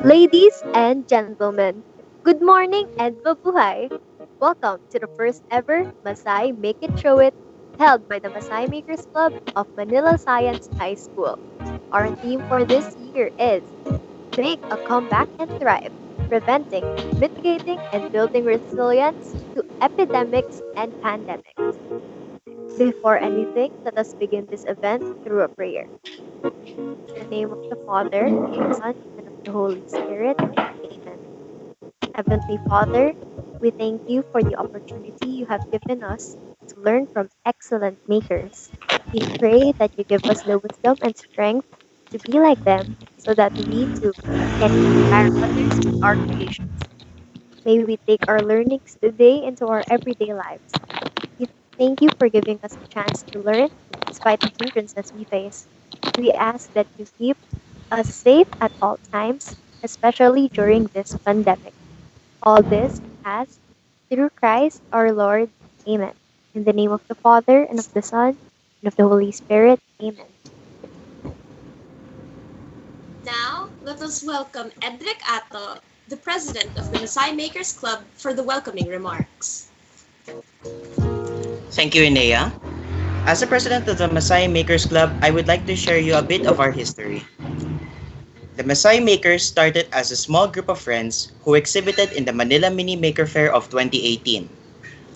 Ladies and gentlemen, good morning and mabuhay! Welcome to the first ever MaSci Make It Show It, held by the MaSci Makers Club of Manila Science High School. Our theme for this year is Make a Comeback and Thrive, Preventing, Mitigating, and Building Resilience to Epidemics and Pandemics. Before anything, let us begin this event through a prayer. In the name of the Father, of the Son, and of the Holy Spirit. Amen. Heavenly Father, we thank you for the opportunity you have given us to learn from excellent makers. We pray that you give us the wisdom and strength to be like them so that we too can inspire others with our creations. May we take our learnings today into our everyday lives. We thank you for giving us a chance to learn despite the hindrances we face. We ask that you keep us safe at all times, especially during this pandemic. All this we ask through Christ our Lord. Amen. In the name of the Father, and of the Son, and of the Holy Spirit. Amen. Now, let us welcome Edric, the president of the MaSci Makers Club, for the welcoming remarks. Thank you, Inea. As the president of the MaSci Makers Club, I would like to share you a bit of our history. The MaSci Makers started as a small group of friends who exhibited in the Manila Mini Maker Fair of 2018.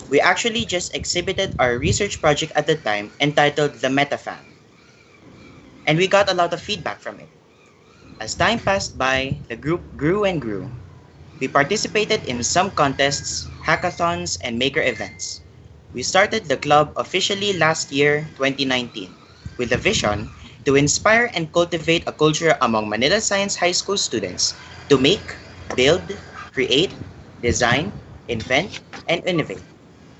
We actually just exhibited our research project at the time entitled The Metafan, and we got a lot of feedback from it. As time passed by, the group grew and grew. We participated in some contests, hackathons, and maker events. We started the club officially last year, 2019, with a vision to inspire and cultivate a culture among Manila Science High School students to make, build, create, design, invent, and innovate,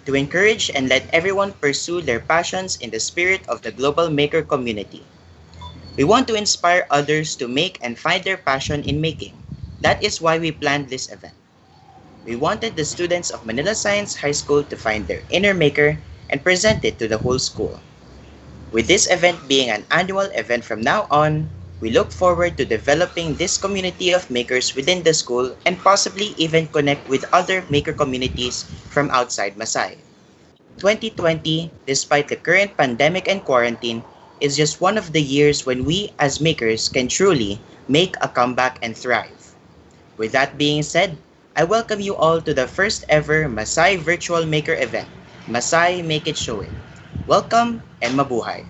to encourage and let everyone pursue their passions in the spirit of the global maker community. We want to inspire others to make and find their passion in making. That is why we planned this event. We wanted the students of Manila Science High School to find their inner maker and present it to the whole school. With this event being an annual event from now on, we look forward to developing this community of makers within the school and possibly even connect with other maker communities from outside Masai. 2020, despite the current pandemic and quarantine, is just one of the years when we as makers can truly make a comeback and thrive. With that being said, I welcome you all to the first ever Masai Virtual Maker event, Masai Make It Show It. Welcome and mabuhay!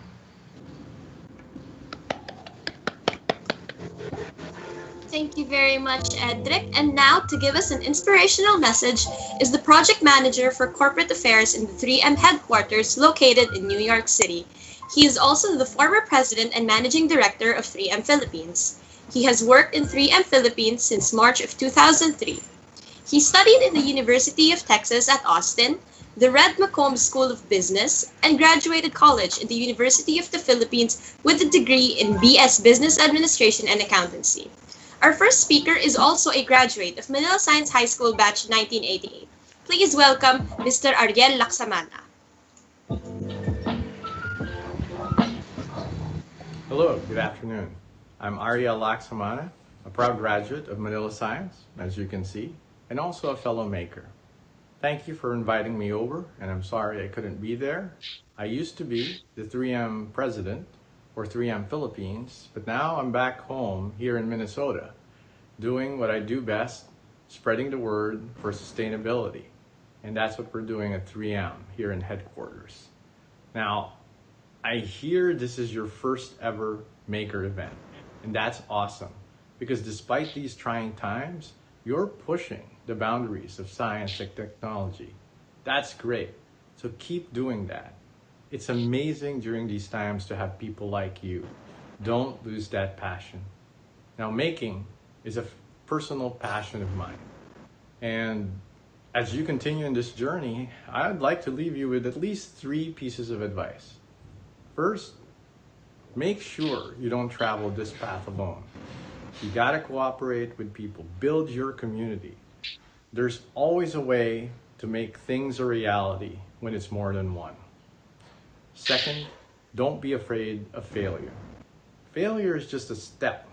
Thank you very much, Edric. And now, to give us an inspirational message, is the project manager for corporate affairs in the 3M headquarters located in New York City. He is also the former president and managing director of 3M Philippines. He has worked in 3M Philippines since March of 2003. He studied in the University of Texas at Austin, the Red McComb School of Business, and graduated college in the University of the Philippines with a degree in BS Business Administration and Accountancy. Our first speaker is also a graduate of Manila Science High School batch 1988. Please welcome Mr. Ariel Lacsamana. Hello, good afternoon. I'm Ariel Lacsamana, a proud graduate of Manila Science, as you can see, and also a fellow maker. Thank you for inviting me over, and I'm sorry I couldn't be there. I used to be the 3M president for 3M Philippines, but now I'm back home here in Minnesota, doing what I do best, spreading the word for sustainability. And that's what we're doing at 3M here in headquarters. Now, I hear this is your first ever maker event, and that's awesome because despite these trying times, you're pushing the boundaries of science and technology. That's great. So keep doing that. It's amazing during these times to have people like you. Don't lose that passion. Now, making is a personal passion of mine. And as you continue in this journey, I'd like to leave you with at least 3 pieces of advice. First, make sure you don't travel this path alone. You gotta cooperate with people, build your community. There's always a way to make things a reality when it's more than one. Second, don't be afraid of failure. Failure is just a step.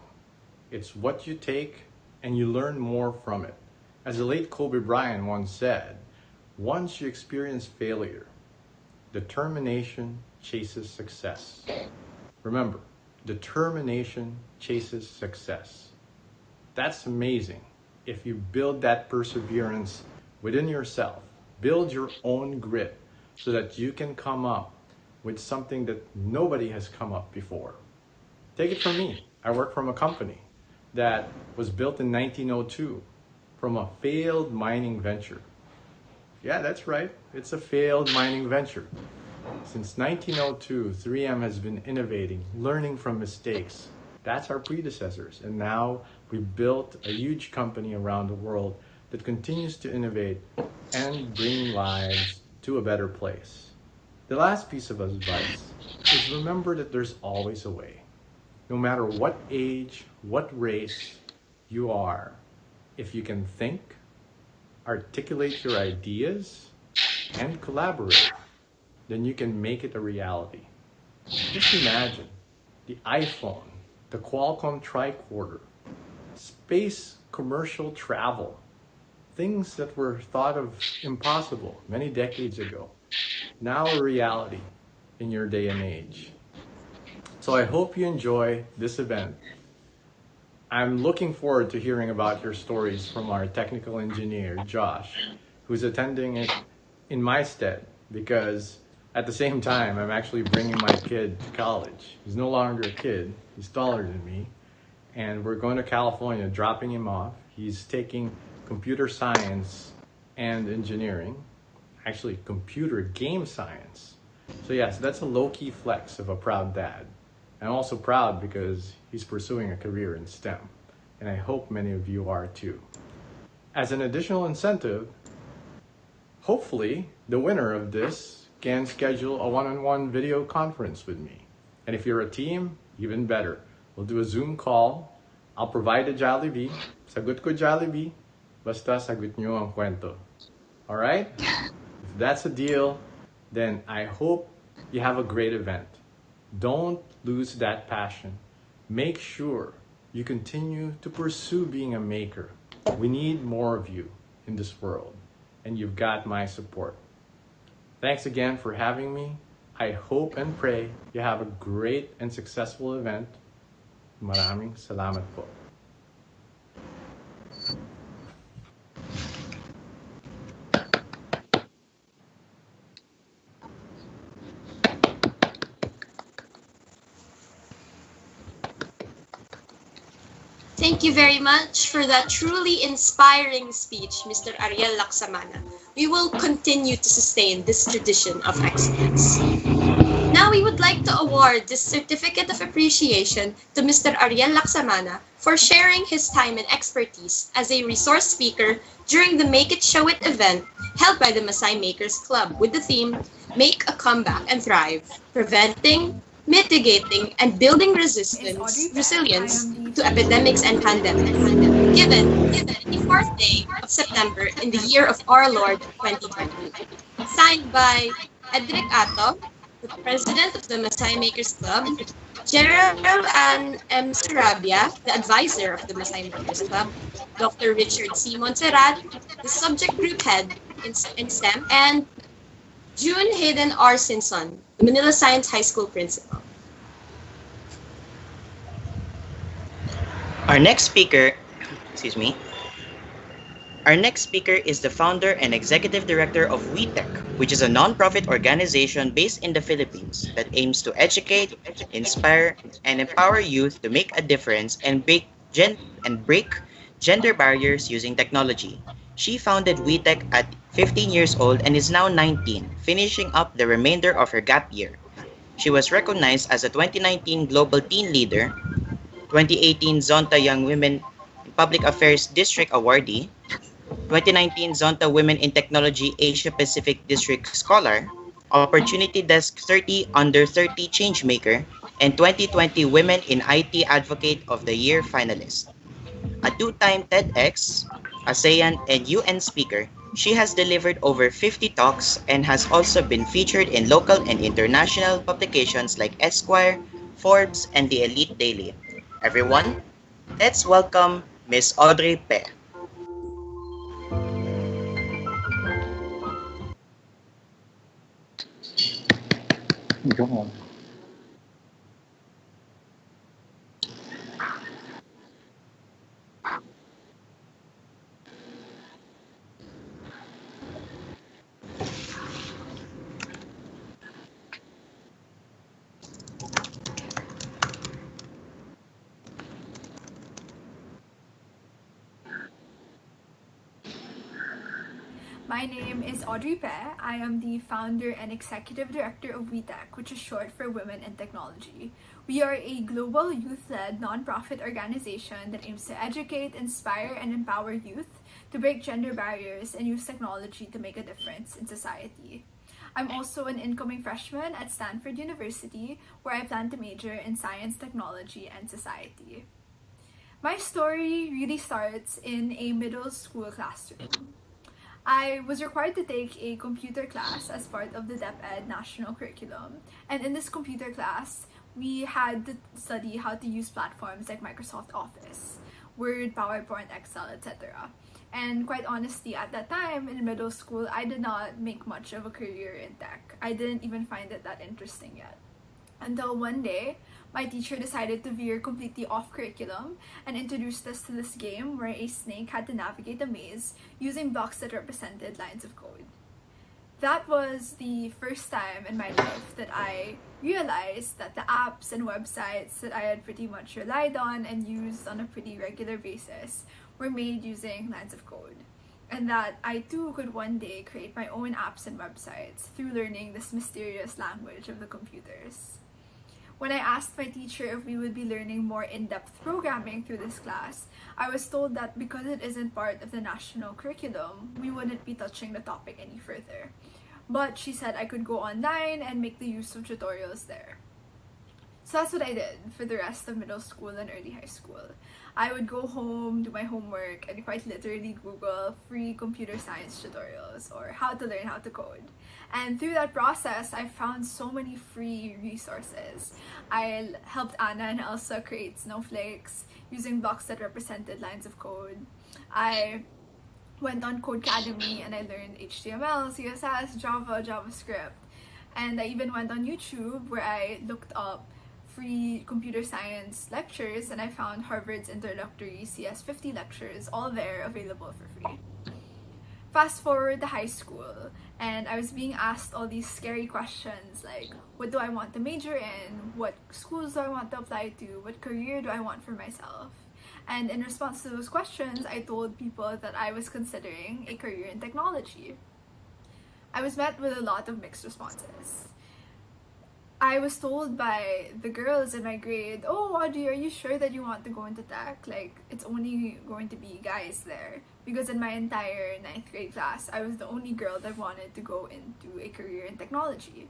It's what you take and you learn more from it. As the late Kobe Bryant once said, once you experience failure, determination chases success. Remember, determination chases success. That's amazing. If you build that perseverance within yourself, build your own grit so that you can come up with something that nobody has come up before. Take it from me. I work from a company that was built in 1902 from a failed mining venture. Yeah, that's right. It's a failed mining venture. Since 1902, 3M has been innovating, learning from mistakes. That's our predecessors. And now we built a huge company around the world that continues to innovate and bring lives to a better place. The last piece of advice is remember that there's always a way. No matter what age, what race you are, if you can think, articulate your ideas, and collaborate, then you can make it a reality. Just imagine the iPhone, the Qualcomm tricorder, space commercial travel, things that were thought of impossible many decades ago, now a reality in your day and age. So I hope you enjoy this event. I'm looking forward to hearing about your stories from our technical engineer, Josh, who's attending it in my stead because at the same time, I'm actually bringing my kid to college. He's no longer a kid, he's taller than me, and we're going to California, dropping him off. He's taking computer science and engineering, actually computer game science. So yes, that's a low-key flex of a proud dad. I'm also proud because he's pursuing a career in STEM, and I hope many of you are too. As an additional incentive, hopefully the winner of this can schedule a one-on-one video conference with me. And if you're a team, even better. We'll do a Zoom call. I'll provide a Jollibee. Sagot ko Jollibee, basta sagot nyo ang kwento. Alright? If that's a deal, then I hope you have a great event. Don't lose that passion. Make sure you continue to pursue being a maker. We need more of you in this world, and you've got my support. Thanks again for having me. I hope and pray you have a great and successful event. Maraming salamat po. Thank you very much for that truly inspiring speech, Mr. Ariel Lacsamana. We will continue to sustain this tradition of excellence. Now we would like to award this Certificate of Appreciation to Mr. Ariel Lacsamana for sharing his time and expertise as a resource speaker during the Make It Show It event held by the MaSci Makers Club with the theme, Make a Comeback and Thrive, Preventing, Mitigating, and Building resilience to epidemics and pandemics, given the 4th day of September in the year of our Lord 2020. Signed by Edric, the president of the MaSci Makers Club, General Ann M. Sarabia, the advisor of the MaSci Makers Club, Dr. Richard C. Montserrat, the subject group head in STEM, and June Hayden R. Sinson, the Manila Science High School principal. Our next speaker, excuse me, Our next speaker is the founder and executive director of VIII, which is a non-profit organization based in the Philippines that aims to educate, inspire, and empower youth to make a difference and break gender barriers using technology. She founded VIII at 15 years old and is now 19, finishing up the remainder of her gap year. She was recognized as a 2019 Global Teen Leader, 2018 Zonta Young Women in Public Affairs District Awardee, 2019 Zonta Women in Technology Asia Pacific District Scholar, Opportunity Desk 30 Under 30 Changemaker, and 2020 Women in IT Advocate of the Year finalist. A two-time TEDx, ASEAN, and UN speaker, she has delivered over 50 talks and has also been featured in local and international publications like Esquire, Forbes, and the Elite Daily. Everyone, let's welcome Miss Audrey Pe. Go on. My name is Audrey Pe. I am the founder and executive director of VIII, which is short for Women in Technology. We are a global youth-led nonprofit organization that aims to educate, inspire, and empower youth to break gender barriers and use technology to make a difference in society. I'm also an incoming freshman at Stanford University, where I plan to major in science, technology, and society. My story really starts in a middle school classroom. I was required to take a computer class as part of the DepEd national curriculum. And in this computer class, we had to study how to use platforms like Microsoft Office, Word, PowerPoint, Excel, etc. And quite honestly, at that time in middle school, I did not make much of a career in tech. I didn't even find it that interesting yet. Until one day, my teacher decided to veer completely off curriculum and introduced us to this game where a snake had to navigate a maze using blocks that represented lines of code. That was the first time in my life that I realized that the apps and websites that I had pretty much relied on and used on a pretty regular basis were made using lines of code. And that I too could one day create my own apps and websites through learning this mysterious language of the computers. When I asked my teacher if we would be learning more in-depth programming through this class, I was told that because it isn't part of the national curriculum, we wouldn't be touching the topic any further. But she said I could go online and make the use of tutorials there. So that's what I did for the rest of middle school and early high school. I would go home, do my homework, and quite literally Google free computer science tutorials or how to learn how to code. And through that process, I found so many free resources. I helped Anna and Elsa create snowflakes using blocks that represented lines of code. I went on Codecademy and I learned HTML, CSS, Java, JavaScript. And I even went on YouTube where I looked up free computer science lectures and I found Harvard's introductory CS50 lectures all there available for free. Fast forward to high school and I was being asked all these scary questions like what do I want to major in, what schools do I want to apply to, what career do I want for myself. And in response to those questions, I told people that I was considering a career in technology. I was met with a lot of mixed responses. I was told by the girls in my grade, oh Audrey, are you sure that you want to go into tech? Like, it's only going to be guys there. Because in my entire 9th grade class, I was the only girl that wanted to go into a career in technology.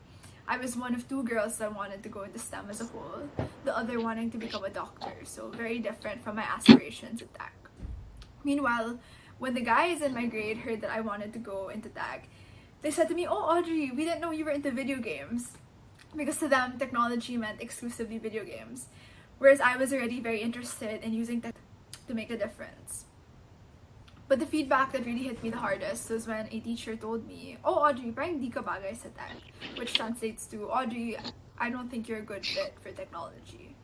I was one of 2 girls that wanted to go into STEM as a whole, the other wanting to become a doctor, so very different from my aspirations in tech. Meanwhile, when the guys in my grade heard that I wanted to go into tech, they said to me, oh Audrey, we didn't know you were into video games. Because to them, technology meant exclusively video games. Whereas I was already very interested in using tech to make a difference. But the feedback that really hit me the hardest was when a teacher told me, oh Audrey, parang di ka bagay sa tech. Which translates to, Audrey, I don't think you're a good fit for technology.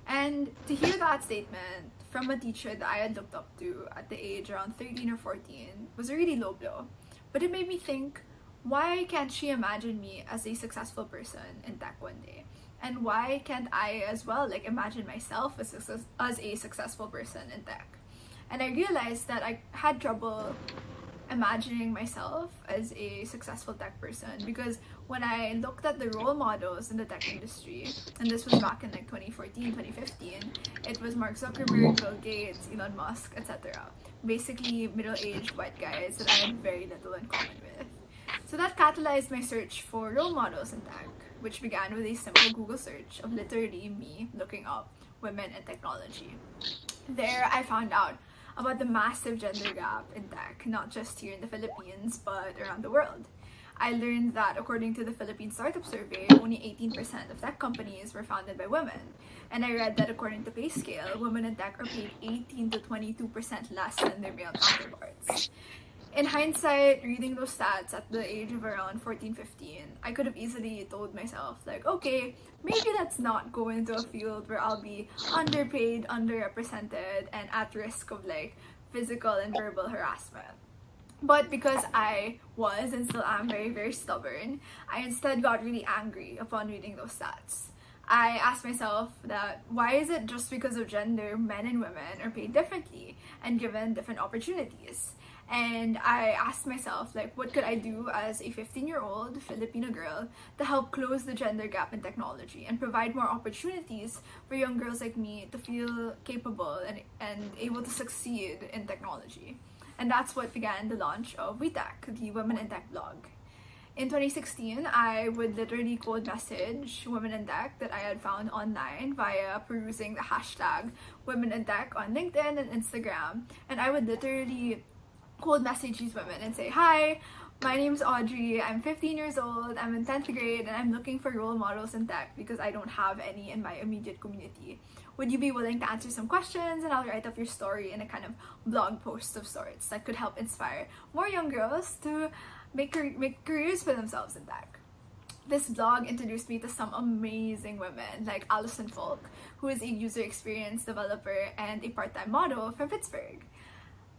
And to hear that statement from a teacher that I had looked up to at the age around 13 or 14 was a really low blow. But it made me think, why can't she imagine me as a successful person in tech one day? And why can't I as well imagine myself as a successful person in tech? And I realized that I had trouble imagining myself as a successful tech person because when I looked at the role models in the tech industry, and this was back in 2014, 2015, it was Mark Zuckerberg, Bill Gates, Elon Musk, etc. Basically middle-aged white guys that I had very little in common with. So that catalyzed my search for role models in tech, which began with a simple Google search of literally me looking up women in technology. There, I found out about the massive gender gap in tech, not just here in the Philippines, but around the world. I learned that according to the Philippine Startup Survey, only 18% of tech companies were founded by women. And I read that according to Pay Scale, women in tech are paid 18 to 22% less than their male counterparts. In hindsight, reading those stats at the age of around 14, 15, I could have easily told myself, like, okay, maybe let's not go into a field where I'll be underpaid, underrepresented, and at risk of like physical and verbal harassment. But because I was and still am very, very stubborn, I instead got really angry upon reading those stats. I asked myself that why is it just because of gender, men and women are paid differently and given different opportunities? And I asked myself, like, what could I do as a 15-year-old Filipino girl to help close the gender gap in technology and provide more opportunities for young girls like me to feel capable and able to succeed in technology? And that's what began the launch of VIII, the Women in Tech blog. In 2016, I would literally cold message women in tech that I had found online via perusing the hashtag women in tech on LinkedIn and Instagram. And I would literally cold message these women and say, hi, my name's Audrey, I'm 15 years old, I'm in 10th grade, and I'm looking for role models in tech because I don't have any in my immediate community. Would you be willing to answer some questions, and I'll write up your story in a kind of blog post of sorts that could help inspire more young girls to make careers for themselves in tech. This blog introduced me to some amazing women like Allison Folk, who is a user experience developer and a part-time model from Pittsburgh.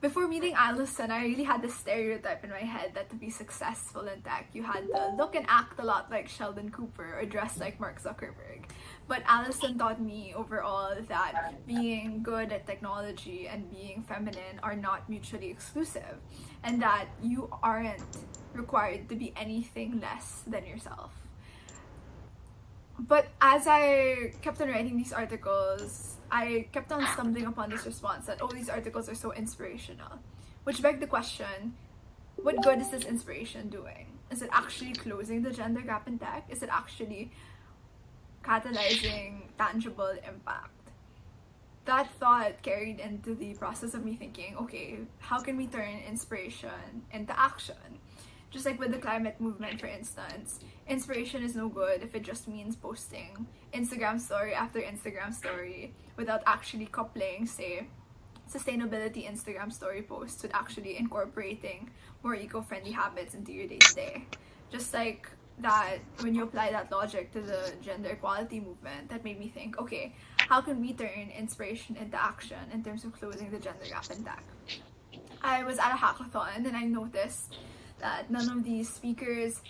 Before meeting Allison, I really had this stereotype in my head that to be successful in tech, you had to look and act a lot like Sheldon Cooper or dress like Mark Zuckerberg. But Allison taught me overall that being good at technology and being feminine are not mutually exclusive, and that you aren't required to be anything less than yourself. But as I kept on writing these articles, I kept on stumbling upon this response that, oh, these articles are so inspirational. Which begged the question, what good is this inspiration doing? Is it actually closing the gender gap in tech? Is it actually catalyzing tangible impact? That thought carried into the process of me thinking, okay, how can we turn inspiration into action? Just like with the climate movement, for instance, inspiration is no good if it just means posting Instagram story after Instagram story without actually coupling, say, sustainability Instagram story posts with actually incorporating more eco-friendly habits into your day-to-day. Just like that, when you apply that logic to the gender equality movement, that made me think, okay, how can we turn inspiration into action in terms of closing the gender gap in tech? I was at a hackathon and I noticed that none of these speakers,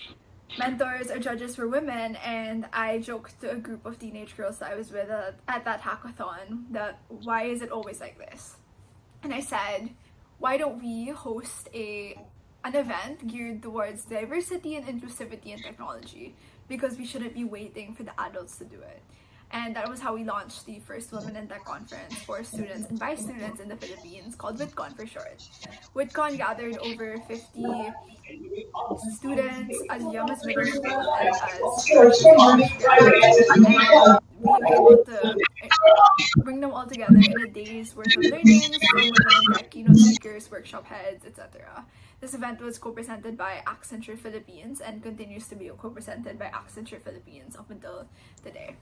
mentors, or judges were women, and I joked to a group of teenage girls that I was with at that hackathon that why is it always like this? And I said, why don't we host an event geared towards diversity and inclusivity in technology, because we shouldn't be waiting for the adults to do it. And that was how we launched the first Women in Tech conference for students and by students in the Philippines, called VIITCon for short. VIITCon gathered over 50 students as young as middle school and as college graduates. And we were able to bring them all together in a day's worth of learnings from women in tech, keynote speakers, workshop heads, etc. This event was co-presented by Accenture Philippines and continues to be co-presented by Accenture Philippines up until today.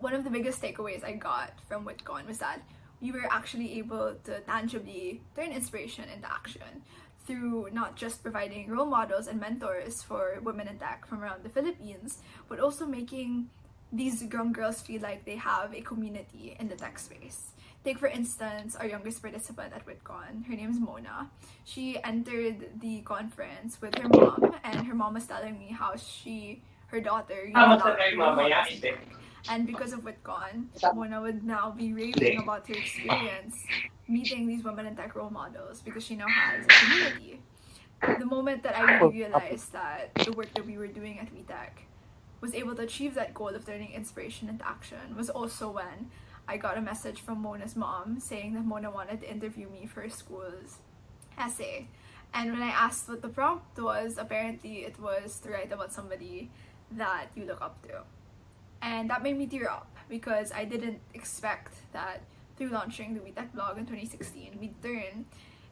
One of the biggest takeaways I got from VIITCon was that we were actually able to tangibly turn inspiration into action through not just providing role models and mentors for women in tech from around the Philippines, but also making these young girls feel like they have a community in the tech space. Take, for instance, our youngest participant at VIITCon. Her name is Mona. She entered the conference with her mom, and her mom was telling me how her daughter used that. And because of VIITCon, Mona would now be raving about her experience meeting these women in tech role models because she now has a community. The moment that I really realized that the work that we were doing at VTech was able to achieve that goal of turning inspiration into action was also when I got a message from Mona's mom saying that Mona wanted to interview me for school's essay. And when I asked what the prompt was, apparently it was to write about somebody that you look up to. And that made me tear up because I didn't expect that through launching the VTech blog in 2016, we'd turn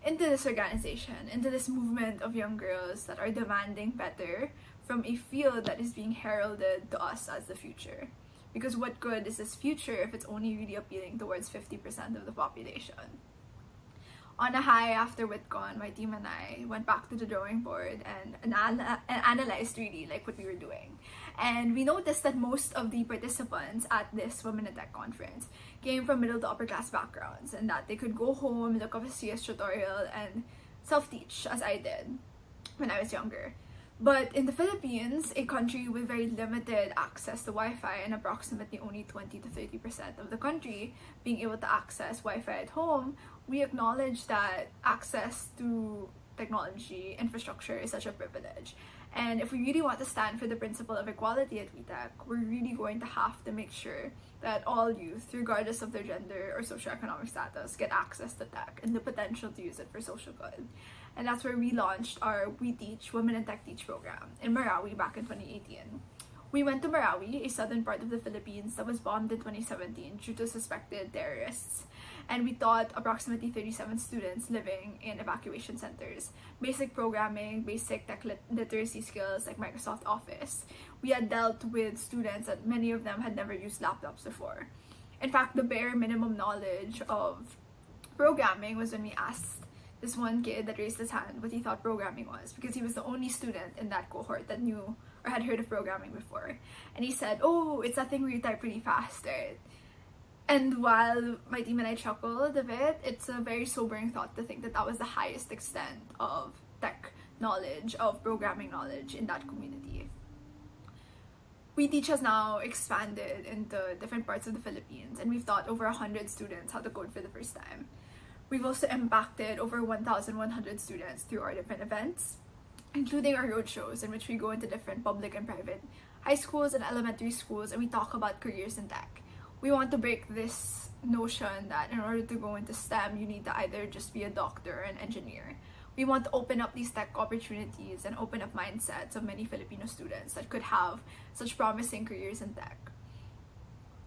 into this organization, into this movement of young girls that are demanding better from a field that is being heralded to us as the future. Because what good is this future if it's only really appealing towards 50% of the population? On a high after WitCon, my team and I went back to the drawing board and analyzed really like what we were doing. And we noticed that most of the participants at this Women in Tech conference came from middle to upper class backgrounds, and that they could go home, look up a CS tutorial, and self-teach as I did when I was younger. But in the Philippines, a country with very limited access to Wi-Fi and approximately only 20 to 30% of the country being able to access Wi-Fi at home, we acknowledge that access to technology infrastructure is such a privilege. And if we really want to stand for the principle of equality at VTech, we're really going to have to make sure that all youth, regardless of their gender or socioeconomic status, get access to tech and the potential to use it for social good. And that's where we launched our We Teach Women in Tech Teach program in Marawi back in 2018. We went to Marawi, a southern part of the Philippines that was bombed in 2017 due to suspected terrorists. And we taught approximately 37 students living in evacuation centers basic programming, basic tech literacy skills like Microsoft Office. We had dealt with students that many of them had never used laptops before. In fact, the bare minimum knowledge of programming was when we asked this one kid that raised his hand what he thought programming was, because he was the only student in that cohort that knew or had heard of programming before. And he said, "Oh, it's that thing where you type really fast, right?" And while my team and I chuckled a bit, it's a very sobering thought to think that that was the highest extent of tech knowledge, of programming knowledge in that community. We Teach has now expanded into different parts of the Philippines, and we've taught over 100 students how to code for the first time. We've also impacted over 1,100 students through our different events, including our roadshows, in which we go into different public and private high schools and elementary schools, and we talk about careers in tech. We want to break this notion that in order to go into STEM, you need to either just be a doctor or an engineer. We want to open up these tech opportunities and open up mindsets of many Filipino students that could have such promising careers in tech.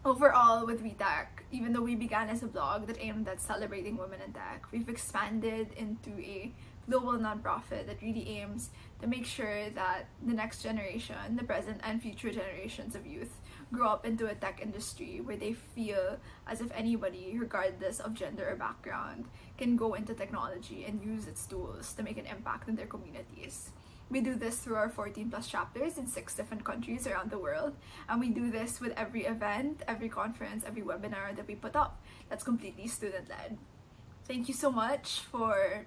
Overall, with VTech, even though we began as a blog that aimed at celebrating women in tech, we've expanded into a global nonprofit that really aims to make sure that the next generation, the present and future generations of youth, grow up into a tech industry where they feel as if anybody, regardless of gender or background, can go into technology and use its tools to make an impact in their communities. We do this through our 14 plus chapters in 6 different countries around the world. And we do this with every event, every conference, every webinar that we put up. That's completely student-led. Thank you so much for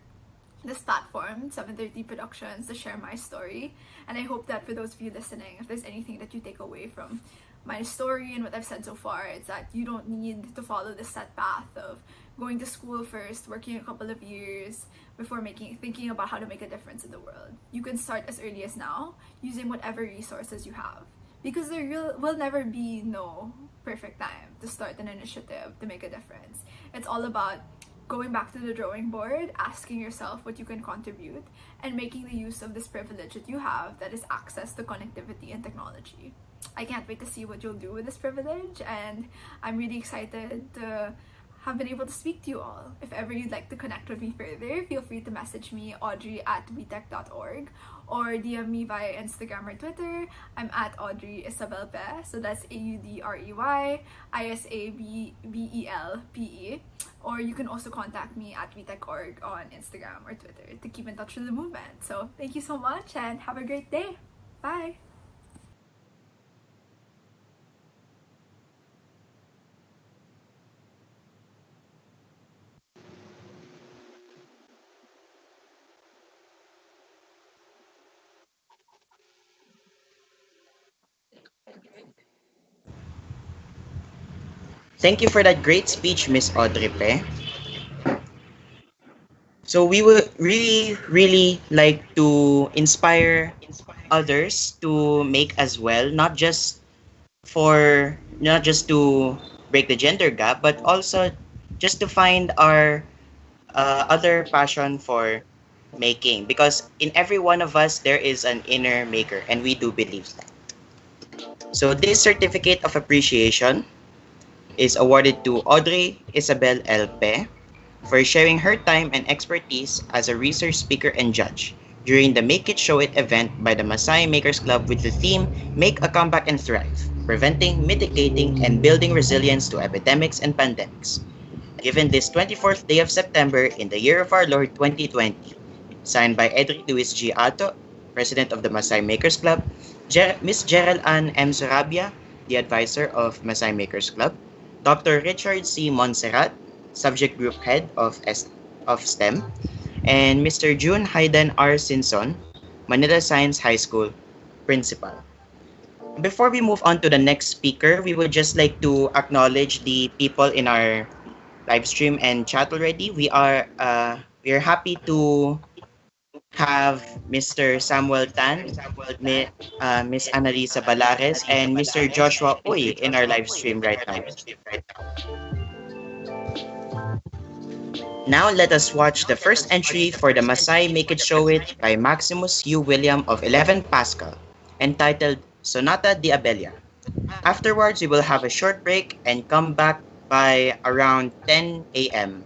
this platform, 730 Productions, to share my story. And I hope that for those of you listening, if there's anything that you take away from my story and what I've said so far, it's that you don't need to follow the set path of going to school first, working a couple of years before thinking about how to make a difference in the world. You can start as early as now, using whatever resources you have. Because there will never be no perfect time to start an initiative to make a difference. It's all about going back to the drawing board, asking yourself what you can contribute, and making the use of this privilege that you have, that is access to connectivity and technology. I can't wait to see what you'll do with this privilege, and I'm really excited to have been able to speak to you all. If ever you'd like to connect with me further, feel free to message me, audrey@vtech.org, or DM me via Instagram or Twitter. I'm at Audrey Isabel Pe, so that's AudreyIsabelPe. Or you can also contact me at vtech.org on Instagram or Twitter to keep in touch with the movement. So thank you so much and have a great day. Bye! Thank you for that great speech, Miss Audrey Pe. So we would really like to inspire others to make as well, not just to break the gender gap, but also just to find our other passion for making. Because in every one of us, there is an inner maker, and we do believe that. So this certificate of appreciation is awarded to Audrey Isabel L. Pe for sharing her time and expertise as a research speaker and judge during the Make It Show It event by the MaSci Makers Club with the theme Make a Comeback and Thrive, Preventing, Mitigating, and Building Resilience to Epidemics and Pandemics. Given this 24th day of September in the year of our Lord 2020. Signed by Edric Luis G. Alto, President of the MaSci Makers Club, Ms. Gerald Ann M. Sarabia, the advisor of MaSci Makers Club, Dr. Richard C. Montserrat, Subject Group Head of STEM, and Mr. June Hayden R. Sinson, Manila Science High School Principal. Before we move on to the next speaker, we would just like to acknowledge the people in our live stream and chat already. We are happy to have Mr. Samuel Tan, Miss Analisa Balares, and Mr. Joshua Uy in our live stream right now. Now let us watch the first entry for the MaSci Make It Show It by Maximus U. William of 11 Pascal, entitled Sonata di Abella. Afterwards, we will have a short break and come back by around 10 a.m.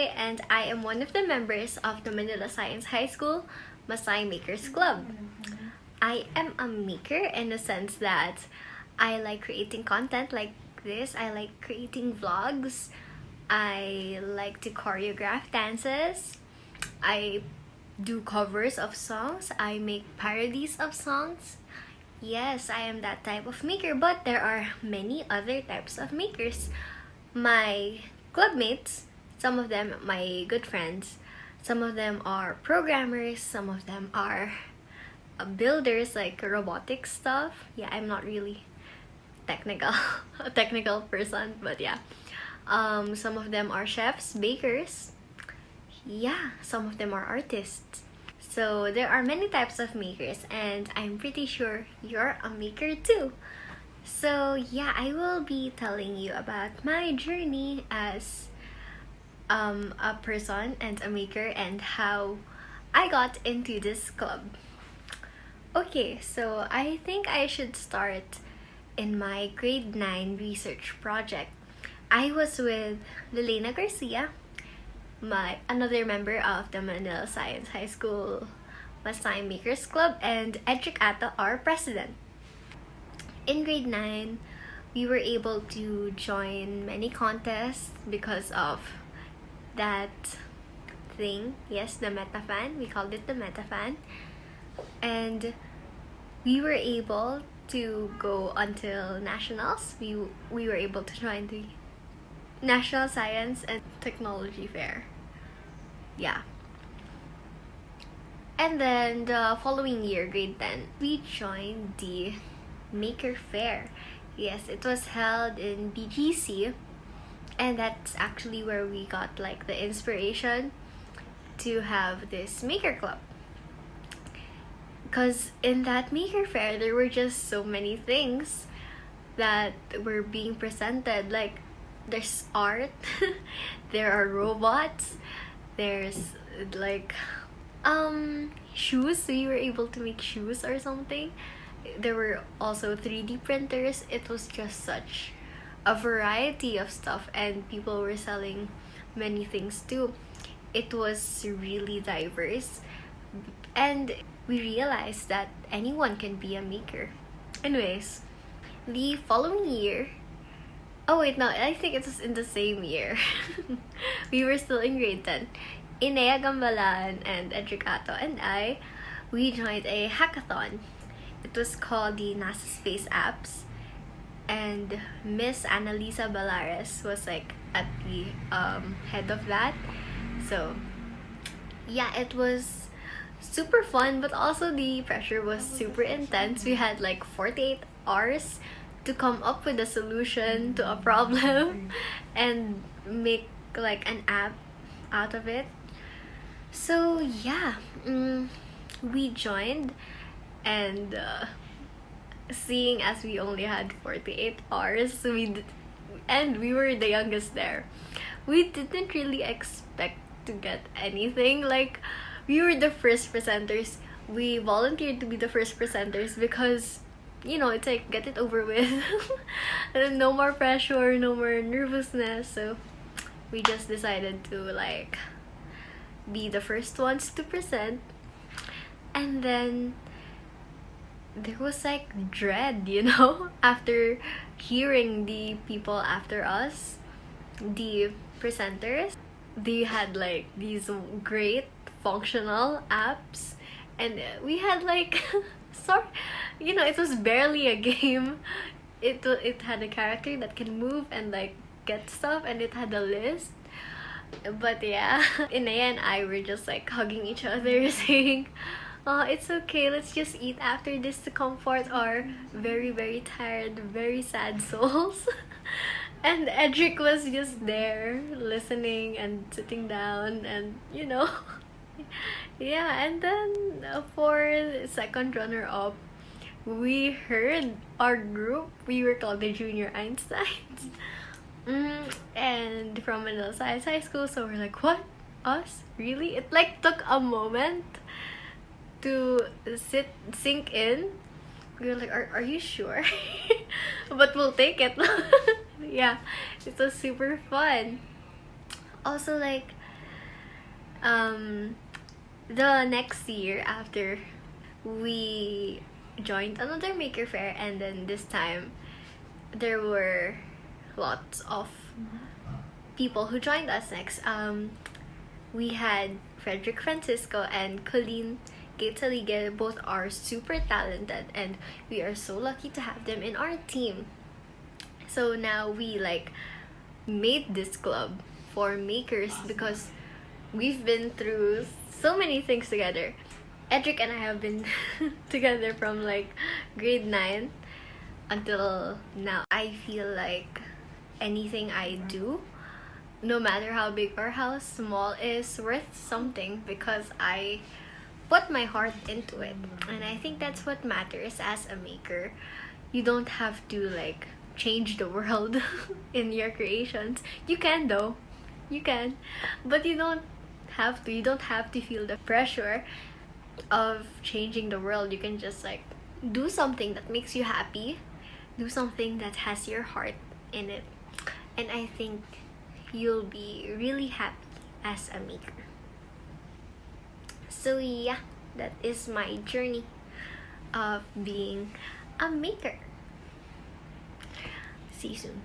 Hi, and I am one of the members of the Manila Science High School MaSci Makers Club. I am a maker in the sense that I like creating content like this. I like creating vlogs. I like to choreograph dances. I do covers of songs. I make parodies of songs. Yes, I am that type of maker, but there are many other types of makers. My clubmates, some of them my good friends, some of them are programmers, some of them are builders like robotic stuff. Yeah, I'm not really technical a technical person, but yeah. Some of them are chefs, bakers. Yeah, some of them are artists. So there are many types of makers, and I'm pretty sure you're a maker too. So yeah, I will be telling you about my journey as a person and a maker and how I got into this club. Okay, so I think I should start in my grade 9 research project. I was with Lilena Garcia, another member of the Manila Science High School MaSci Makers Club, and Edric, our president. In grade 9, we were able to join many contests because of that thing. Yes, the MetaFan. We called it the MetaFan. And we were able to go until nationals. We were able to join the National Science and Technology Fair. Yeah. And then the following year, grade 10, we joined the Maker Fair. Yes, it was held in BGC, and that's actually where we got like the inspiration to have this maker club. Because in that Maker Fair, there were just so many things that were being presented. Like, there's art, there are robots, there's like shoes. We were able to make shoes or something. There were also 3D printers. It was just such a variety of stuff, and people were selling many things too. It was really diverse, and we realized that anyone can be a maker. Anyways, the following year, oh wait, no, I think it was in the same year. We were still in grade 10. Inea Gambalan and Edric and I, we joined a hackathon. It was called the NASA Space Apps, and Miss Analisa Balares was like at the head of that. So yeah, it was super fun, but also the pressure was super intense. We had like 48 hours to come up with a solution to a problem and make like an app out of it. So yeah, we joined, and seeing as we only had 48 hours, and we were the youngest there, we didn't really expect to get anything. Like, we were the first presenters. We volunteered to be the first presenters because, you know, it's like, get it over with. And no more pressure, no more nervousness. So we just decided to like be the first ones to present. And then there was like dread, you know, after hearing the people after us, the presenters. They had like these great functional apps, and we had like sorry, you know, it was barely a game. It had a character that can move and like get stuff, and it had a list. But yeah, Inea and I were just like hugging each other, saying, "Oh, it's okay, let's just eat after this to comfort our very, very tired, very sad souls." And Edric was just there listening and sitting down, and you know. Yeah, and then for the second runner up, we heard our group, we were called the Junior Einsteins. And from Manila Science High School, so we're like, what? Us? Really? It like took a moment to sink in. We were like, are you sure? But we'll take it. Yeah, it was super fun. Also, like, Um, the next year after, we joined another maker fair, and then this time there were lots of people who joined us next. We had Frederick Francisco and Colleen Gaitaliga. Both are super talented, and we are so lucky to have them in our team. So now we like made this club for makers because we've been through so many things together. Edric and I have been together from like grade 9 until now. I feel like anything I do, no matter how big or how small, is worth something because I put my heart into it. And I think that's what matters as a maker. You don't have to like change the world in your creations. You can though. You can. But you don't have to. You don't have to feel the pressure of changing the world. You can just like do something that makes you happy. Do something that has your heart in it. And I think you'll be really happy as a maker. So yeah, that is my journey of being a maker. See you soon.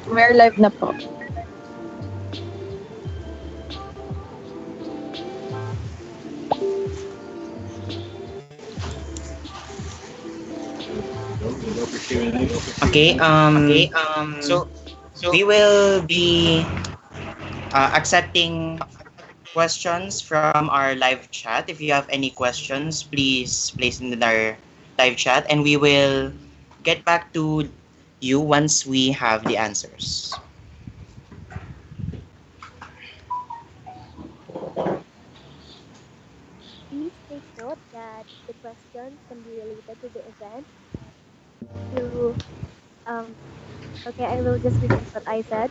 We're live na po. Okay, so we will be accepting questions from our live chat. If you have any questions, please place in our live chat and we will get back to you once we have the answers. Please take note that the questions can be related to the event. To okay, I will just repeat what I said.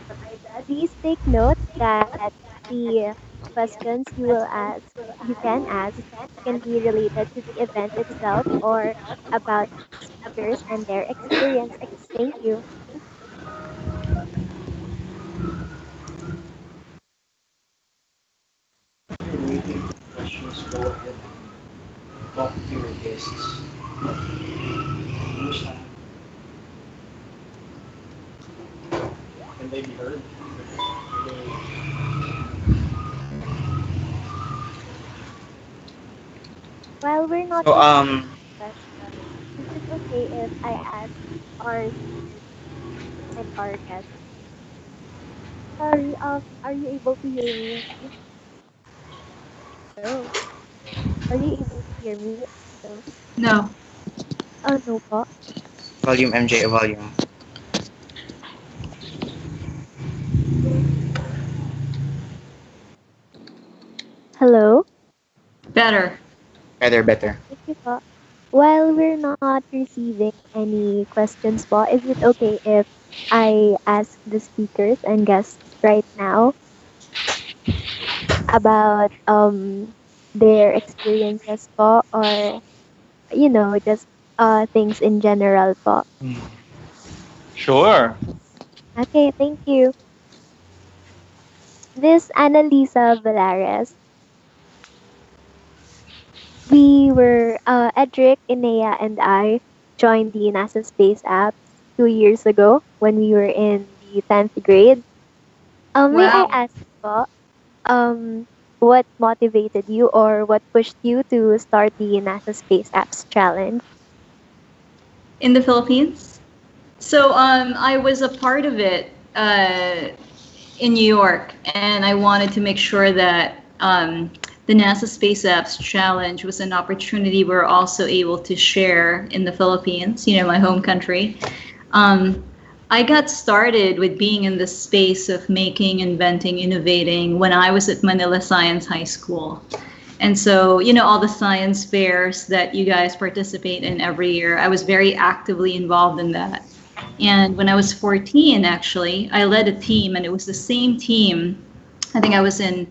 Please take note that the questions you can ask, can be related to the event itself or about the speakers and their experiences. Thank you. Waiting for questions, go ahead and talk to your guests. Understand? Can they be heard? While we're not So receiving questions, is it okay if I ask our speakers and our guests? Sorry, are you able to hear me? Hello? Are you able to hear me? Hello? No. Oh, no po. volume MJ volume. Hello? Better. Better. Thank you po. While we're not receiving any questions po, is it okay if I ask the speakers and guests right now about their experiences po or just things in general po? Sure. Okay, thank you. This Analisa Balares. We were Edric, Inea, and I joined the NASA Space Apps 2 years ago when we were in the 10th grade. May I Wow. ask po, what motivated you or what pushed you to start the NASA Space Apps Challenge? In the Philippines? So I was a part of it in New York, and I wanted to make sure that the NASA Space Apps Challenge was an opportunity we're also able to share in the Philippines, my home country. Um, I got started with being in the space of making, inventing, innovating when I was at Manila Science High School. And so, all the science fairs that you guys participate in every year, I was very actively involved in that. And when I was 14, actually, I led a team, and it was the same team. I think I was in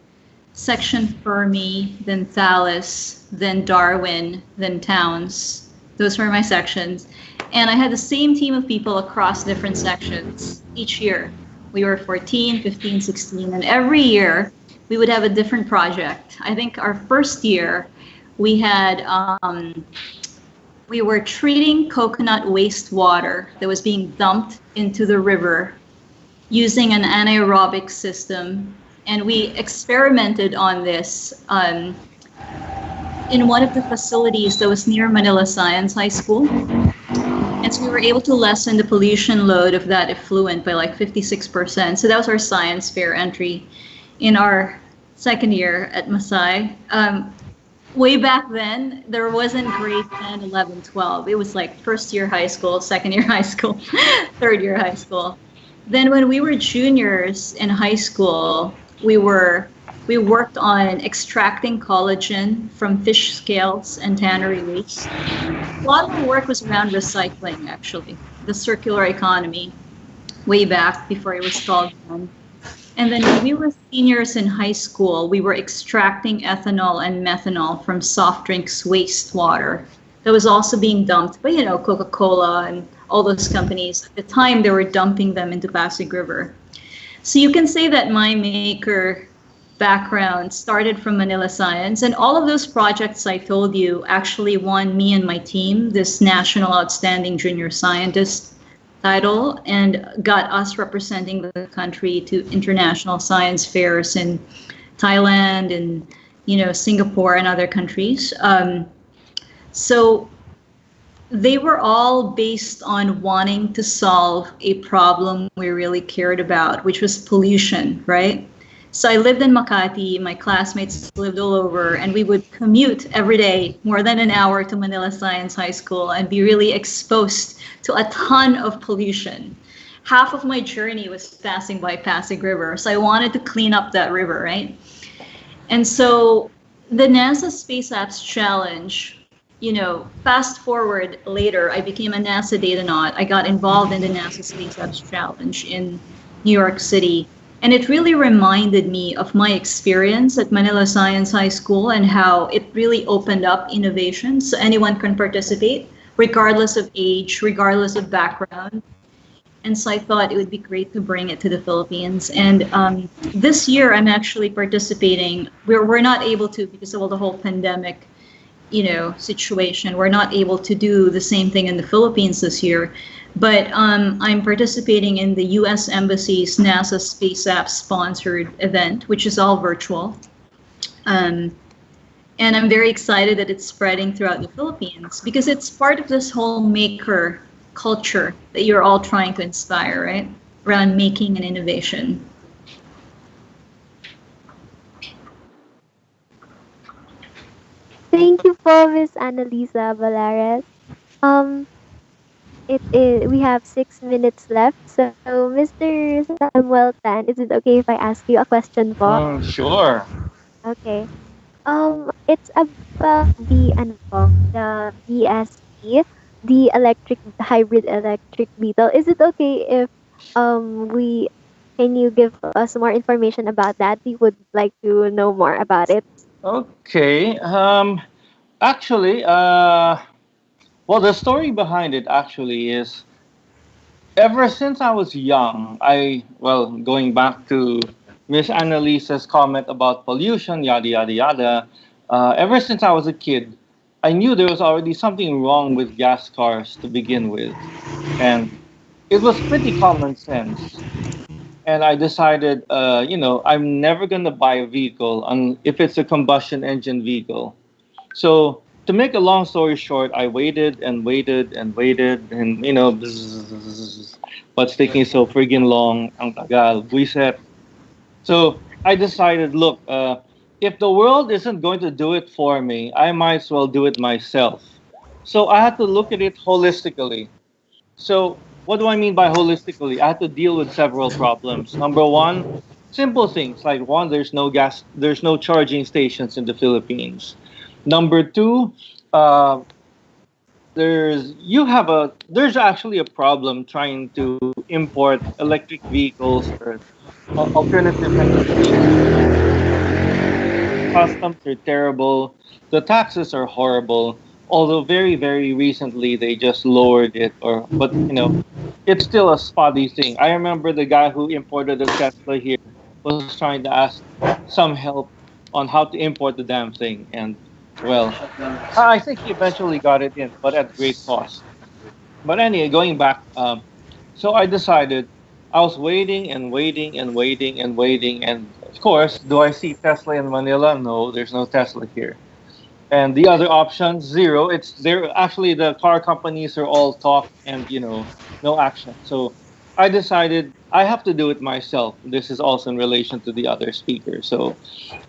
section Fermi, then Thales, then Darwin, then Towns. Those were my sections. And I had the same team of people across different sections each year. We were 14, 15, 16, and every year we would have a different project. I think our first year we had we were treating coconut wastewater that was being dumped into the river using an anaerobic system, and we experimented on this in one of the facilities that was near Manila Science High School. And so we were able to lessen the pollution load of that effluent by like 56%. So that was our science fair entry in our second year at MaSci. Way back then, there wasn't grade 10, 11, 12. It was like first year high school, second year high school, third year high school. Then when we were juniors in high school, we worked on extracting collagen from fish scales and tannery waste. A lot of our work was around recycling, actually, the circular economy, way back before it was called then. And then when we were seniors in high school, we were extracting ethanol and methanol from soft drinks wastewater that was also being dumped by, Coca-Cola and all those companies. At the time, they were dumping them into Pasig River. So you can say that my maker background started from Manila Science, and all of those projects I told you actually won me and my team this National Outstanding Junior Scientist title and got us representing the country to international science fairs in Thailand and Singapore and other countries. So they were all based on wanting to solve a problem we really cared about, which was pollution, right? So I lived in Makati, my classmates lived all over, and we would commute every day more than an hour to Manila Science High School and be really exposed to a ton of pollution. Half of my journey was passing by Pasig River, so I wanted to clean up that river, right? And so the NASA Space Apps Challenge, fast forward later, I became a NASA data. I got involved in the NASA Space Apps Challenge in New York City. And it really reminded me of my experience at Manila Science High School and how it really opened up innovation so anyone can participate, regardless of age, regardless of background. And so I thought it would be great to bring it to the Philippines. And this year, I'm actually participating. We're not able to because of all the whole pandemic, situation. We're not able to do the same thing in the Philippines this year. But I'm participating in the U.S. Embassy's NASA Space App sponsored event, which is all virtual. And I'm very excited that it's spreading throughout the Philippines because it's part of this whole maker culture that you're all trying to inspire, right? Around making and innovation. Thank you po, Miss Analisa Balares. Um, we have 6 minutes left. So, Mr. Samuel Tan, is it okay if I ask you a question po? Sure. Okay. It's about the ano po, the VSP, the electric hybrid electric beetle. Is it okay if we can you give us more information about that? We would like to know more about it. Okay. Actually, well, the story behind it actually is ever since I was young, going back to Miss Annalisa's comment about pollution, yada, yada, yada, ever since I was a kid, I knew there was already something wrong with gas cars to begin with. And it was pretty common sense. And I decided, I'm never going to buy a vehicle if it's a combustion engine vehicle. So to make a long story short, I waited and waited and waited, and bzzz, what's taking so friggin' long? Ang tagal, buiset. So I decided, look, if the world isn't going to do it for me, I might as well do it myself. So I had to look at it holistically. So what do I mean by holistically? I had to deal with several problems. Number one, simple things like one, there's no charging stations in the Philippines. Number two, uh, there's actually a problem trying to import electric vehicles or alternative energy. Customs are terrible. The taxes are horrible. Although very, very recently they just lowered it, but it's still a spotty thing. I remember the guy who imported a Tesla here was trying to ask some help on how to import the damn thing, and well, I think he eventually got it in, but at great cost. But anyway, going back, so I decided I was waiting and waiting and waiting and waiting, and of course, do I see Tesla in Manila? No, there's no Tesla here. And the other option, zero. It's there. Actually, the car companies are all talk and no action. So I decided I have to do it myself. This is also in relation to the other speaker. So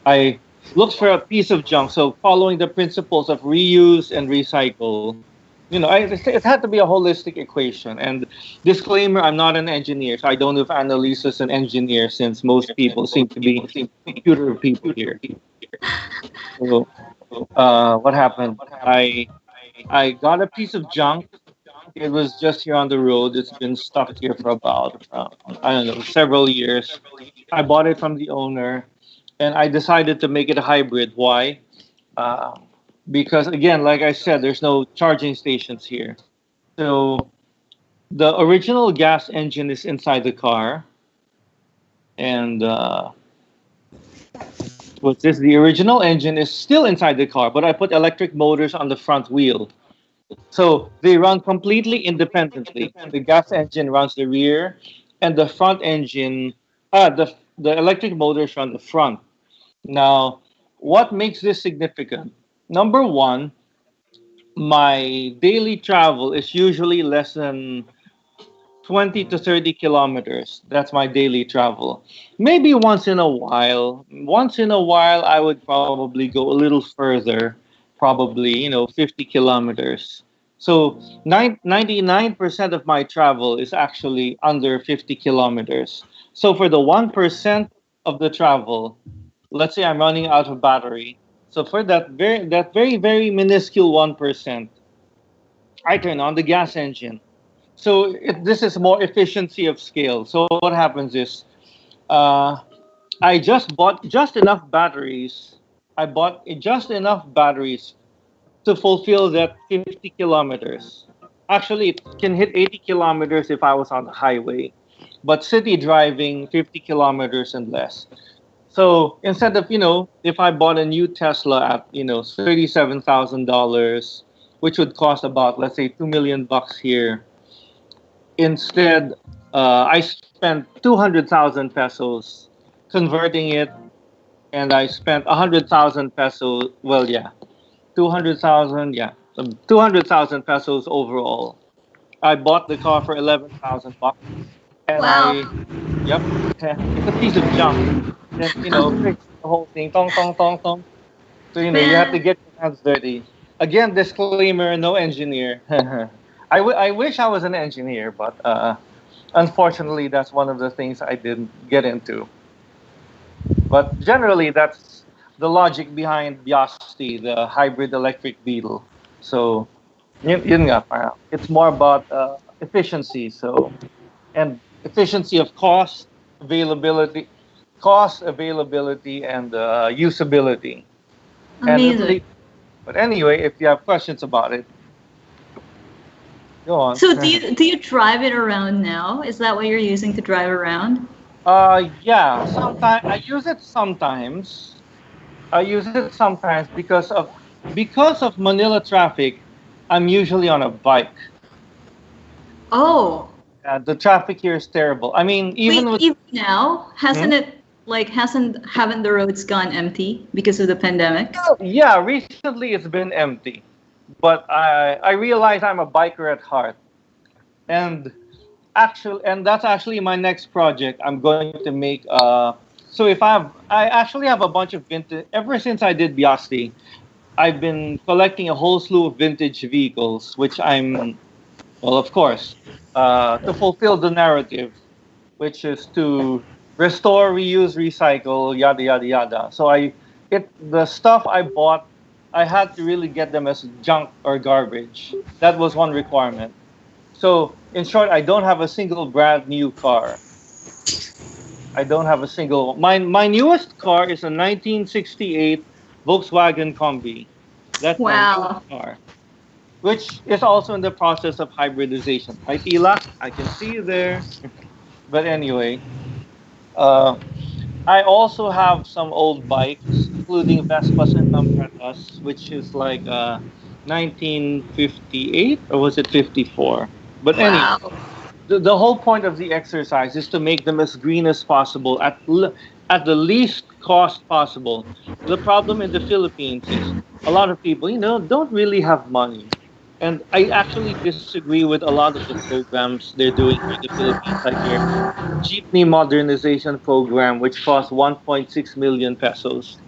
I looked for a piece of junk. So following the principles of reuse and recycle, it had to be a holistic equation. And disclaimer: I'm not an engineer, so I don't know if Annalisa is an engineer, since most people seem to be computer people here. So what happened? I got a piece of junk. It was just here on the road. It's been stuck here for about I don't know, several years. I bought it from the owner, and I decided to make it a hybrid. Why? Uh, because again, like I said, there's no charging stations here. So the original gas engine is inside the car, and what's this? The original engine is still inside the car, but I put electric motors on the front wheel. So they run completely independently. The gas engine runs the rear, and the front engine, the electric motors run the front. Now, what makes this significant? Number one, my daily travel is usually less than 20 to 30 kilometers. That's my daily travel. Maybe once in a while, I would probably go a little further, probably, 50 kilometers. So 99% of my travel is actually under 50 kilometers. So for the 1% of the travel, let's say I'm running out of battery. So for that very minuscule 1%, I turn on the gas engine. So this is more efficiency of scale. So what happens is, uh, I just bought just enough batteries. I bought just enough batteries to fulfill that 50 kilometers. Actually, it can hit 80 kilometers if I was on the highway, but city driving 50 kilometers and less. So instead of, if I bought a new Tesla at, $37,000, which would cost about, let's say, 2 million bucks here, instead, I spent 200,000 pesos converting it, and I spent 100,000 pesos. Well, yeah, 200,000. Yeah, 200,000 pesos overall. I bought the car for 11,000 bucks, and Wow. yep, it's a piece of junk. Then fix the whole thing, tong tong tong tong. So you have to Man. get your hands dirty. Again, disclaimer: no engineer. I wish I was an engineer, but unfortunately, that's one of the things I didn't get into. But generally, that's the logic behind Biasti, the hybrid electric Beetle. So, yun nga, parang it's more about efficiency. So, and efficiency of availability, availability, and usability. And at Amazing. least, but anyway, if you have questions about it, go on. So do you drive it around now? Is that what you're using to drive around? Yeah, sometimes I use it sometimes. I use it sometimes because of Manila traffic. I'm usually on a bike. Oh, The traffic here is terrible. I mean, wait, even with even now, Hmm? hasn't it like haven't the roads gone empty because of the pandemic? Yeah, recently it's been empty. But I realize I'm a biker at heart, and that's actually my next project. I'm going to make. So I actually have a bunch of vintage. Ever since I did Biasti, I've been collecting a whole slew of vintage vehicles, which well, of course, to fulfill the narrative, which is to restore, reuse, recycle, yada yada yada. So the stuff I bought, I had to really get them as junk or garbage. That was one requirement. So in short, I don't have a single brand new car. I don't have a single. My newest car is a 1968 Volkswagen Combi. That's my newest Wow. car, which is also in the process of hybridization. Right, Illac? I can see you there. But anyway, uh, I also have some old bikes, including Vespas and Lambrettas, which is like 1958 or was it 54? But anyway, Wow. the whole point of the exercise is to make them as green as possible at the least cost possible. The problem in the Philippines is a lot of people, don't really have money. And I actually disagree with a lot of the programs they're doing here in the Philippines, like their jeepney modernization program, which costs 1.6 million pesos.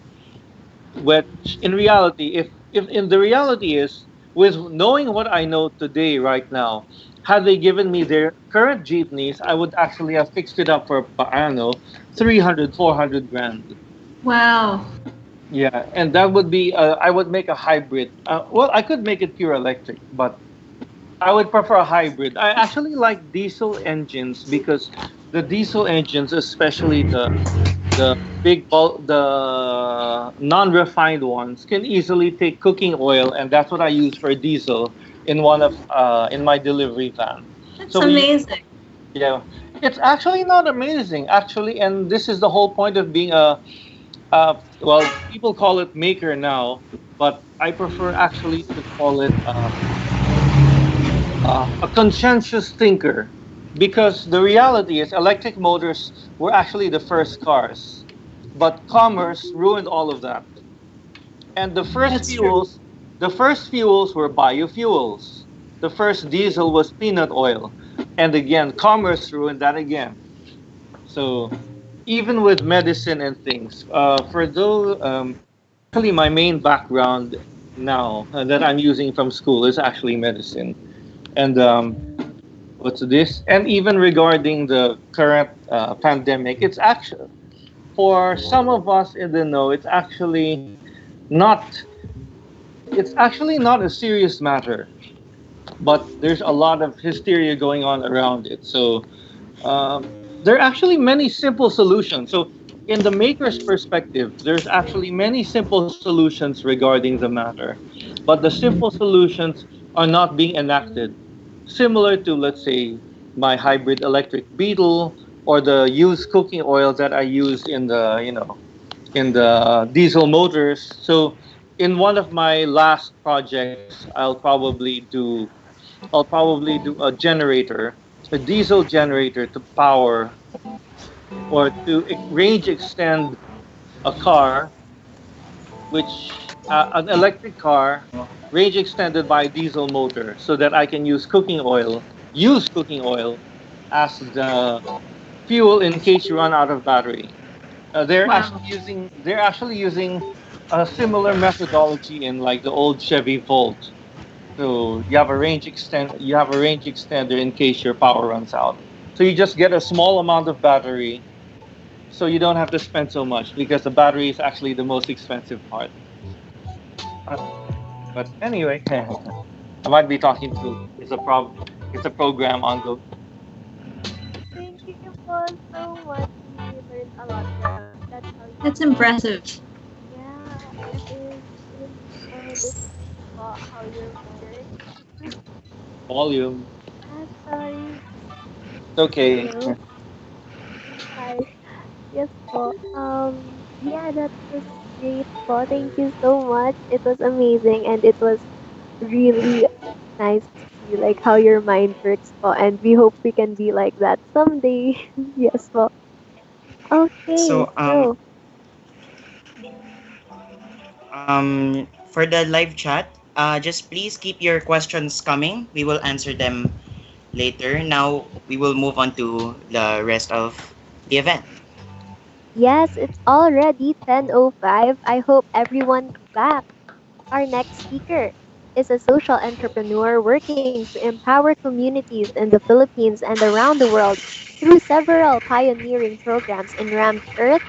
Which in reality, if in the reality is, with knowing what I know today, right now, had they given me their current jeepneys, I would actually have fixed it up for, I don't know, 300, 400 grand. Wow. Yeah, and that would be, I would make a hybrid. Well, I could make it pure electric, but I would prefer a hybrid. I actually like diesel engines because the diesel engines, especially the the non-refined ones, can easily take cooking oil, and that's what I use for diesel in my delivery van. That's So amazing. yeah, it's actually not amazing, actually, and this is the whole point of being well, people call it maker now, but I prefer actually to call it a conscientious thinker, because the reality is electric motors were actually the first cars, but commerce ruined all of that. And That's true. the first fuels were biofuels. The first diesel was peanut oil. And again, commerce ruined that again. So even with medicine and things, for those, actually my main background now that I'm using from school is actually medicine. And what's this? And even regarding the current pandemic, it's actually, for some of us in the know, not, it's actually not a serious matter, but there's a lot of hysteria going on around it. So there are actually many simple solutions. So in the maker's perspective, there's actually many simple solutions regarding the matter, but the simple solutions are not being enacted. Similar to, let's say, my hybrid electric beetle or the used cooking oil that I use in the, in the diesel motors. So in one of my last projects, I'll probably do a generator, a diesel generator to power or to range extend a car, which an electric car, range extended by a diesel motor, so that I can use cooking oil as the fuel in case you run out of battery. Wow. They're actually using a similar methodology in like the old Chevy Volt. So you have a range extender in case your power runs out. So you just get a small amount of battery, so you don't have to spend so much because the battery is actually the most expensive part. Uh, But anyway, I might be talking to it's a program on go. Thank you po so much. We learned a lot from that's how you That's impressive. yeah, it is this po how your mind works. Volume. Sorry. It's okay. Hello. Hi. Yes po. Yeah, that was great po. Thank you so much. It was amazing and it was really nice to see like how your mind works po, and we hope we can be like that someday. Yes po. Okay, So so for the live chat, just please keep your questions coming. We will answer them later. Now we will move on to the rest of the event. yes, it's already 10:05. I hope everyone's back. Our next speaker is a social entrepreneur working to empower communities in the Philippines and around the world through several pioneering programs in rammed earth,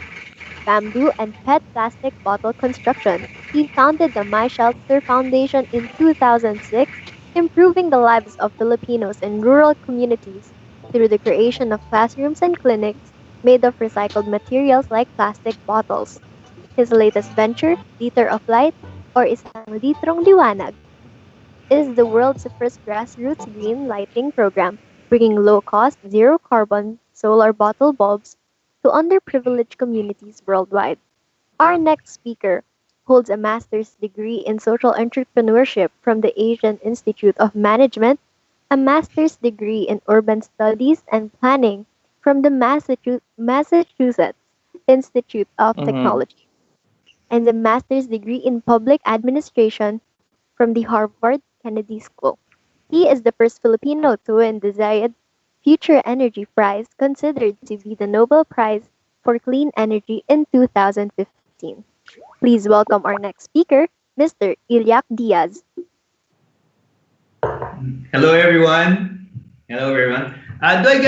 bamboo, and PET plastic bottle construction. He founded the My Shelter Foundation in 2006, improving the lives of Filipinos in rural communities through the creation of classrooms and clinics made of recycled materials like plastic bottles. His latest venture, Liter of Light, or Isang Litrong Liwanag, is the world's first grassroots green lighting program, bringing low-cost, zero-carbon solar bottle bulbs to underprivileged communities worldwide. Our next speaker holds a master's degree in social entrepreneurship from the Asian Institute of Management, a master's degree in urban studies and planning from the Massachusetts Institute of Mm-hmm. Technology, and a master's degree in public administration from the Harvard Kennedy School. He is the first Filipino to win the Zayed Future Energy Prize, considered to be the Nobel Prize for Clean Energy in 2015. Please welcome our next speaker, Mr. Illac Diaz. Hello everyone. Hello everyone. Do I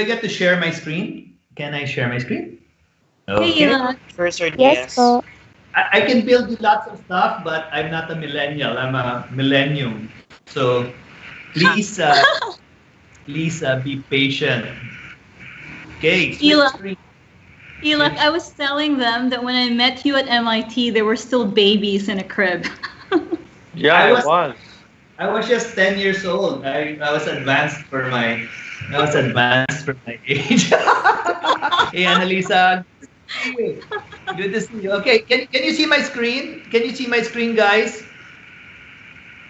get to share my screen? Can I share my screen? Hey, Okay. Ella. First or Yes yes. po. I can build you lots of stuff, but I'm not a millennial. I'm a millennium. So please, be patient. Okay, switch Ella. screen. Ella, I was telling them that when I met you at MIT, they were still babies in a crib. Yeah, I it was was. I was just 10 years old. I was advanced for my age. Hey, Analisa. Good to see you. Okay, can you see my screen? Can you see my screen, guys?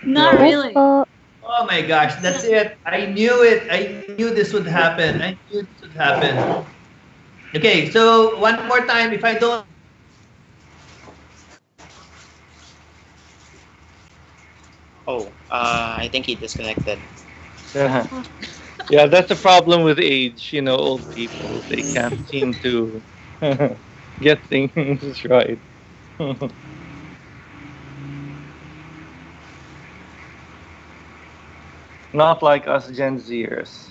Not No. Yes really. po. Oh my gosh, that's it. I knew it. I knew this would happen. I knew this would happen. Okay, so one more time. If I don't, Oh, I think he disconnected. Yeah. Yeah, that's the problem with age. Old people, they can't seem to get things right. Not like us Gen Zers.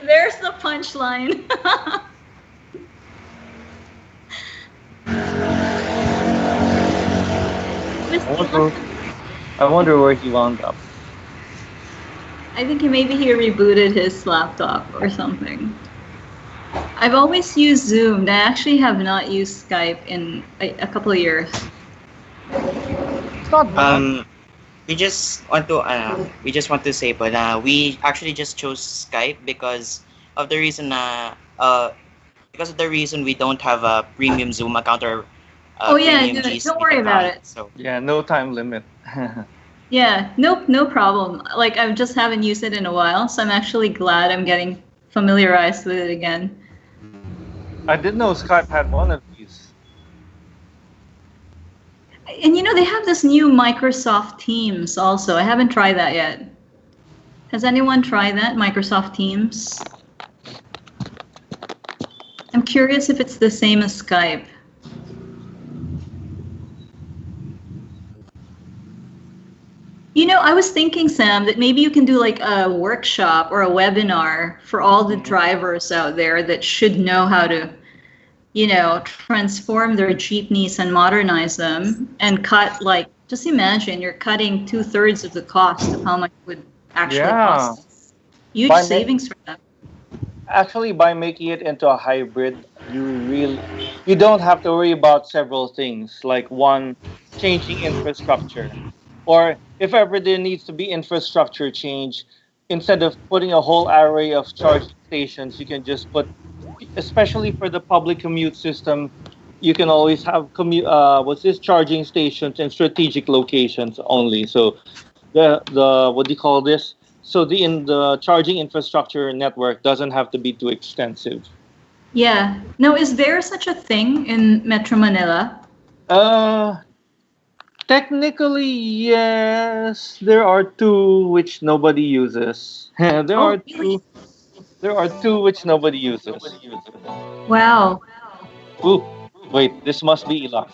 There's the punchline. Miss I Ila, wonder, I wonder where he wound up. I think maybe he rebooted his laptop or something. I've always used Zoom. I actually have not used Skype in a couple of years. It's not bad. We just want to say, but we actually just chose Skype because of the reason we don't have a premium Zoom account or a Oh yeah, premium no, G don't Suite worry about account. it. So Yeah, no time limit. Yeah, nope, no problem. Like I just haven't used it in a while, so I'm actually glad I'm getting familiarized with it again. I didn't know Skype had one of these. And they have this new Microsoft Teams also. I haven't tried that yet. Has anyone tried that, Microsoft Teams? I'm curious if it's the same as Skype. I was thinking, Sam, that maybe you can do like a workshop or a webinar for all the drivers out there that should know how to, transform their jeepneys and modernize them and cut, like, just imagine you're cutting 2/3 of the cost of how much it would actually Yeah. cost. Huge By savings for them. Actually, by making it into a hybrid, you don't have to worry about several things, like one, changing infrastructure, or if ever there needs to be infrastructure change, instead of putting a whole array of charging stations, you can just put, especially for the public commute system, you can always have what's this, charging stations in strategic locations only. So the what do you call this? So the charging infrastructure network doesn't have to be too extensive. Yeah. Now, is there such a thing in Metro Manila? Uh, Technically, yes. There are two which nobody uses. there Oh, are really? two. There are two which nobody uses. Wow. Ooh, wait. This must be Illac.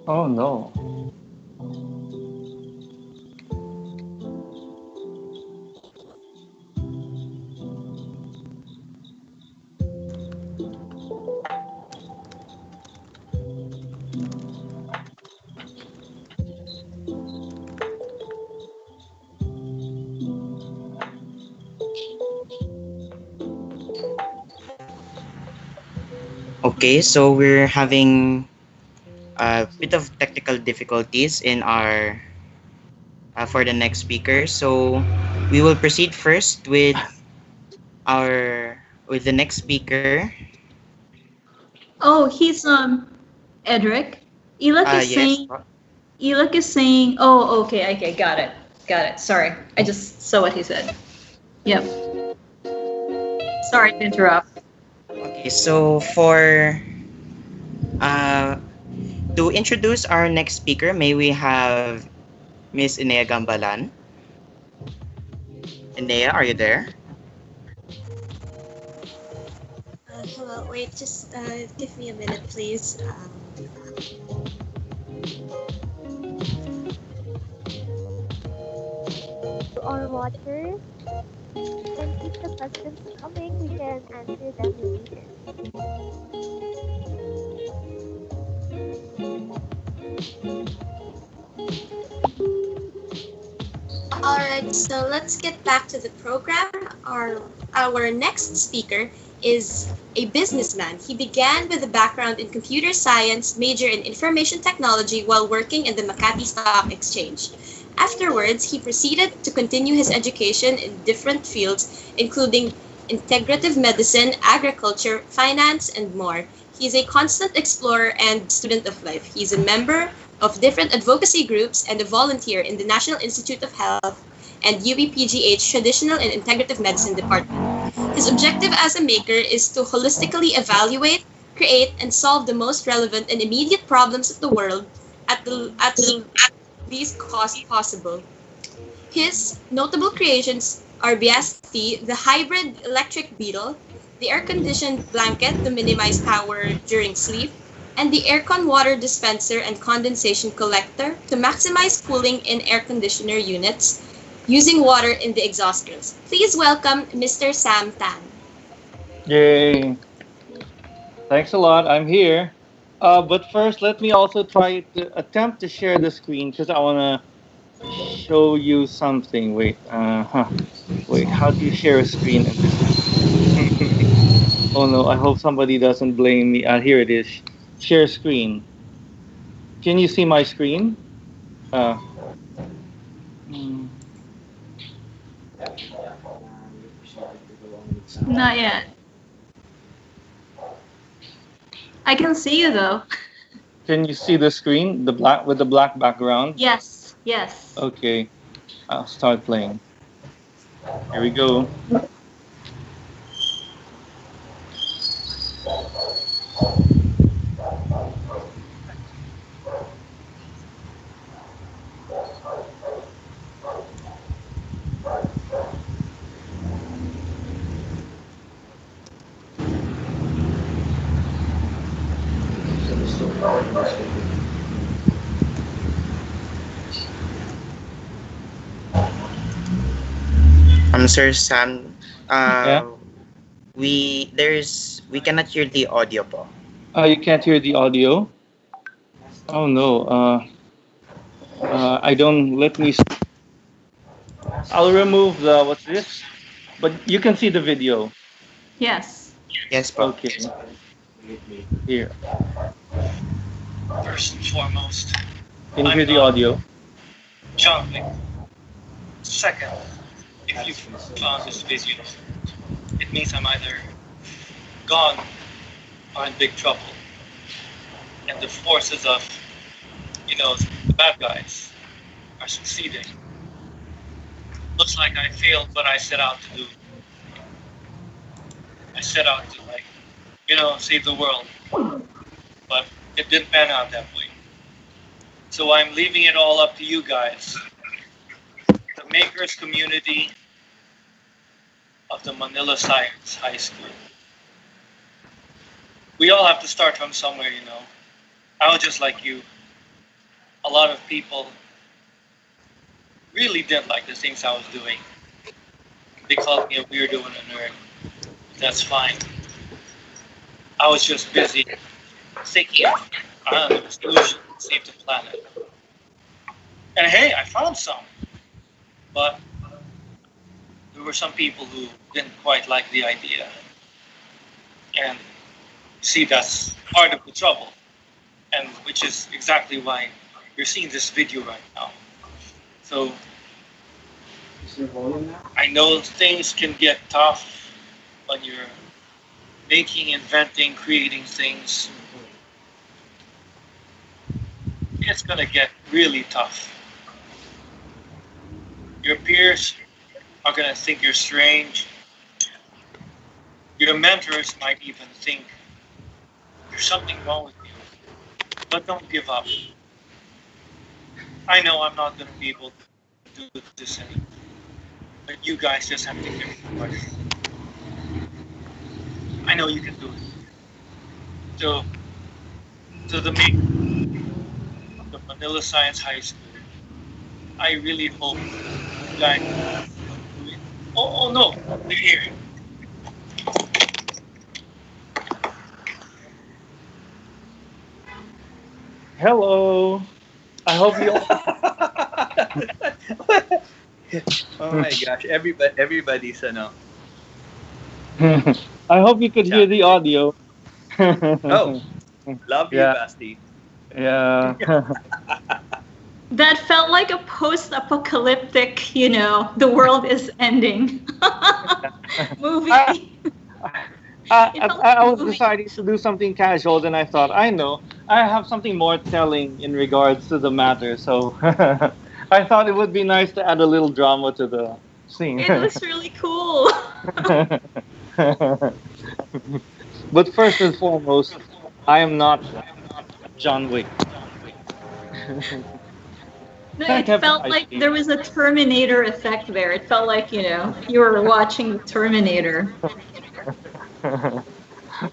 Oh no. okay, so we're having a bit of technical difficulties in our for the next speaker. So we will proceed first with the next speaker. Oh, he's Edric. Illac is Yes. saying, Illac is saying, oh, okay, okay, got it. Got it. Sorry. I just saw what he said. Yep. Sorry to interrupt. Okay, so uh to introduce our next speaker, may we have Miss Inea Gambalan. Inea, are you there? Hello, wait, just give me a minute, please. To our watchers, you can keep the questions coming. We can answer them later. All right, so let's get back to the program. Our next speaker is a businessman. He began with a background in computer science, major in information technology while working in the Makati Stock Exchange. Afterwards, he proceeded to continue his education in different fields, including integrative medicine, agriculture, finance, and more. He is a constant explorer and student of life. He is a member of different advocacy groups and a volunteer in the National Institute of Health and UEPGH Traditional and Integrative Medicine Department. His objective as a maker is to holistically evaluate, create, and solve the most relevant and immediate problems of the world at the least cost possible. His notable creations are BST, the hybrid electric beetle, the air-conditioned blanket to minimize power during sleep, and the aircon water dispenser and condensation collector to maximize cooling in air conditioner units using water in the exhaust grills. Please welcome Mr. Sam Tan. Yay! Thanks a lot. I'm here. But first, let me also try to attempt to share the screen because I want to show you something. Wait, how do you share a screen in this? Oh no, I hope somebody doesn't blame me. Here it is. Share screen. Can you see my screen? Uh, mm, Not yet. I can see you though. can you see the screen? The black with the black background? Yes, yes. Okay, I'll start playing. Here we go. Sir Sam, Yeah. we cannot hear the audio po. You can't hear the audio. Oh no. I don't. Let me. I'll remove the what's this? But you can see the video. Yes. Yes po. Okay. Here. First and foremost, Can you I'm hear the not audio? jumping. Second, if you found this video, it means I'm either gone or in big trouble. And the forces of, the bad guys are succeeding. Looks like I failed what I set out to do. I set out to, save the world. But it didn't pan out that way. So I'm leaving it all up to you guys. The makers community of the Manila Science High School. We all have to start from somewhere, I was just like you. A lot of people really didn't like the things I was doing. They called me a weirdo and a nerd. That's fine. I was just busy thinking of, a solution to save the planet. And hey, I found some. But there were some people who didn't quite like the idea. And you see, that's part of the trouble. And which is exactly why you're seeing this video right now. So I know things can get tough when you're making, inventing, creating things. it's gonna get really tough. Your peers are gonna think you're strange. Your mentors might even think there's something wrong with you. But don't give up. I know I'm not gonna be able to do this anymore. But you guys just have to give me a push. I know you can do it. So, to the maker of the Manila Science High School, I really hope you guys do it. Oh no, they're here. Hello. I hope you all. Oh my gosh, everybody's I hope you could hear chat. the audio. Oh, lovely, Yeah, Basti. yeah. That felt like a post-apocalyptic, the world is ending movie. I, It felt like I a was movie. deciding to do something casual, then I thought, I know, I have something more telling in regards to the matter, so I thought it would be nice to add a little drama to the scene. It was really cool. But first and foremost, I am not John Wick. No, Thank it heaven felt I like sleep. there was a Terminator effect there. It felt like, you were watching Terminator.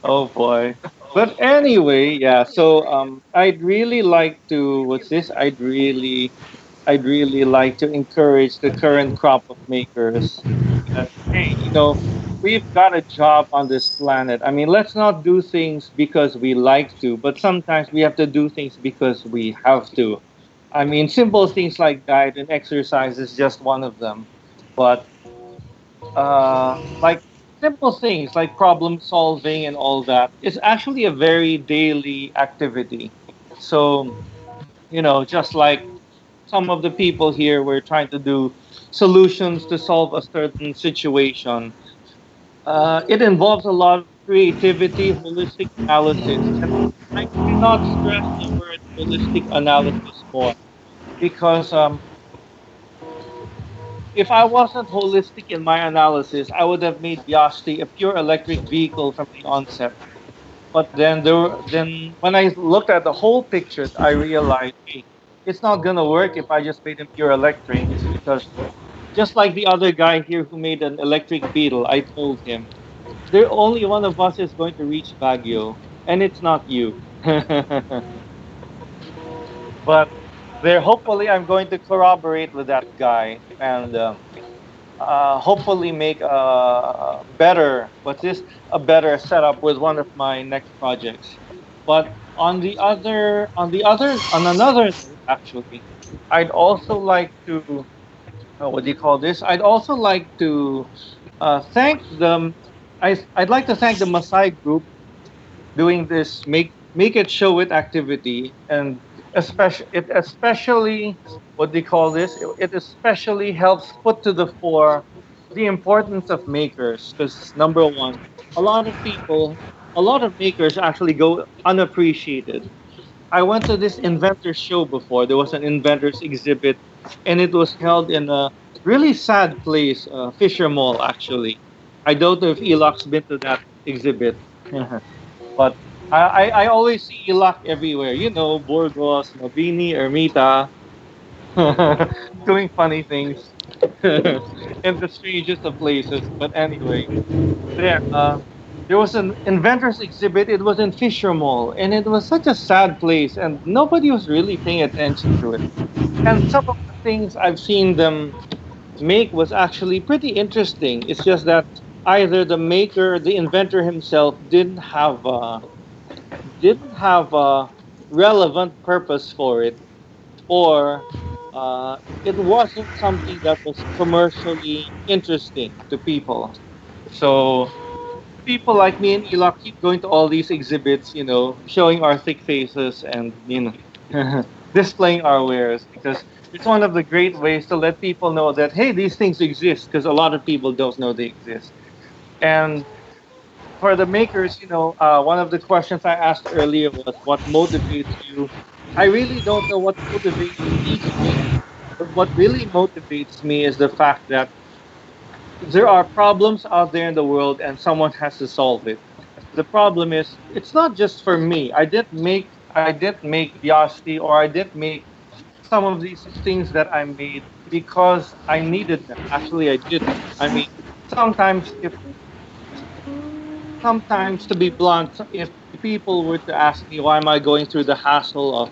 Oh boy. But anyway, yeah. So I'd really like to. What's this? I'd really like to encourage the current crop of makers that hey, we've got a job on this planet. I mean, let's not do things because we like to, but sometimes we have to do things because we have to. I mean, simple things like diet and exercise is just one of them. But like simple things like problem solving and all that is actually a very daily activity. So, just like some of the people here were trying to do solutions to solve a certain situation, it involves a lot of creativity, holistic analysis. And I cannot stress the word holistic analysis more because if I wasn't holistic in my analysis, I would have made Vyasti a pure electric vehicle from the onset. But then when I looked at the whole picture, I realized, hey, it's not gonna work if I just made him pure electric. Because just like the other guy here who made an electric beetle, I told him, there only one of us is going to reach Baguio, and it's not you. But there, hopefully, I'm going to corroborate with that guy and hopefully make a better setup with one of my next projects. But on another note, actually, I'd also like to what do you call this? I'd also like to thank them. I'd like to thank the Maasai group doing this make it show it activity, and especially what they call this it especially helps put to the fore the importance of makers, because number one, a lot of people a lot of makers actually go unappreciated. I went to this inventor show before. There was an inventors exhibit, and it was held in a really sad place, Fisher Mall actually. I don't know if Eloc's been to that exhibit. But I always see Illac everywhere. Burgos, Mabini, Ermita, doing funny things in the strangest of places. But anyway, there, there was an inventors exhibit. It was in Fisher Mall, and it was such a sad place, and nobody was really paying attention to it. And some of the things I've seen them make was actually pretty interesting. It's just that either the inventor himself, didn't have a relevant purpose for it, or it wasn't something that was commercially interesting to people. So people like me and Ela keep going to all these exhibits, showing our thick faces and displaying our wares, because it's one of the great ways to let people know that hey, these things exist, because a lot of people don't know they exist. And for the makers, one of the questions I asked earlier was what motivates you I really don't know what motivates these people, but what really motivates me is the fact that there are problems out there in the world and someone has to solve it. The problem is it's not just for me. I didn't make Vyasti or I didn't make some of these things that I made because I needed them. Actually, I didn't. I mean, sometimes if sometimes to be blunt, if people were to ask me why am I going through the hassle of,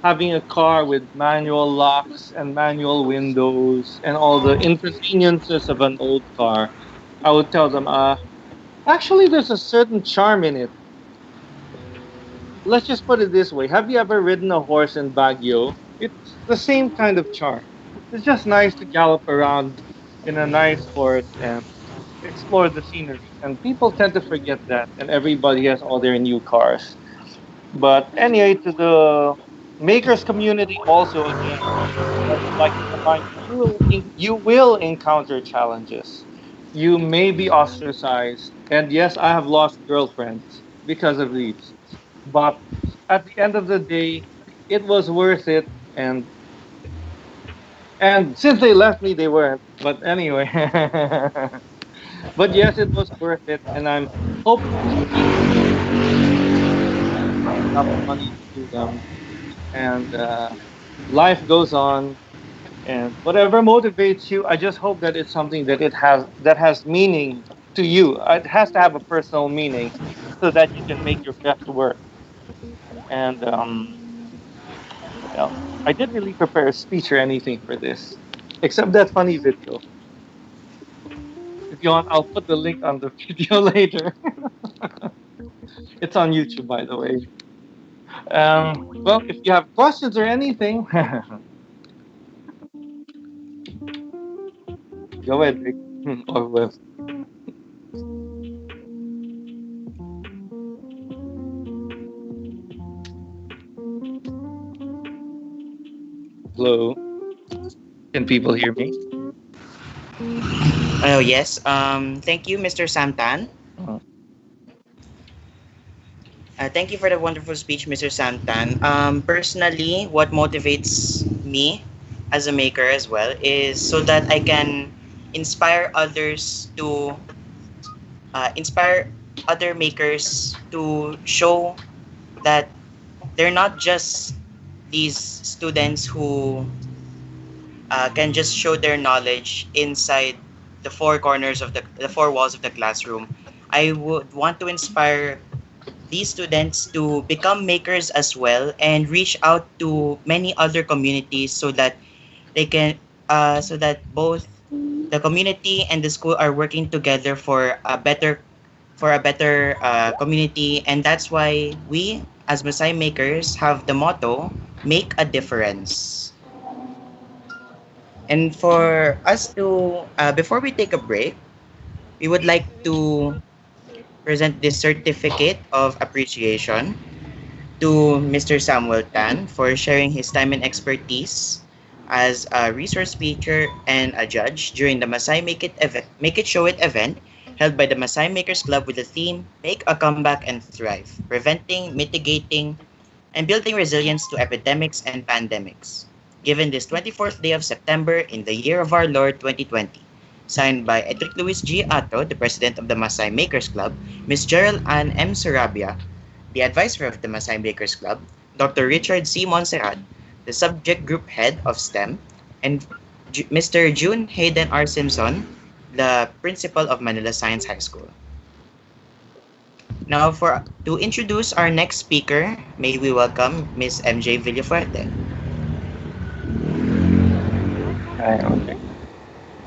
having a car with manual locks and manual windows and all the inconveniences of an old car, I would tell them, actually there's a certain charm in it. Let's just put it this way. Have you ever ridden a horse in Baguio? It's the same kind of charm. It's just nice to gallop around in a nice horse and explore the scenery. And people tend to forget that, and everybody has all their new cars. But anyway, to the makers community, also again, I would like to remind you, you will encounter challenges. You may be ostracized, and yes, I have lost girlfriends because of these. But at the end of the day, it was worth it, and since they left me, they weren't. But anyway, but yes, it was worth it, and I'm hoping these people have enough money to do them, and life goes on. And whatever motivates you, I just hope that it's something that has meaning to you. It has to have a personal meaning, so that you can make your best work. And well, I didn't really prepare a speech or anything for this, except that funny video. If you want, I'll put the link on the video later. It's on YouTube, by the way. Well, if you have questions or anything, go ahead, Rick. Or with hello. Can people hear me? Oh, yes. Thank you, Mr. Samtan. Uh, Thank you for the wonderful speech, Mr. Samtan. Personally, what motivates me as a maker as well is so that I can inspire others to inspire other makers to show that they're not just these students who can just show their knowledge inside the four walls of the classroom. I would want to inspire these students to become makers as well and reach out to many other communities so that they can so that both the community and the school are working together for a better community, and that's why we as MaSci Makers have the motto make a difference. And for us to before we take a break, we would like to present this certificate of appreciation to Mr. Samuel Tan for sharing his time and expertise as a resource speaker and a judge during the Make It Show It event held by the MaSci Makers Club with the theme Make a Comeback and Thrive, Preventing, Mitigating, and Building Resilience to Epidemics and Pandemics. Given this 24th day of September in the year of our Lord 2020. Signed by Edric Luis G. Ato, the president of the MaSci Makers Club, Ms. Gerald Ann M. Sarabia, the advisor of the MaSci Makers Club, Dr. Richard C. Monserrat, the subject group head of STEM, and Mr. June Hayden R. Simpson, the principal of Manila Science High School. Now, for to introduce our next speaker, may we welcome Ms. MJ Villafuerte. okay.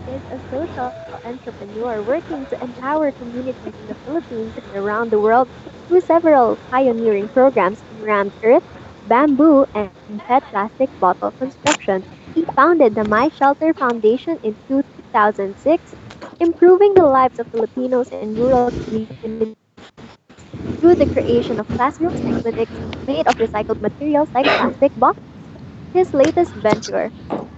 Is a social entrepreneur working to empower communities in the Philippines and around the world through several pioneering programs in rammed earth, bamboo, and PET plastic bottle construction. He founded the My Shelter Foundation in 2006, improving the lives of Filipinos in rural communities through the creation of classrooms and clinics made of recycled materials like plastic bottles. His latest venture,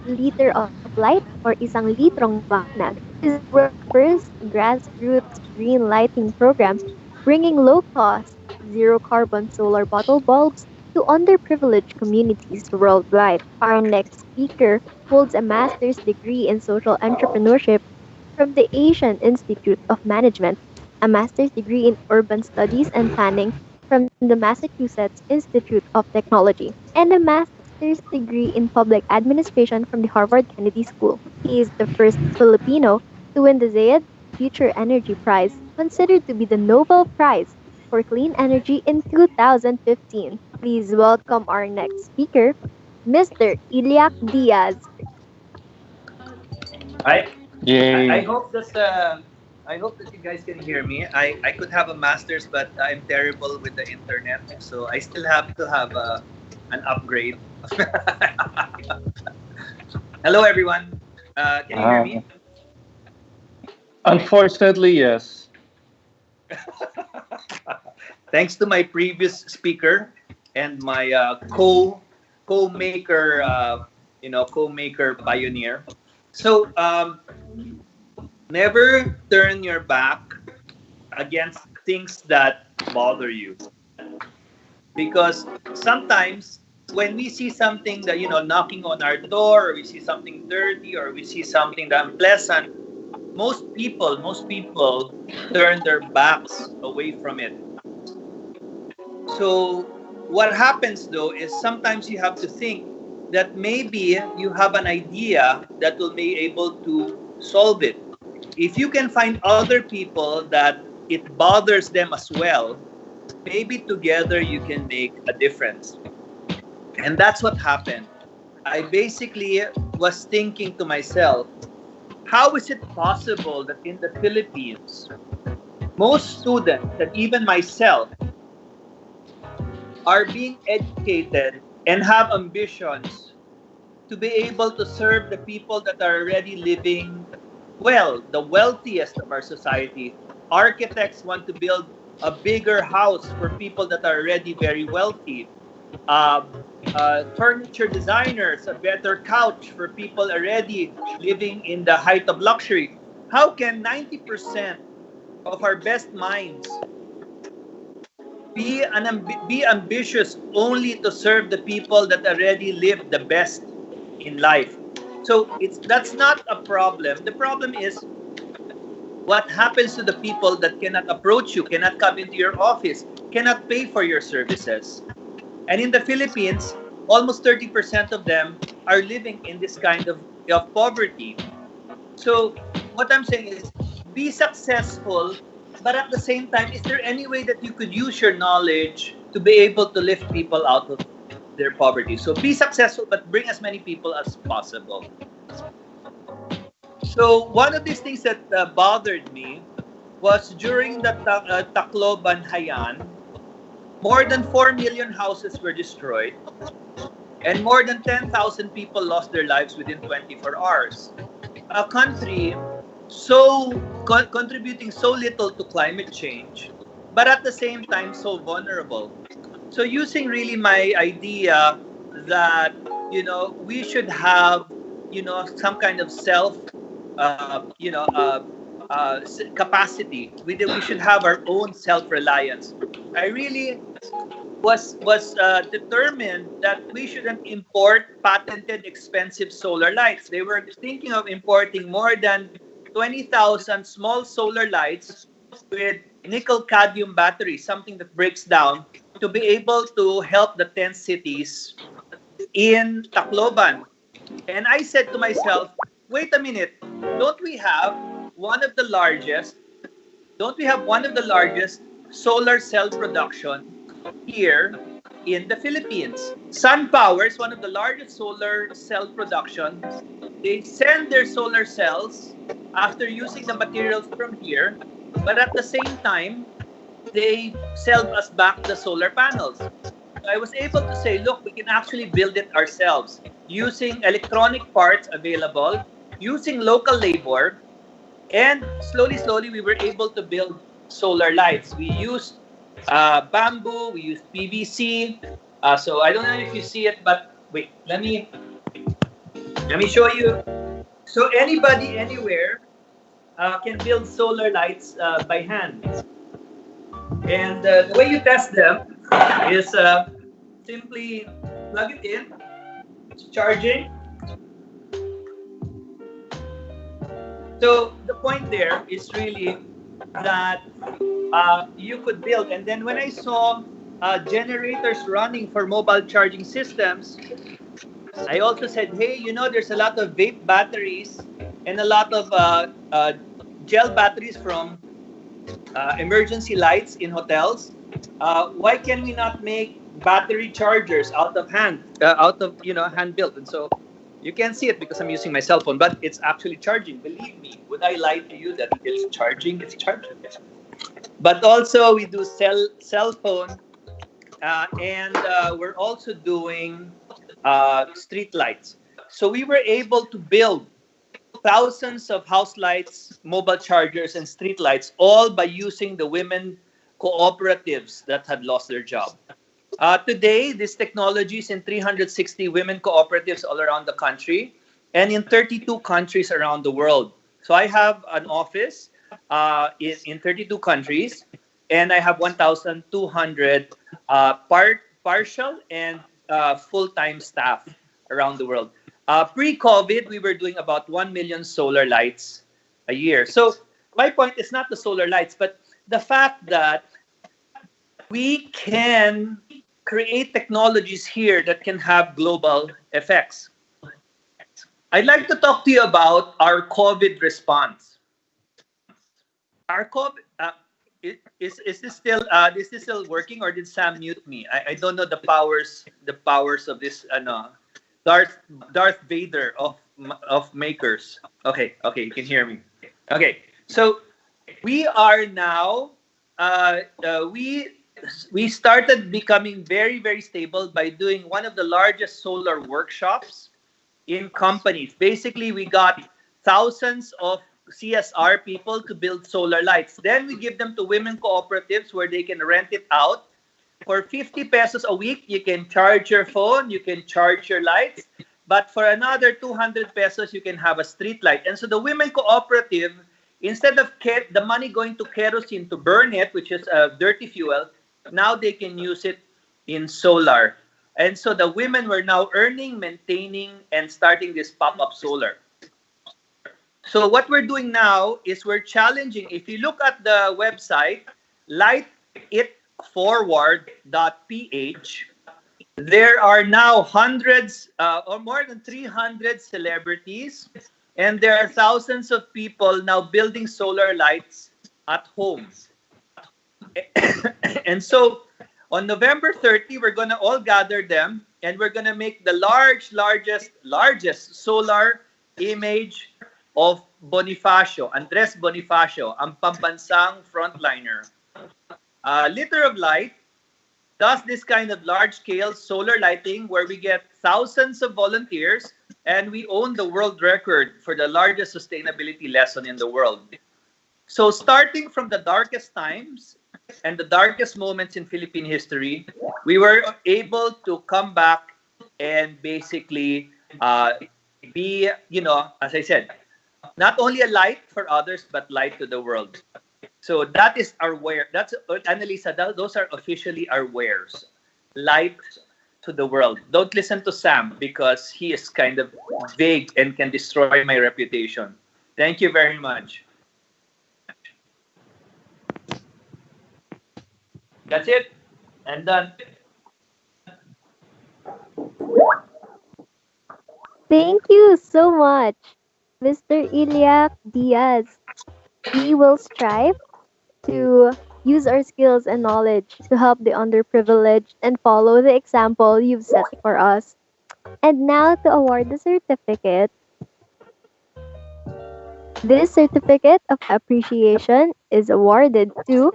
Liter of Light or Isang Litrong Liwanag, is the world's first grassroots green lighting program, bringing low-cost, zero-carbon solar bottle bulbs to underprivileged communities worldwide. Our next speaker holds a master's degree in social entrepreneurship from the Asian Institute of Management, a master's degree in urban studies and planning from the Massachusetts Institute of Technology, and a master's degree in public administration from the Harvard Kennedy School. He is the first Filipino to win the VIII Future Energy Prize, considered to be the Nobel Prize for Clean Energy in 2015. Please welcome our next speaker, Mr. Illac Diaz. I I Yay. hope that you guys can hear me. I could have a master's, but I'm terrible with the internet, so I still have to have an upgrade. Hello, everyone. Can you hear Ah, me? unfortunately, yes. Thanks to my previous speaker and my co-maker, co-maker pioneer. So never turn your back against things that bother you, because sometimes when we see something that knocking on our door, or we see something dirty, or we see something that unpleasant, most people turn their backs away from it. So what happens though is sometimes you have to think that maybe you have an idea that will be able to solve it. If you can find other people that it bothers them as well, maybe together you can make a difference. And that's what happened. I basically was thinking to myself, how is it possible that in the Philippines, most students, and even myself, are being educated and have ambitions to be able to serve the people that are already living well, the wealthiest of our society. Architects want to build a bigger house for people that are already very wealthy. Um, Furniture designers, a better couch for people already living in the height of luxury. How can 90% of our best minds be ambitious only to serve the people that already live the best in life? So that's not a problem. The problem is what happens to the people that cannot approach you, cannot come into your office, cannot pay for your services. And in the Philippines, almost 30% of them are living in this kind of poverty. So what I'm saying is be successful, but at the same time, is there any way that you could use your knowledge to be able to lift people out of their poverty? So be successful, but bring as many people as possible. So one of these things that bothered me was during the Tacloban Hayan, more than 4 million houses were destroyed, and more than 10,000 people lost their lives within 24 hours. A country contributing so little to climate change, but at the same time so vulnerable. So using really my idea that we should have some kind of self capacity. We should have our own self-reliance. I really was determined that we shouldn't import patented expensive solar lights. They were thinking of importing more than 20,000 small solar lights with nickel cadmium batteries, something that breaks down, to be able to help the 10 cities in Tacloban. And I said to myself, wait a minute, don't we have one of the largest solar cell production here in the Philippines? SunPower is one of the largest solar cell production. They send their solar cells after using the materials from here, but at the same time, they sell us back the solar panels. So I was able to say, look, we can actually build it ourselves using electronic parts available, using local labor, and slowly, we were able to build solar lights. We used bamboo, we used PVC. So I don't know if you see it, but wait, let me show you. So anybody, anywhere, can build solar lights by hand. And the way you test them is simply plug it in, it's charging. So the point there is really that you could build. And then when I saw generators running for mobile charging systems, I also said, hey, there's a lot of vape batteries and a lot of gel batteries from emergency lights in hotels. Why can we not make battery chargers out of hand built? And so you can't see it because I'm using my cell phone, but it's actually charging. Believe me, would I lie to you that it's charging? It's charging. But also we do cell phone, and we're also doing street lights. So we were able to build thousands of house lights, mobile chargers, and street lights, all by using the women cooperatives that had lost their job. Today, this technology is in 360 women cooperatives all around the country and in 32 countries around the world. So I have an office in 32 countries, and I have 1,200 partial and full-time staff around the world. Pre-COVID, we were doing about 1 million solar lights a year. So my point is not the solar lights, but the fact that we can create technologies here that can have global effects. I'd like to talk to you about our COVID response. Our COVID, is this still working, or did Sam mute me? I don't know the powers of this Darth Darth Vader of makers. Okay, you can hear me. Okay, so we are now we started becoming very, very stable by doing one of the largest solar workshops in companies. Basically, we got thousands of CSR people to build solar lights. Then we give them to women cooperatives where they can rent it out. For 50 pesos a week, you can charge your phone, you can charge your lights. But for another 200 pesos, you can have a street light. And so the women cooperative, instead of the money going to kerosene to burn it, which is a dirty fuel, now they can use it in solar. And so the women were now earning, maintaining, and starting this pop-up solar. So what we're doing now is we're challenging. If you look at the website, lightitforward.ph, there are now hundreds or more than 300 celebrities, and there are thousands of people now building solar lights at home. And so on November 30, we're going to all gather them, and we're going to make the largest solar image of Bonifacio, Andres Bonifacio, ang pambansang frontliner. Liter of Light does this kind of large-scale solar lighting where we get thousands of volunteers, and we own the world record for the largest sustainability lesson in the world. So starting from the darkest times and the darkest moments in Philippine history, we were able to come back and basically be, as I said, not only a light for others, but light to the world. So that is our wear. That's Analisa. Those are officially our wares. Light to the world. Don't listen to Sam because he is kind of vague and can destroy my reputation. Thank you very much. That's it. I'm done. Thank you so much, Mr. Illac Diaz. We will strive to use our skills and knowledge to help the underprivileged and follow the example you've set for us. And now to award the certificate. This certificate of appreciation is awarded to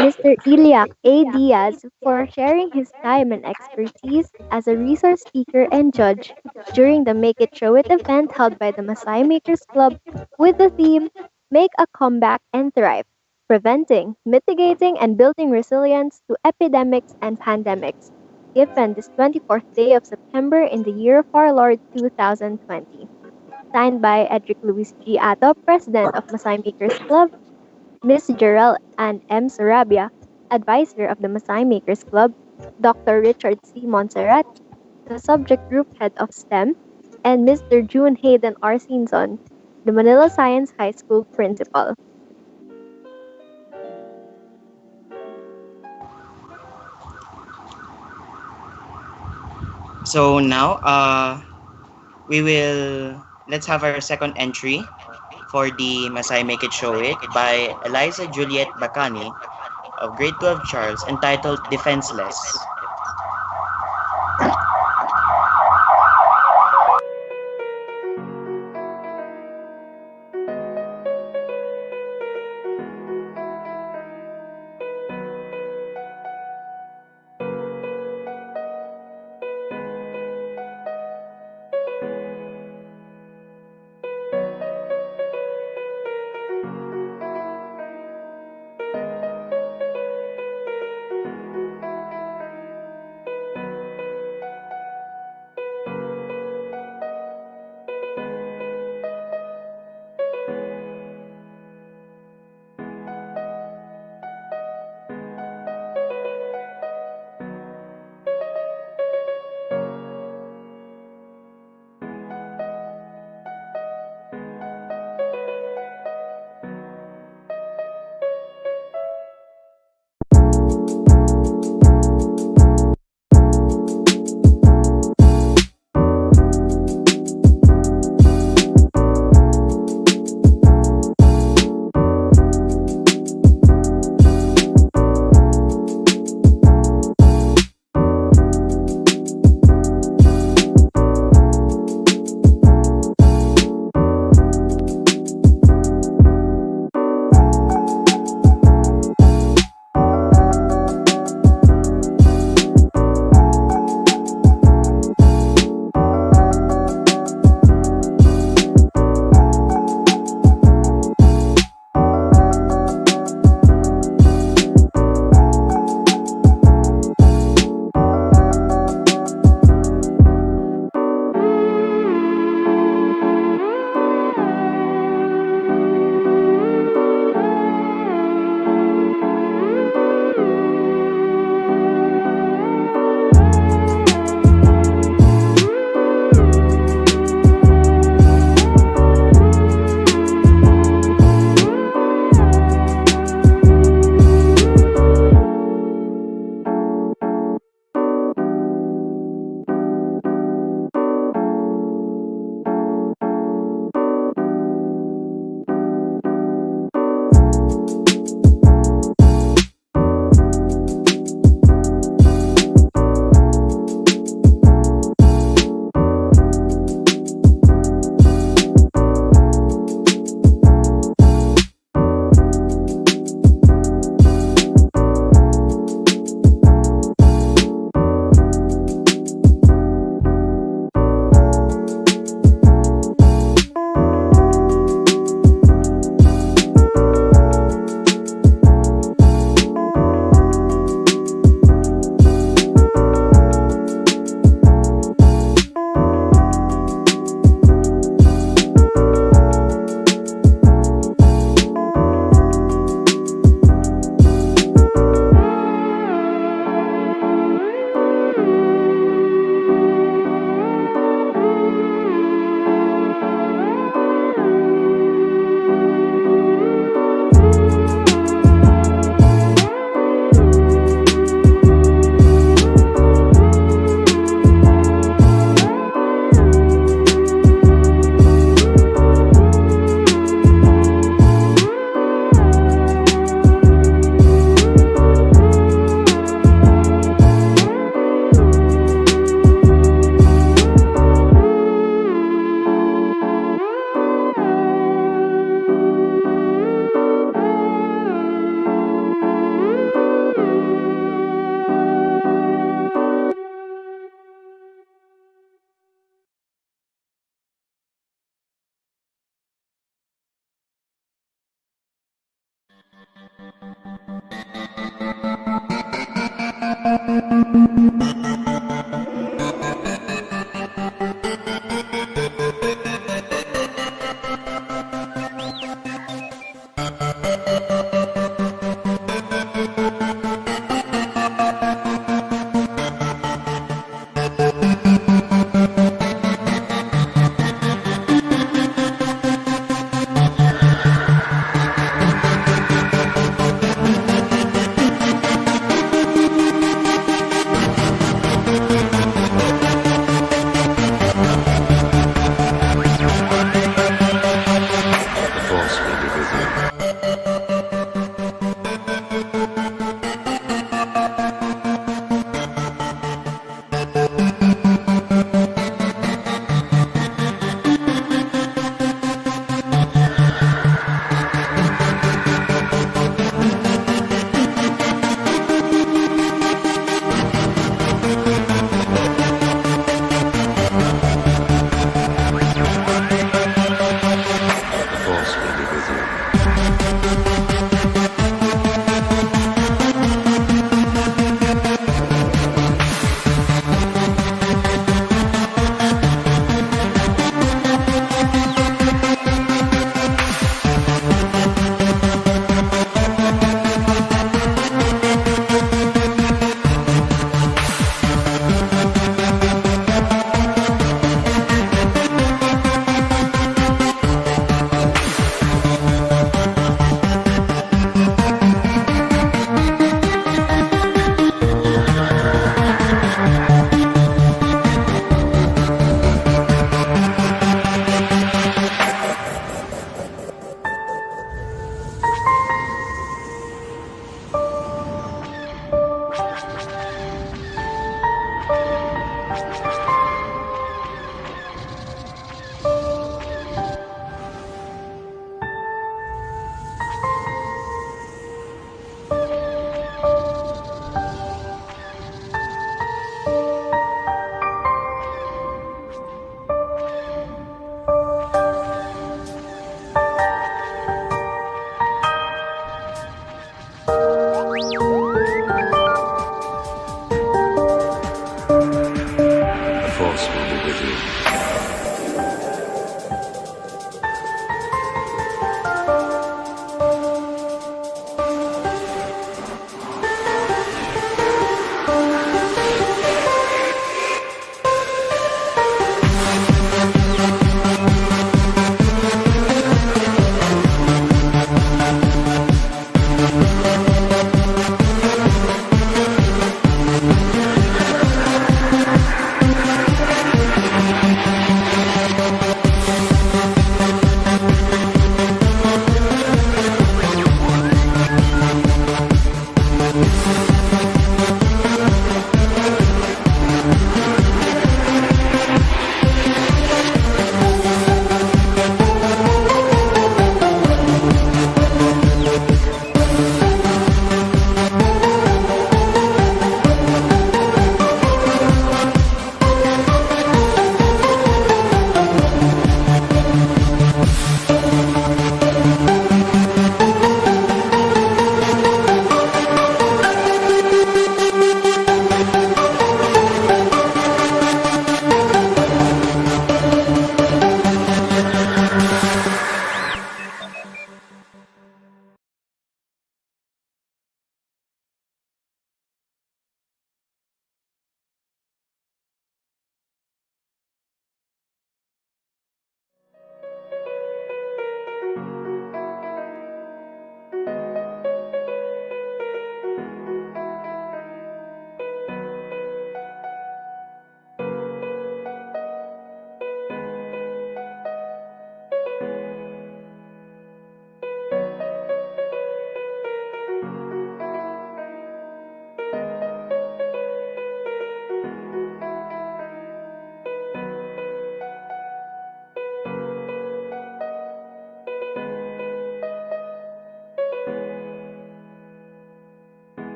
Mr. Illac A. Diaz for sharing his time and expertise as a resource speaker and judge during the Make It Show It event held by the MaSci Makers Club with the theme Make a Comeback and Thrive, Preventing, Mitigating, and Building Resilience to Epidemics and Pandemics, given this 24th day of September in the year of our Lord 2020. Signed by Edric Luis G. Ato, President of MaSci Makers Club, Ms. Gerald and M. Sarabia, advisor of the MaSci Makers Club, Dr. Richard C. Monserrati, the subject group head of STEM, and Mr. June Hayden R. Sinson, the Manila Science High School principal. So now, we will let's have our second entry for the Masai Make It Show It by Eliza Juliet Bacani of grade 12 Charles entitled Defenceless.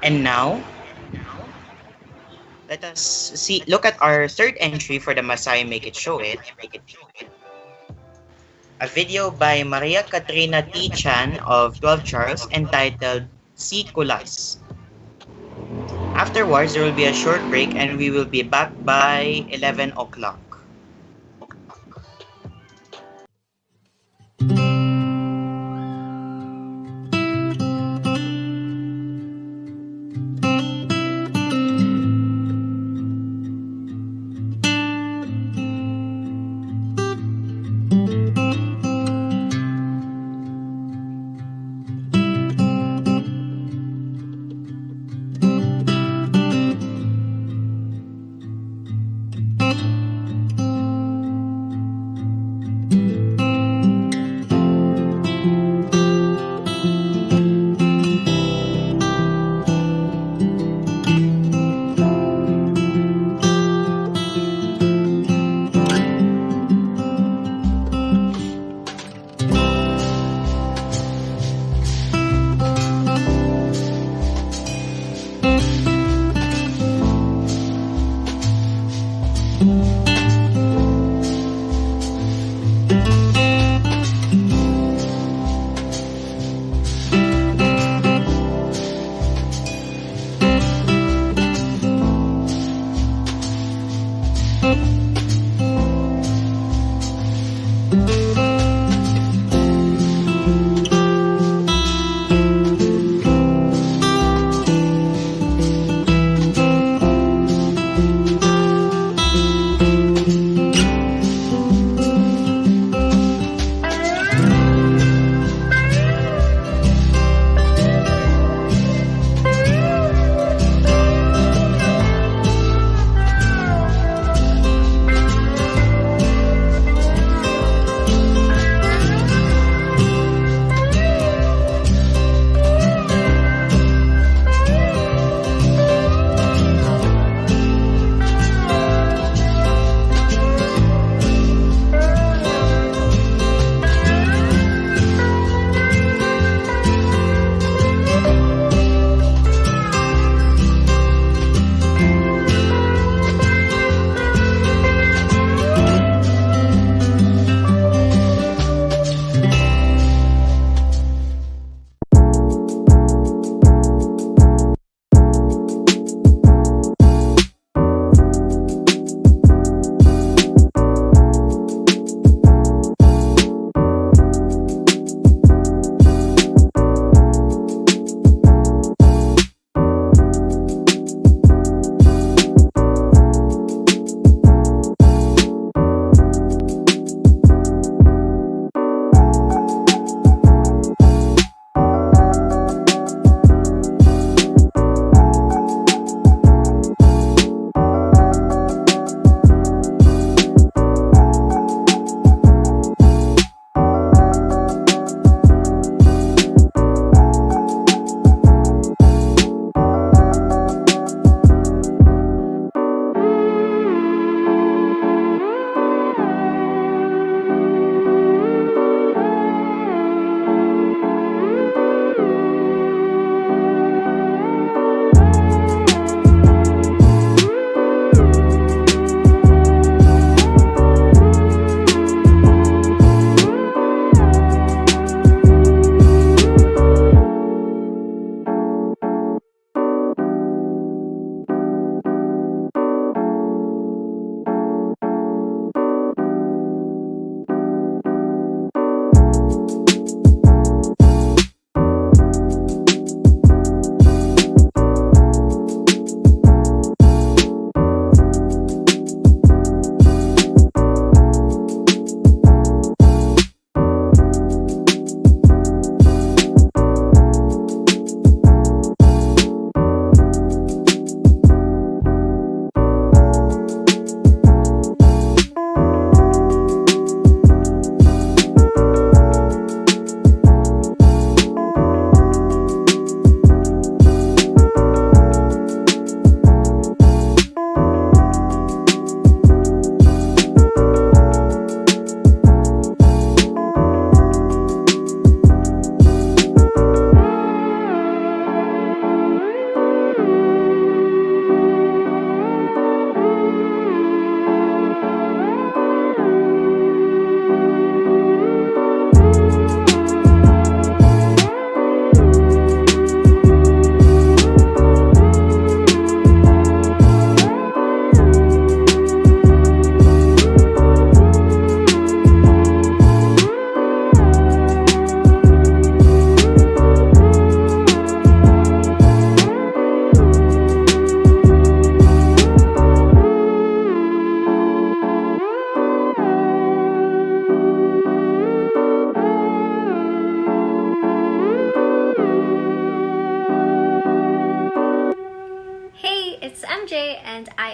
And now, let us look at our third entry for the MaSci Make It Show It, a video by Maria Catrina T. Chan of 12 Charles entitled Si Kulas. Afterwards, there will be a short break and we will be back by 11 o'clock.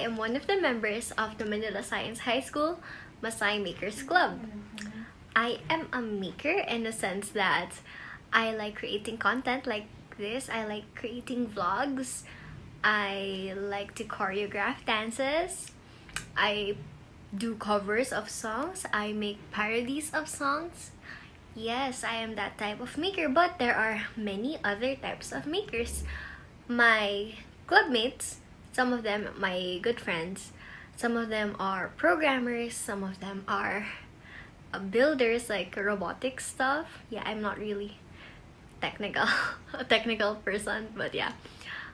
am one of the members of the Manila Science High School MaSci Makers Club. I am a maker in the sense that I like creating content like this. I like creating vlogs. I like to choreograph dances. I do covers of songs. I make parodies of songs. Yes, I am that type of maker, but there are many other types of makers. My clubmates, some of them my good friends, some of them are programmers, some of them are builders like robotic stuff. Yeah, I'm not really technical a technical person, but yeah.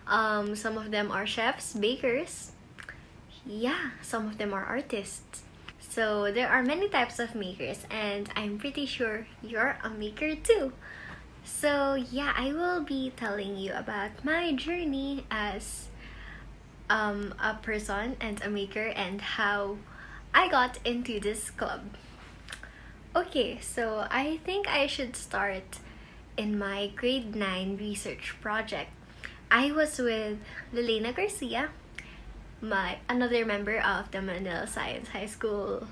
Some of them are chefs, bakers. Yeah, some of them are artists. So there are many types of makers, and I'm pretty sure you're a maker too. So yeah, I will be telling you about my journey as a person and a maker and how I got into this club. Okay, so I think I should start in my grade 9 research project. I was with Lilena Garcia, my another member of the Manila Science High School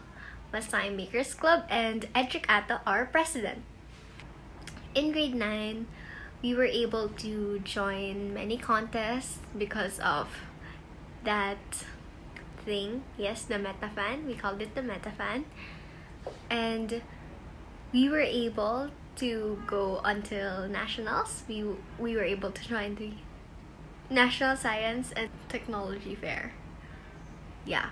MaSci Makers Club, and Edric Ata, our president. In grade 9, we were able to join many contests because of that thing. Yes, the MetaFan. We called it the MetaFan. And we were able to go until nationals. We were able to join the National Science and Technology Fair. Yeah.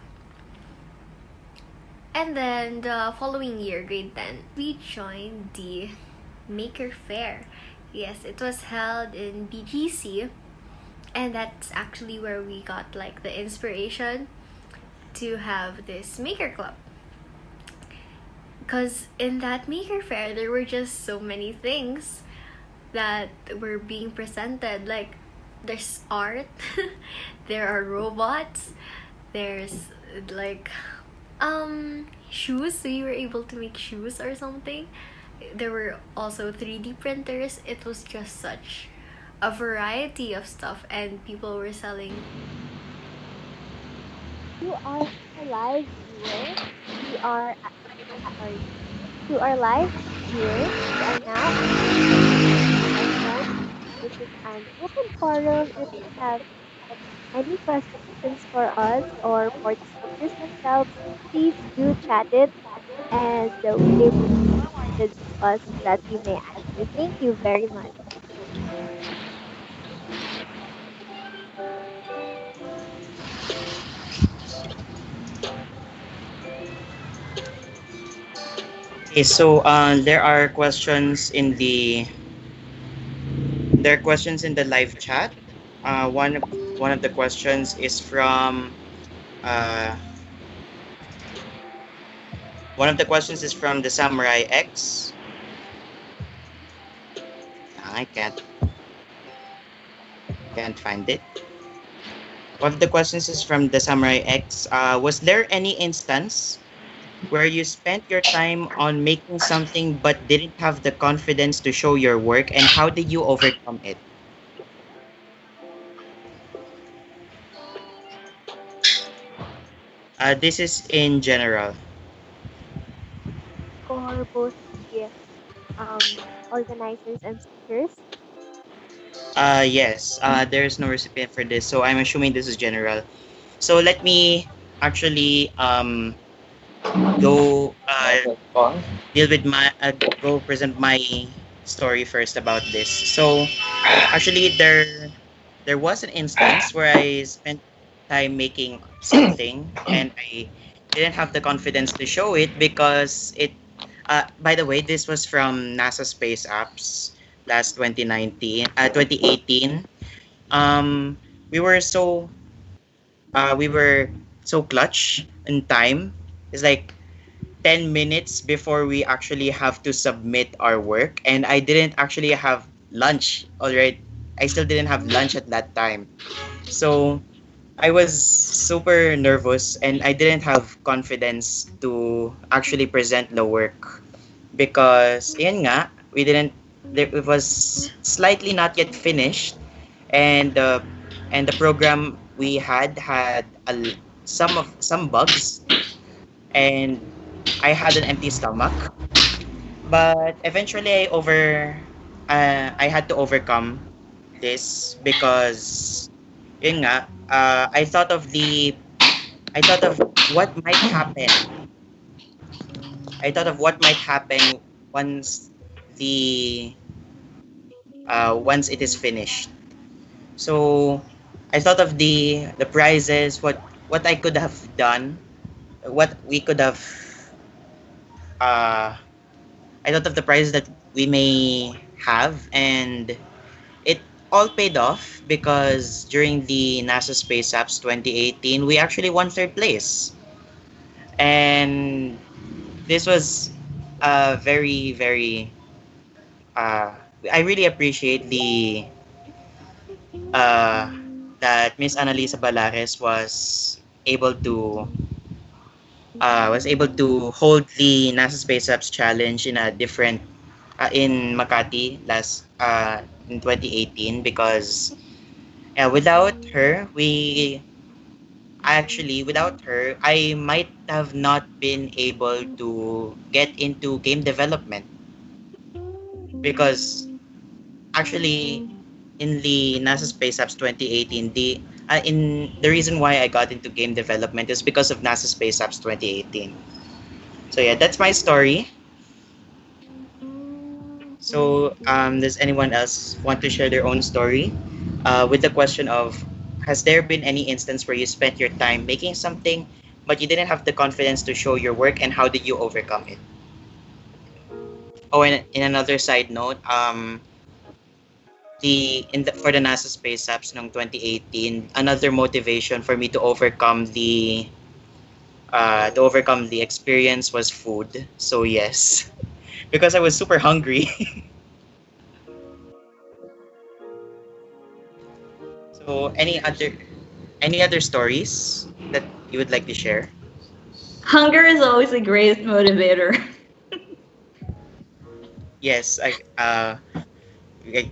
And then the following year, grade 10, we joined the Maker Fair. Yes, it was held in BGC, and that's actually where we got like the inspiration to have this Maker Club. Because in that Maker Fair, there were just so many things that were being presented. Like, there's art, there are robots, there's like shoes. We were able to make shoes or something. There were also 3D printers. It was just such a variety of stuff, and people were selling. To our live viewers, we are sorry. To our live viewers, we are now session. This is an open forum. If you have any questions for us or for the speakers themselves, please do chat it, and they will be posted to us so that we may answer. Thank you very much. Okay, so there are questions in the live chat. One of the questions is from uh, the Samurai X. I can't find it. One of the questions is from the Samurai X. Was there any instance where you spent your time on making something but didn't have the confidence to show your work, and how did you overcome it? This is in general. For both the organizers and speakers. Yes, there's no recipient for this, so I'm assuming this is general. So let me actually go deal with my go present my story first about this. So actually there was an instance where I spent time making something and I didn't have the confidence to show it because it by the way, this was from NASA Space Apps last 2018. We were so clutch in time. It's like 10 minutes before we actually have to submit our work, and I didn't actually have lunch already. I still didn't have lunch at that time. So I was super nervous and I didn't have confidence to actually present the work because yan nga, it was slightly not yet finished, and and the program we had some bugs, and I had an empty stomach. But eventually, I had to overcome this because, yun nga, I thought of what might happen. I thought of what might happen once the once it is finished. So I thought of the prizes, what I could have done, what we could have. Uh, I thought of the prizes that we may have, and it all paid off because during the NASA Space Apps 2018, we actually won third place, and this was very uh, I really appreciate the uh, that Miss Analisa Balares able to was able to hold the NASA Space Apps Challenge in a different in Makati last in 2018 because without her without her I might have not been able to get into game development because actually in the NASA Space Apps 2018 the reason why I got into game development is because of NASA Space Apps 2018. So yeah, that's my story. So does anyone else want to share their own story with the question of has there been any instance where you spent your time making something but you didn't have the confidence to show your work, and how did you overcome it? Oh, and in another side note, for the NASA Space Apps noong 2018, another motivation for me to overcome the experience was food. So yes, because I was super hungry. So any other stories that you would like to share? Hunger is always a great motivator. Yes, I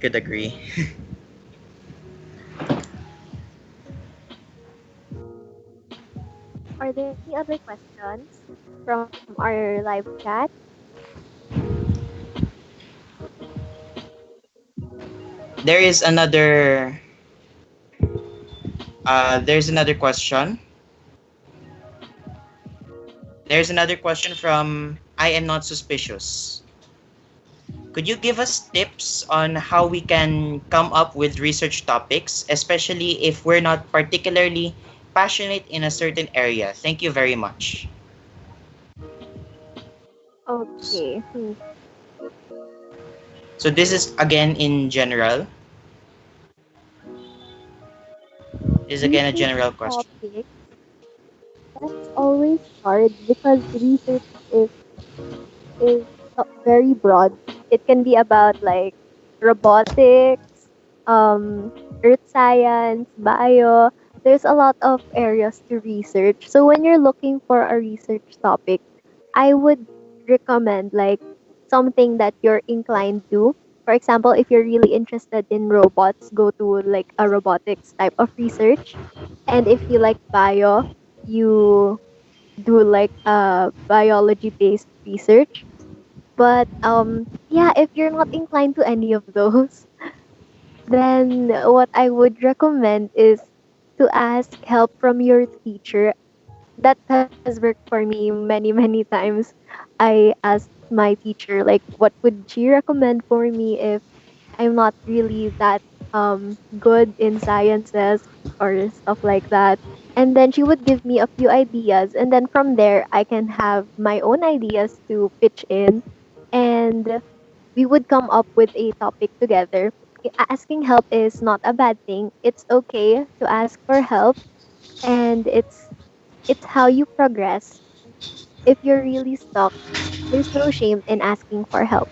could agree. Are there any other questions from our live chat? There is another there's another question. There's another question from I am not suspicious. Could you give us tips on how we can come up with research topics, especially if we're not particularly passionate in a certain area? Thank you very much. Okay. So this is again in general. This is again a Research general question. topics, that's always hard because research is very broad. It can be about like robotics, earth science, bio. There's a lot of areas to research. So when you're looking for a research topic, I would recommend like something that you're inclined to. For example, if you're really interested in robots, go to like a robotics type of research. And if you like bio, you do like biology based research. But yeah, if you're not inclined to any of those, then what I would recommend is to ask help from your teacher. That has worked for me many times. I asked my teacher like what would she recommend for me if I'm not really that good in sciences or stuff like that. And then she would give me a few ideas, and then from there I can have my own ideas to pitch in, and we would come up with a topic together. Asking help is not a bad thing. It's okay to ask for help, and it's how you progress. If you're really stuck, there's no shame in asking for help.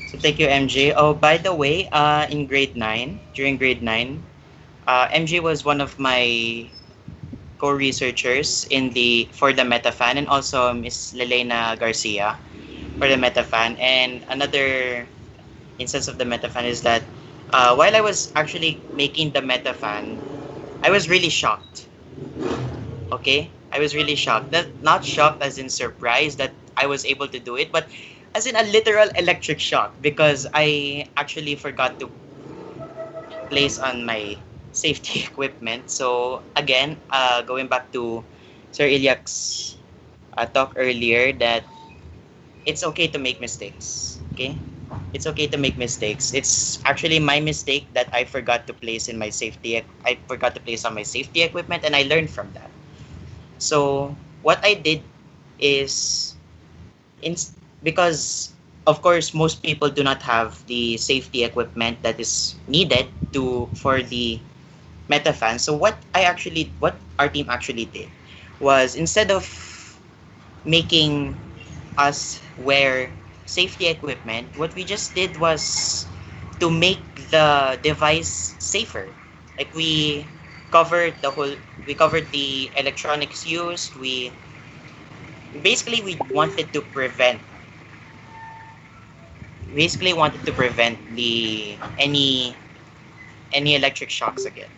So thank you, MJ. Oh, by the way, in grade 9, during grade 9, MJ was one of my co-researchers in the for the Metafan, and also Miss Lelena Garcia for the Metafan. And another instance of the Metafan is that while I was actually making the Metafan, I was really shocked. Okay? I was really shocked. Not shocked as in surprised that I was able to do it, but as in a literal electric shock because I actually forgot to place on my safety equipment. So again, going back to Sir Iliac's talk earlier, that it's okay to make mistakes. Okay, it's okay to make mistakes. It's actually my mistake that I forgot to place in my I forgot to place on my safety equipment, and I learned from that. So what I did is, in because of course most people do not have the safety equipment that is needed to for the metafan. So what our team actually did was, instead of making us wear safety equipment, what we just did was to make the device safer. Like we covered the electronics used. We wanted to prevent the any electric shocks again.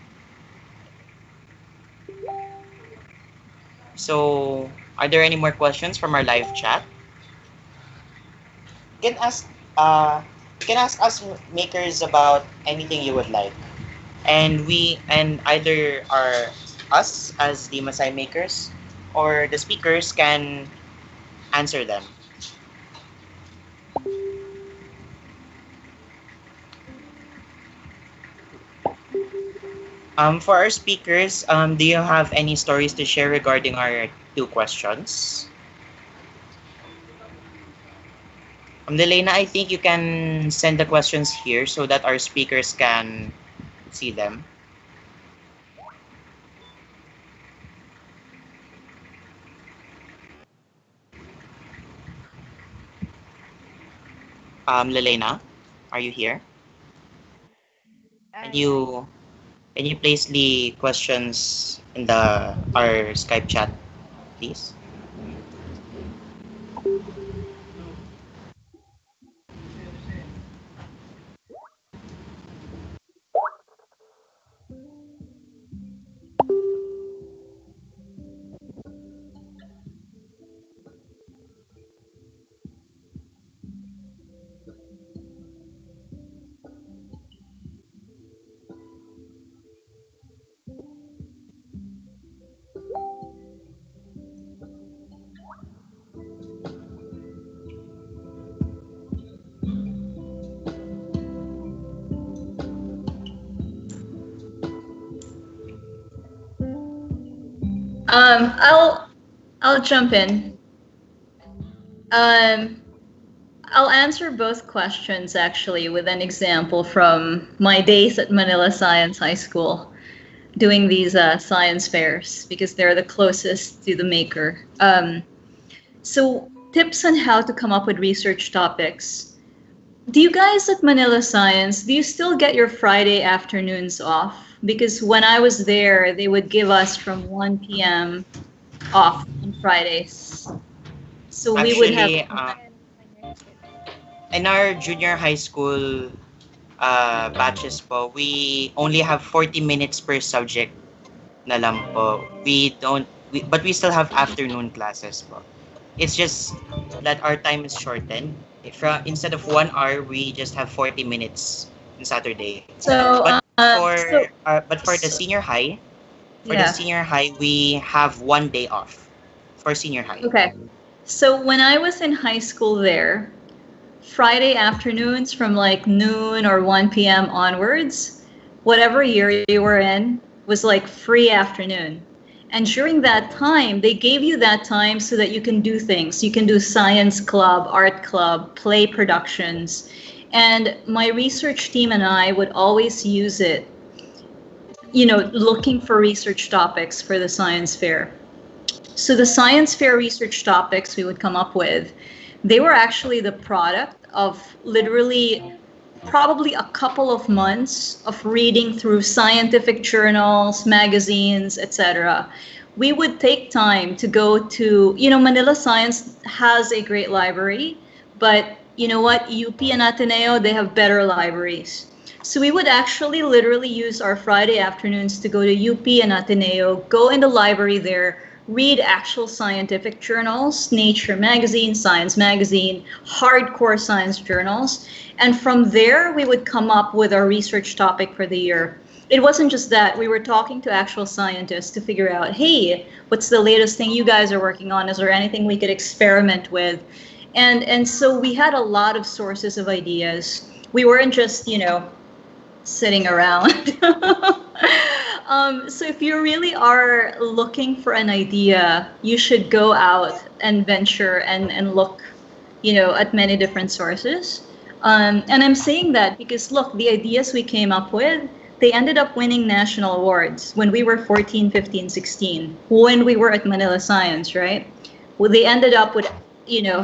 So, are there any more questions from our live chat? You can ask uh you can ask us makers about anything you would like. And either us as the Masai makers or the speakers can answer them. For our speakers, do you have any stories to share regarding our two questions? Delena, I think you can send the questions here so that our speakers can see them. Lelena, are you here? Can Yeah. you can you place the questions in the our Skype chat, please? I'll jump in. Um, I'll answer both questions actually with an example from my days at Manila Science High School doing these science fairs because they're the closest to the maker. So tips on how to come up with research topics. Do you guys at Manila Science, do you still get your Friday afternoons off? Because when I was there, they would give us from 1 p.m. off on Fridays. So we would have. Actually, in our junior high school batches po, we only have 40 minutes per subject na lang po. But we still have afternoon classes po. It's just that our time is shortened. Instead of 1 hour, we just have 40 minutes on Saturday. So, But for the senior high, yeah. we have 1 day off for senior high. Okay. So when I was in high school there, Friday afternoons from like noon or 1 p.m. onwards, whatever year you were in, was like free afternoon. And during that time, they gave you that time so that you can do things. You can do science club, art club, play productions. And my research team and I would always use it, looking for research topics for the science fair. So the science fair research topics we would come up with, they were actually the product of literally probably a couple of months of reading through scientific journals, magazines, etc. We would take time to go to, Manila Science has a great library, but you know what? UP and Ateneo, they have better libraries. So we would actually literally use our Friday afternoons to go to UP and Ateneo, go in the library there, read actual scientific journals, Nature magazine, Science magazine, hardcore science journals. And from there, we would come up with our research topic for the year. It wasn't just that. We were talking to actual scientists to figure out, hey, what's the latest thing you guys are working on? Is there anything we could experiment with? And so we had a lot of sources of ideas. We weren't just, sitting around. So if you really are looking for an idea, you should go out and venture and look, at many different sources. And I'm saying that because look, the ideas we came up with, they ended up winning national awards when we were 14, 15, 16, when we were at Manila Science, right? Well, they ended up with,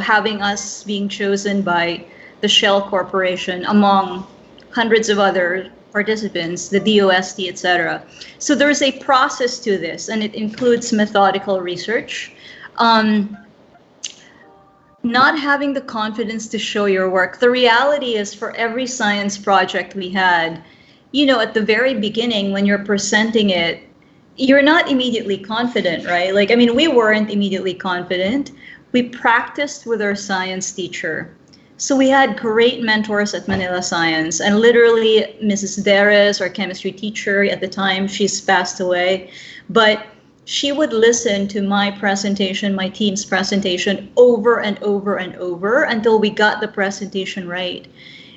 having us being chosen by the Shell Corporation among hundreds of other participants, the DOST, etc. So there's a process to this, and it includes methodical research. Not having the confidence to show your work. The reality is for every science project we had, at the very beginning when you're presenting it, you're not immediately confident, right? We weren't immediately confident. We practiced with our science teacher. So we had great mentors at Manila Science, and literally Mrs. Deres, our chemistry teacher at the time, she's passed away, but she would listen to my presentation, my team's presentation over and over and over until we got the presentation right.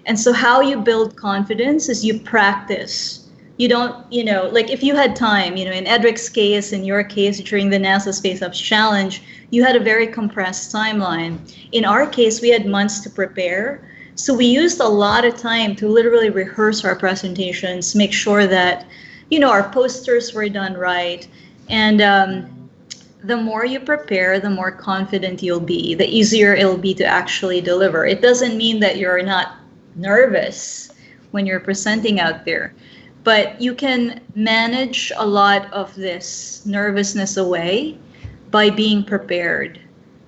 And so how you build confidence is you practice. You don't, if you had time, in Edric's case, in your case, during the NASA Space Ops Challenge, you had a very compressed timeline. In our case, we had months to prepare. So we used a lot of time to literally rehearse our presentations, make sure that, our posters were done right. And the more you prepare, the more confident you'll be, the easier it'll be to actually deliver. It doesn't mean that you're not nervous when you're presenting out there. But you can manage a lot of this nervousness away by being prepared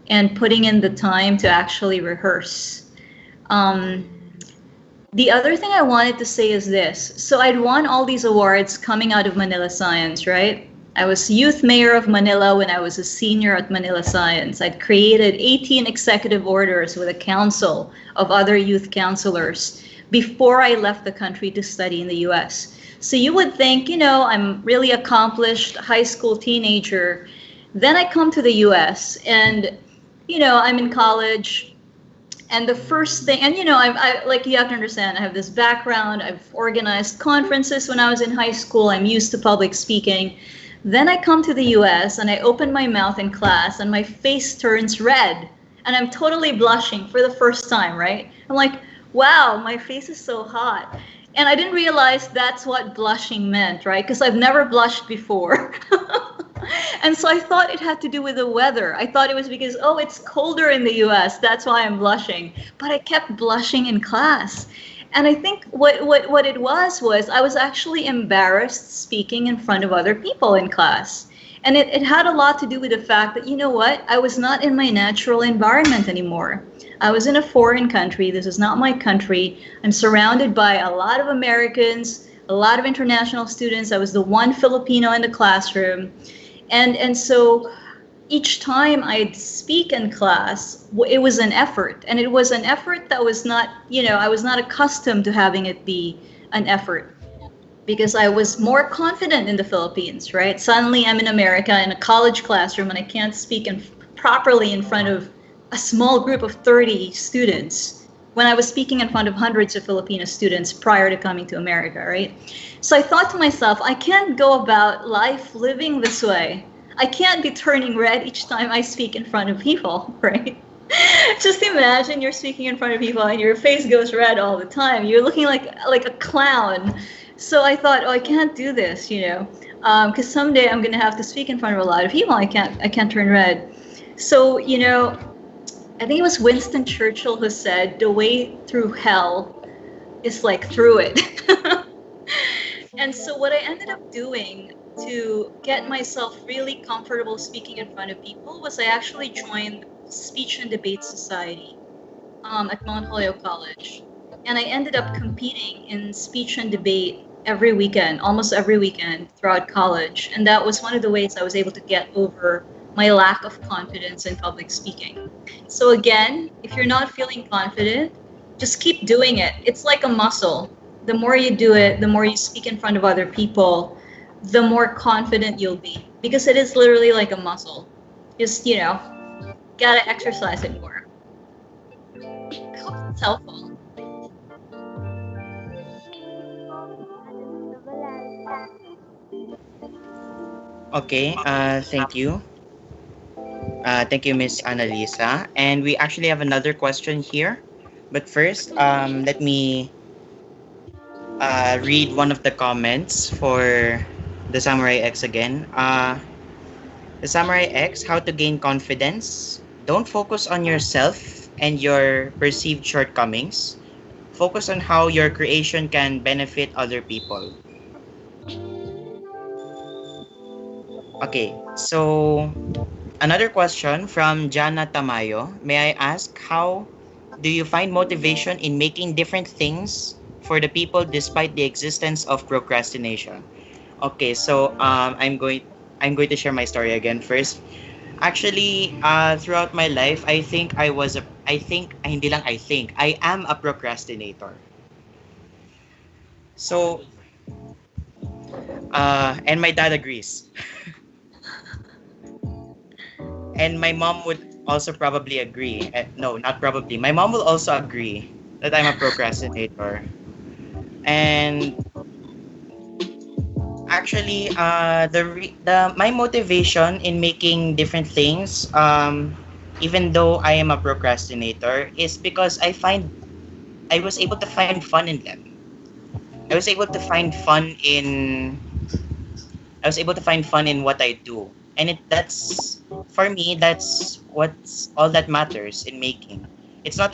and putting in the time to actually rehearse. The other thing I wanted to say is this. So I'd won all these awards coming out of Manila Science, right? I was youth mayor of Manila when I was a senior at Manila Science. I'd created 18 executive orders with a council of other youth counselors before I left the country to study in the US. So you would think, I'm really accomplished high school teenager. Then I come to the US and, I'm in college. And the first thing, and I you have to understand, I have this background. I've organized conferences when I was in high school. I'm used to public speaking. Then I come to the US and I open my mouth in class and my face turns red. And I'm totally blushing for the first time, right? I'm like, wow, my face is so hot. And I didn't realize that's what blushing meant, right? Because I've never blushed before. And so I thought it had to do with the weather. I thought it was because, it's colder in the US. That's why I'm blushing. But I kept blushing in class. And I think what it was I was actually embarrassed speaking in front of other people in class. And it had a lot to do with the fact that, I was not in my natural environment anymore. I was in a foreign country. This is not my country. I'm surrounded by a lot of Americans, a lot of international students. I was the one Filipino in the classroom. And so each time I'd speak in class, it was an effort. And it was an effort that was not, I was not accustomed to having it be an effort because I was more confident in the Philippines, right? Suddenly I'm in America in a college classroom and I can't speak properly in front of a small group of 30 students when I was speaking in front of hundreds of Filipino students prior to coming to America, right? So I thought to myself, I can't go about life living this way. I can't be turning red each time I speak in front of people, right? Just imagine you're speaking in front of people and your face goes red all the time. You're looking like a clown. So I thought, I can't do this, because someday I'm gonna have to speak in front of a lot of people. I can't turn red. So, I think it was Winston Churchill who said, the way through hell is like through it. And so what I ended up doing to get myself really comfortable speaking in front of people was I actually joined Speech and Debate Society at Mount Holyoke College. and I ended up competing in speech and debate every weekend, almost every weekend throughout college. And that was one of the ways I was able to get over my lack of confidence in public speaking. So, again, if you're not feeling confident, just keep doing it. It's like a muscle. The more you do it, the more you speak in front of other people, the more confident you'll be. Because it is literally like a muscle. Just, gotta exercise it more. I hope it's helpful. Analisa Balares. Okay, thank you. Thank you, Miss Annalisa. And we actually have another question here. But first, let me read one of the comments for the Samurai X again. The Samurai X, how to gain confidence. Don't focus on yourself and your perceived shortcomings. Focus on how your creation can benefit other people. Okay, so another question from Jana Tamayo. May I ask, how do you find motivation in making different things for the people despite the existence of procrastination? Okay, so I'm going to share my story again first. Actually, throughout my life, I am a procrastinator. So, and my dad agrees. And my mom would also probably agree. No, not probably. My mom will also agree that I'm a procrastinator. And actually, the my motivation in making different things, even though I am a procrastinator, is because I was able to find fun in them. I was able to find fun in I was able to find fun in what I do. And that's for me, that's what's all that matters in making. It's not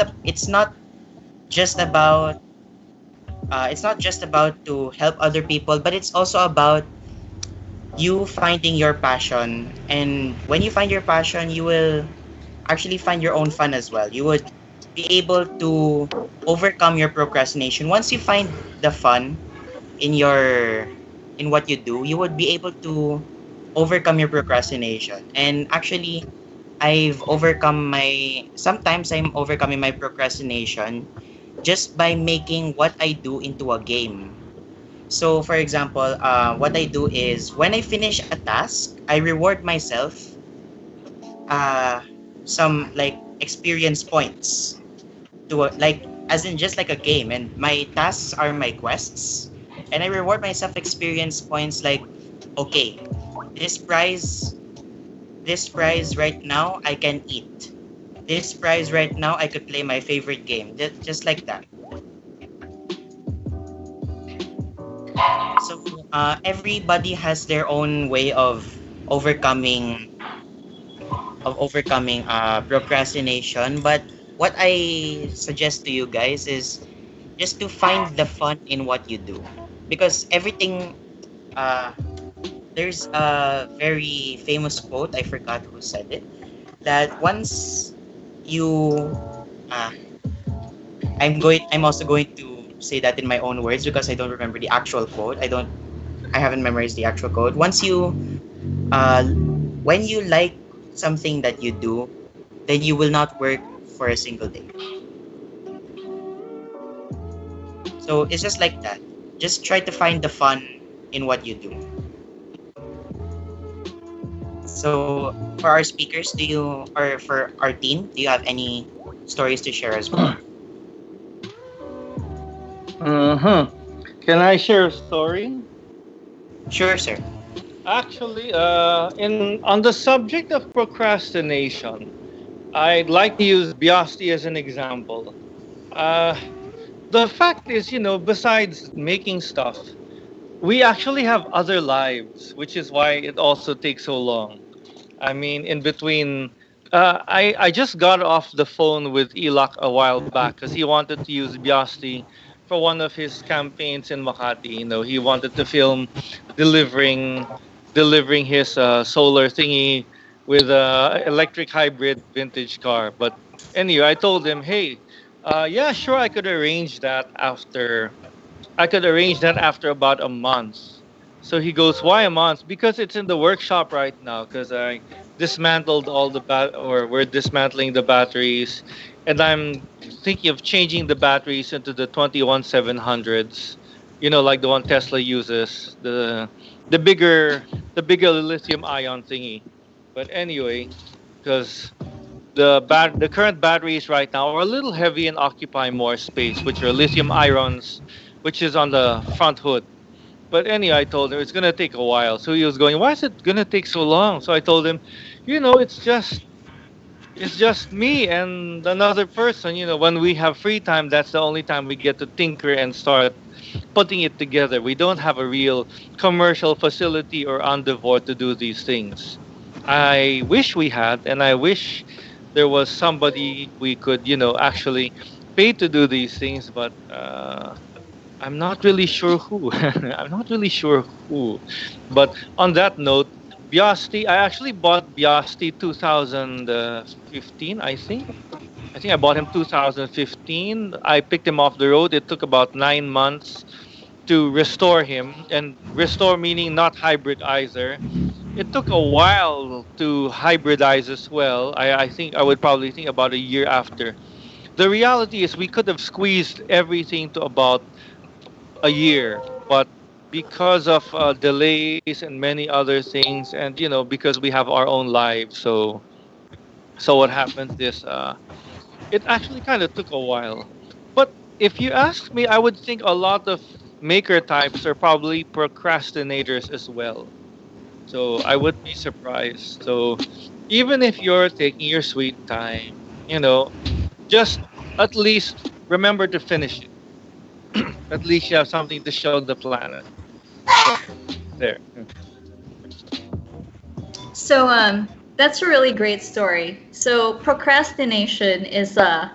just about it's not just about to help other people, but it's also about you finding your passion. And when you find your passion, you will actually find your own fun as well. You would be able to overcome your procrastination. Once you find the fun in your in what you do, you would be able to overcome your procrastination. And actually, sometimes I'm overcoming my procrastination just by making what I do into a game. So, for example, what I do is when I finish a task, I reward myself uh, some like experience points like as in just like a game. And my tasks are my quests, and I reward myself experience points like, okay, this prize, this prize right now I can eat. This prize right now I could play my favorite game. Just like that. So everybody has their own way overcoming overcoming procrastination. But what I suggest to you guys is just to find the fun in what you do, because everything uh, there's a very famous quote, I forgot who said it, that once you uh, I'm also going to say that in my own words because I don't remember the actual quote. I haven't memorized the actual quote. Once you when you like something that you do, then you will not work for a single day. So it's just like that. Just try to find the fun in what you do. So for our speakers, or for our team, do you have any stories to share as well? Uh-huh. Can I share a story? Sure, sir. Actually, in on the subject of procrastination, I'd like to use Biosti as an example. Uh, the fact is, besides making stuff, we actually have other lives, which is why it also takes so long. I mean, in between, I just got off the phone with Illac a while back because he wanted to use Biosti for one of his campaigns in Makati. He wanted to film delivering delivering his solar thingy with a electric hybrid vintage car. But anyway, I told him, hey, Yeah, sure. I could arrange that after. I could arrange that after about a month. So he goes, "Why a month?" Because it's in the workshop right now. Because I dismantled all the or we're dismantling the batteries, and I'm thinking of changing the batteries into the 21700s. You know, like the one Tesla uses, the bigger the bigger lithium ion thingy. But anyway, because the current batteries right now are a little heavy and occupy more space, which are lithium irons, which is on the front hood. But anyway, I told him it's gonna take a while. So he was going, "Why is it gonna take so long?" So I told him, it's just me and another person. When we have free time, that's the only time we get to tinker and start putting it together. We don't have a real commercial facility or endeavor to do these things. I wish we had, and I wish there was somebody we could, actually pay to do these things, but I'm not really sure who. I'm not really sure who. But on that note, Biasti, I actually bought Biasti 2015, I think. I think I bought him 2015. I picked him off the road. It took about 9 months to restore him, and restore meaning not hybrid either. It took a while to hybridize as well. I think I would probably think about a year after. The reality is we could have squeezed everything to about a year, but because of delays and many other things, and because we have our own lives, so what happens is it actually kind of took a while. But if you ask me, I would think a lot of maker types are probably procrastinators as well. So I would be surprised. So even if you're taking your sweet time, just at least remember to finish it. At least you have something to show the planet. So there. So that's a really great story. So procrastination is I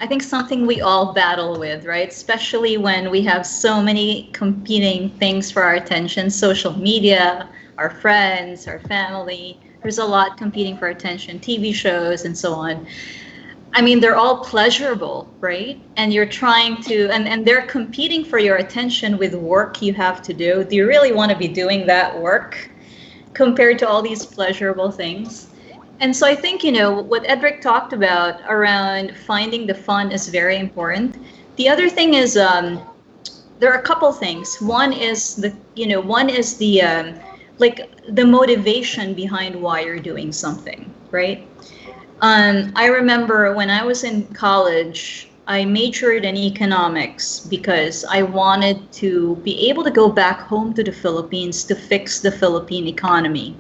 think something we all battle with, right? Especially when we have so many competing things for our attention, social media, our friends, our family. There's a lot competing for attention, TV shows and so on. I mean, they're all pleasurable, right? And you're trying to, and they're competing for your attention with work you have to do. Do you really want to be doing that work compared to all these pleasurable things? And so I think, what Edric talked about around finding the fun is very important. The other thing is, there are a couple things. One is the like the motivation behind why you're doing something, right? I remember when I was in college, I majored in economics because I wanted to be able to go back home to the Philippines to fix the Philippine economy.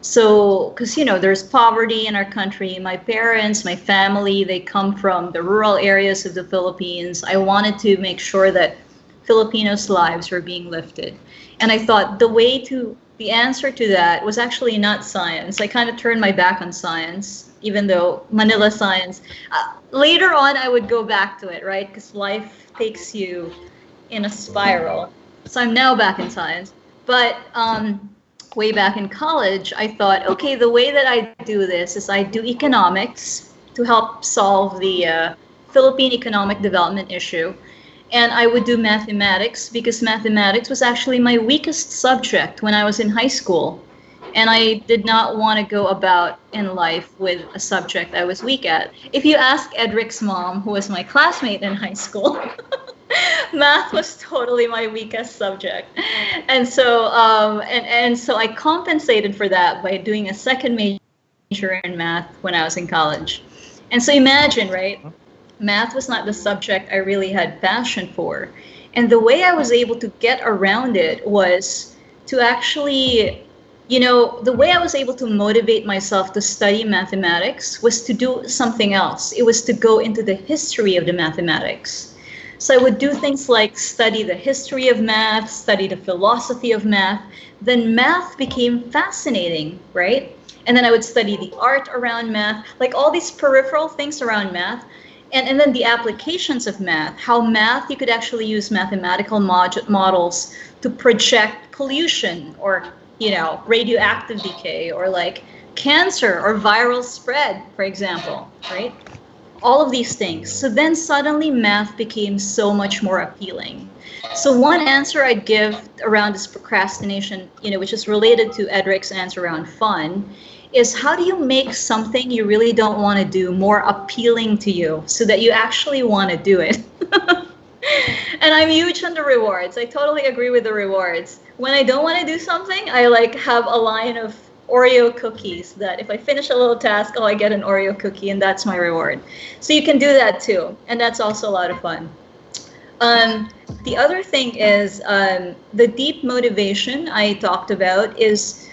So, because, there's poverty in our country. My parents, my family, they come from the rural areas of the Philippines. I wanted to make sure that Filipinos' lives were being lifted. And I thought the answer to that was actually not science. I kind of turned my back on science, even though Manila Science, later on I would go back to it, right? Because life takes you in a spiral. So I'm now back in science. But way back in college, I thought, okay, the way that I do this is I do economics to help solve the Philippine economic development issue. And I would do mathematics because mathematics was actually my weakest subject when I was in high school. And I did not want to go about in life with a subject I was weak at. If you ask Edric's mom, who was my classmate in high school, math was totally my weakest subject. And so so I compensated for that by doing a second major in math when I was in college. And so imagine, right? Math was not the subject I really had passion for. And the way I was able to get around it was to actually, the way I was able to motivate myself to study mathematics was to do something else. It was to go into the history of the mathematics. So I would do things like study the history of math, study the philosophy of math. Then math became fascinating, right? And then I would study the art around math, like all these peripheral things around math. And then the applications of math, how math, you could actually use mathematical models to project pollution or, radioactive decay or like cancer or viral spread, for example, right? all of these things. So then suddenly math became so much more appealing. So one answer I'd give around this procrastination, which is related to Edric's answer around fun, is how do you make something you really don't want to do more appealing to you so that you actually want to do it? And I'm huge on the rewards. I totally agree with the rewards. When I don't want to do something, I like have a line of Oreo cookies that if I finish a little task, I get an Oreo cookie and that's my reward. So you can do that too. And that's also a lot of fun. The other thing is the deep motivation I talked about is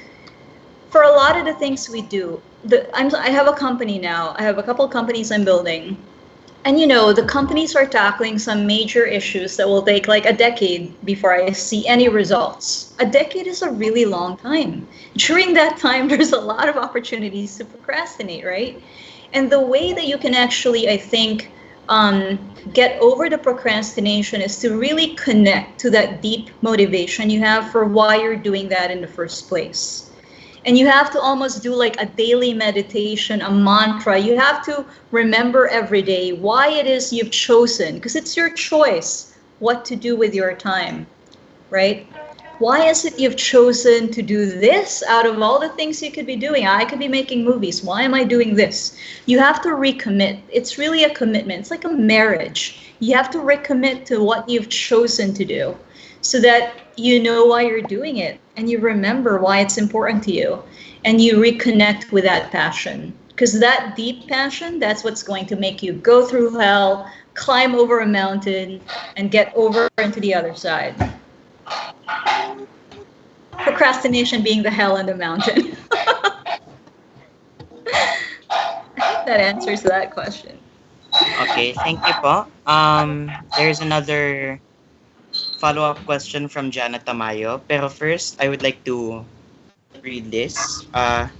for a lot of the things we do. I have a company now. I have a couple of companies I'm building. And the companies are tackling some major issues that will take like a decade before I see any results. A decade is a really long time. During that time, there's a lot of opportunities to procrastinate, right? And the way that you can actually, I think, get over the procrastination is to really connect to that deep motivation you have for why you're doing that in the first place. And you have to almost do like a daily meditation, a mantra. You have to remember every day why it is you've chosen, because it's your choice what to do with your time, right? Why is it you've chosen to do this out of all the things you could be doing? I could be making movies. Why am I doing this? You have to recommit. It's really a commitment. It's like a marriage. You have to recommit to what you've chosen to do so that you know why you're doing it and you remember why it's important to you and you reconnect with that passion. Because that deep passion, that's what's going to make you go through hell, climb over a mountain, and get over into the other side. Procrastination being the hell on the mountain. I think that answers that question. Okay, thank you po. There's another follow-up question from Jana Tamayo. Pero first, I would like to read this.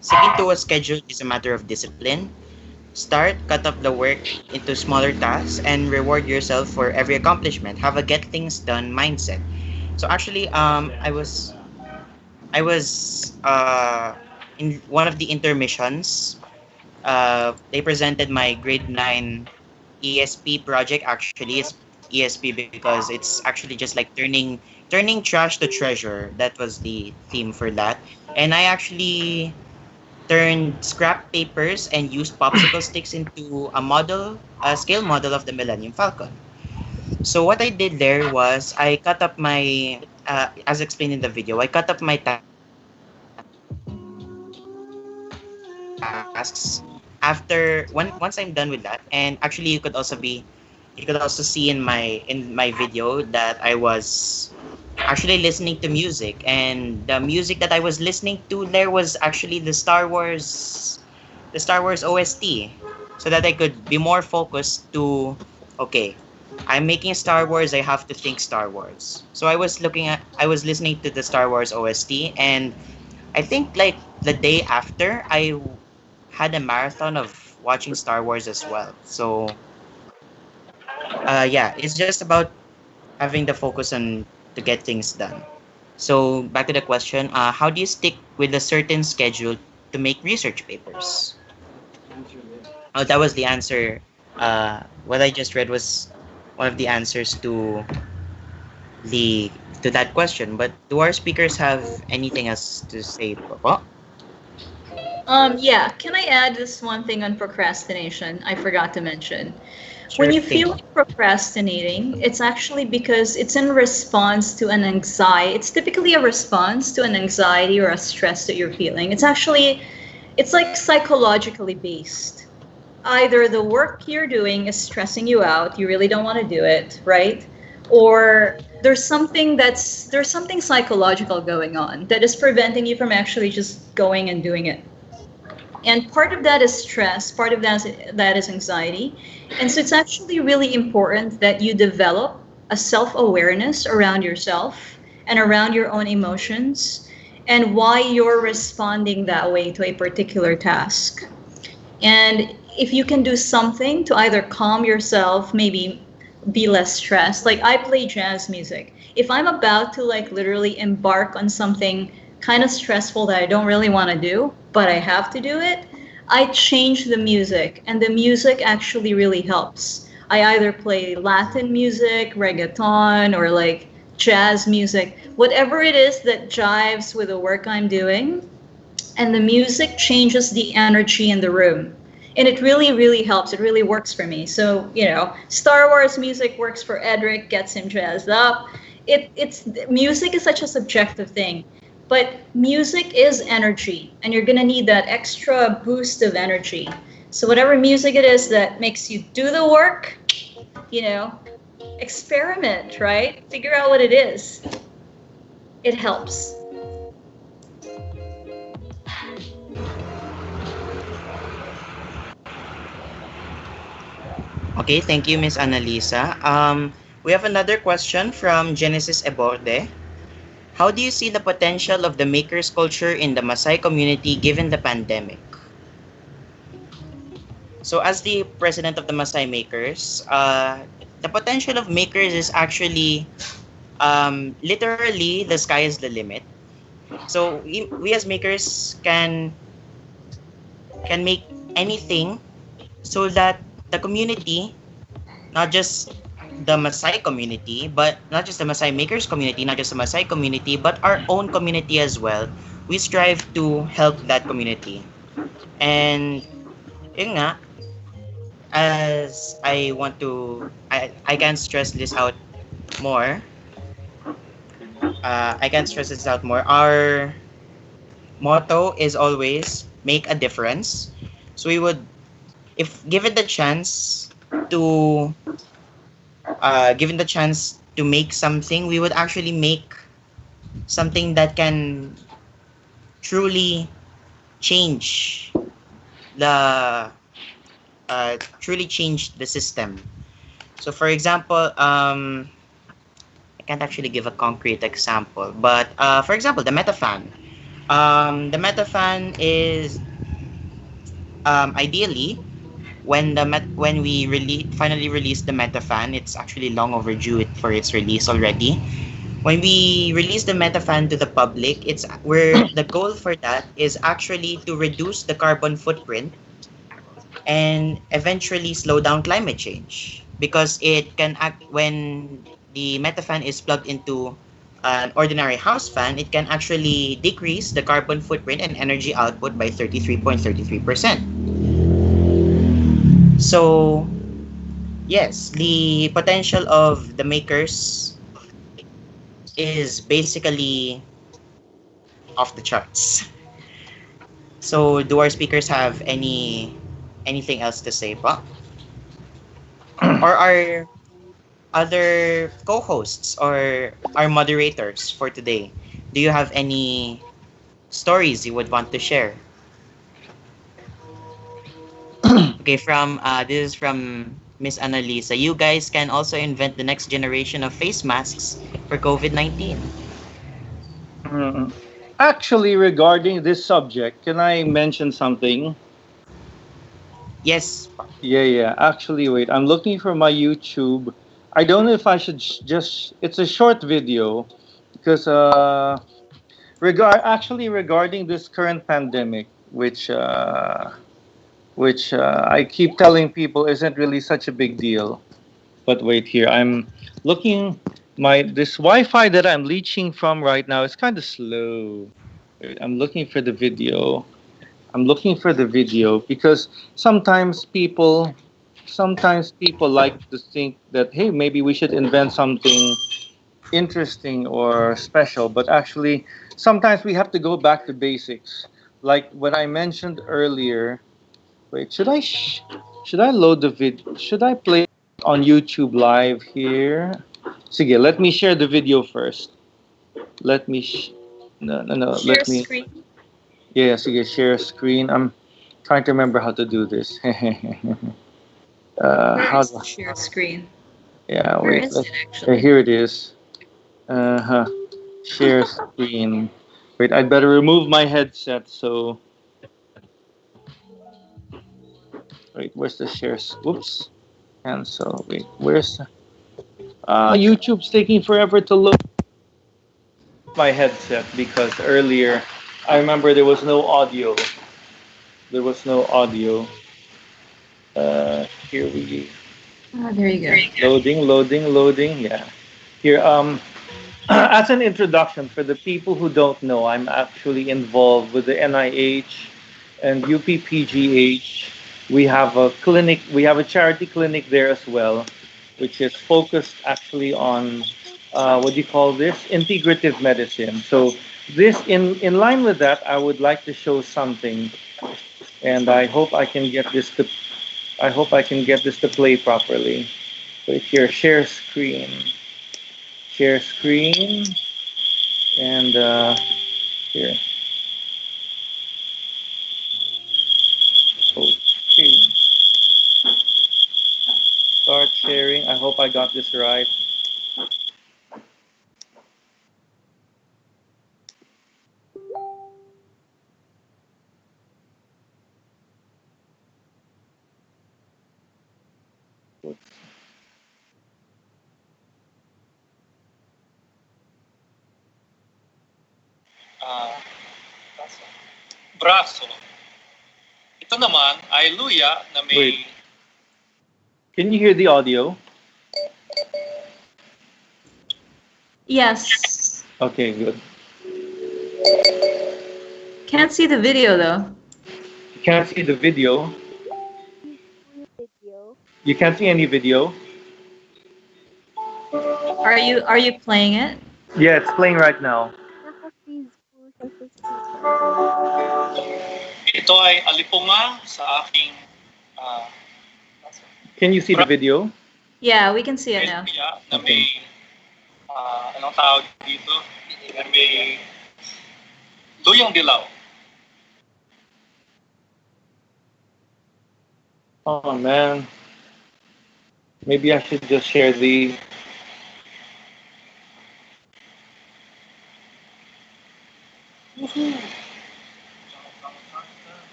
Sticking to a schedule is a matter of discipline. Start, cut up the work into smaller tasks, and reward yourself for every accomplishment. Have a get things done mindset. So actually, I was in one of the intermissions. They presented my grade 9 ESP project. Actually, it's ESP because it's actually just like turning trash to treasure. That was the theme for that. And I actually turned scrap papers and used popsicle sticks into a scale model of the Millennium Falcon. So what I did there was I cut up my, as explained in the video, I cut up my tasks once I'm done with that. And actually, you could also see in my video that I was actually listening to music, and the music that I was listening to there was actually the Star Wars OST, so that I could be more focused to, okay, I'm making Star Wars, I have to think Star Wars. So I was listening to the Star Wars OST, and I think like the day after I had a marathon of watching Star Wars as well. So yeah, it's just about having the focus on to get things done. So back to the question, how do you stick with a certain schedule to make research papers? Oh, that was the answer. What I just read was one of the answers to that question. But do our speakers have anything else to say, Papa? Yeah, can I add this one thing on procrastination I forgot to mention? Sure When you thing. feel like procrastinating, it's actually because it's in response to an anxiety. It's typically a response to an anxiety or a stress that you're feeling. It's like psychologically based. Either the work you're doing is stressing you out, you really don't want to do it, right? Or there's something psychological going on that is preventing you from actually just going and doing it. And part of that is stress, part of that is anxiety. And so it's actually really important that you develop a self-awareness around yourself and around your own emotions and why you're responding that way to a particular task. And if you can do something to either calm yourself, maybe be less stressed. Like I play jazz music. If I'm about to like literally embark on something kind of stressful that I don't really want to do, but I have to do it, I change the music, and the music actually really helps. I either play Latin music, reggaeton, or like jazz music, whatever it is that jives with the work I'm doing, and the music changes the energy in the room. And it really, really helps. It really works for me. So, Star Wars music works for Edric, gets him jazzed up. It's music is such a subjective thing, but music is energy, and you're gonna need that extra boost of energy. So whatever music it is that makes you do the work, you know, experiment, right? Figure out what it is. It helps. Okay, thank you, Miss Analisa. We have another question from Genesis Eborde. How do you see the potential of the makers culture in the MaSci community given the pandemic? So as the president of the MaSci Makers, the potential of makers is actually literally the sky is the limit. So we as makers can make anything so that the community, not just the MaSci community, but not just the MaSci Makers community, not just the MaSci community, but our own community as well. We strive to help that community. And yun nga, as I can't stress this out more. I can't stress this out more. Our motto is always make a difference. So we would, if given the chance to, given the chance to make something, we would actually make something that can truly change the, truly change the system. So, for example, I can't actually give a concrete example, but for example, the MetaFan. The MetaFan is ideally when we finally release the MetaFan, it's actually long overdue for its release already. When we release the MetaFan to the public, it's where the goal for that is actually to reduce the carbon footprint and eventually slow down climate change, because it can act when the MetaFan is plugged into an ordinary house fan, it can actually decrease the carbon footprint and energy output by 33.33%. So, yes, the potential of the makers is basically off the charts. So, do our speakers have anything else to say pa? Or our other co-hosts or our moderators for today, do you have any stories you would want to share? Okay, this is from Miss Analisa. You guys can also invent the next generation of face masks for COVID-19. Actually, regarding this subject, can I mention something? Yes. Yeah. Actually, wait. I'm looking for my YouTube. I don't know if I should just. It's a short video, because regarding this current pandemic, which I keep telling people isn't really such a big deal. But wait here. I'm looking. This Wi-Fi that I'm leeching from right now is kind of slow. Wait, I'm looking for the video. Because sometimes people like to think that, hey, maybe we should invent something interesting or special, but actually sometimes we have to go back to basics, like what I mentioned earlier. Wait, should I load the video? Should I play on YouTube live here? Sige, let me share the video first. Let me no, Share let me. screen. Yeah, sige, share screen. I'm trying to remember how to do this. Where How is do the share screen? Yeah, Where wait. is it actually? Here it is. Uh-huh. Share screen. Wait, I'd better remove my headset. So, wait, where's the share? Whoops. Cancel. Wait, where's? YouTube's taking forever to load my headset, because earlier I remember there was no audio. There was no audio. Here we There you go. loading. Yeah. Here, as an introduction for the people who don't know, I'm actually involved with the NIH and UPPGH. We have a clinic, we have a charity clinic there as well, which is focused actually on what do you call this? Integrative medicine. So this, in line with that, I would like to show something, and I hope I can get this to play properly. So here, share screen, and here. Okay, start sharing. I hope I got this right. Ah, braso. Ito naman ay luya na may... Wait, can you hear the audio? Yes. Okay, good. Can't see the video though. You can't see the video. Video. You can't see any video. Are you playing it? Yeah, it's playing right now. Naka-freeze po siya sa screen. Ito ay alipunga sa aking Can you see the video? Yeah, we can see it now. luya na may... anong tawag dito? Na may luyang dilaw. Oh man. Maybe I should just share the.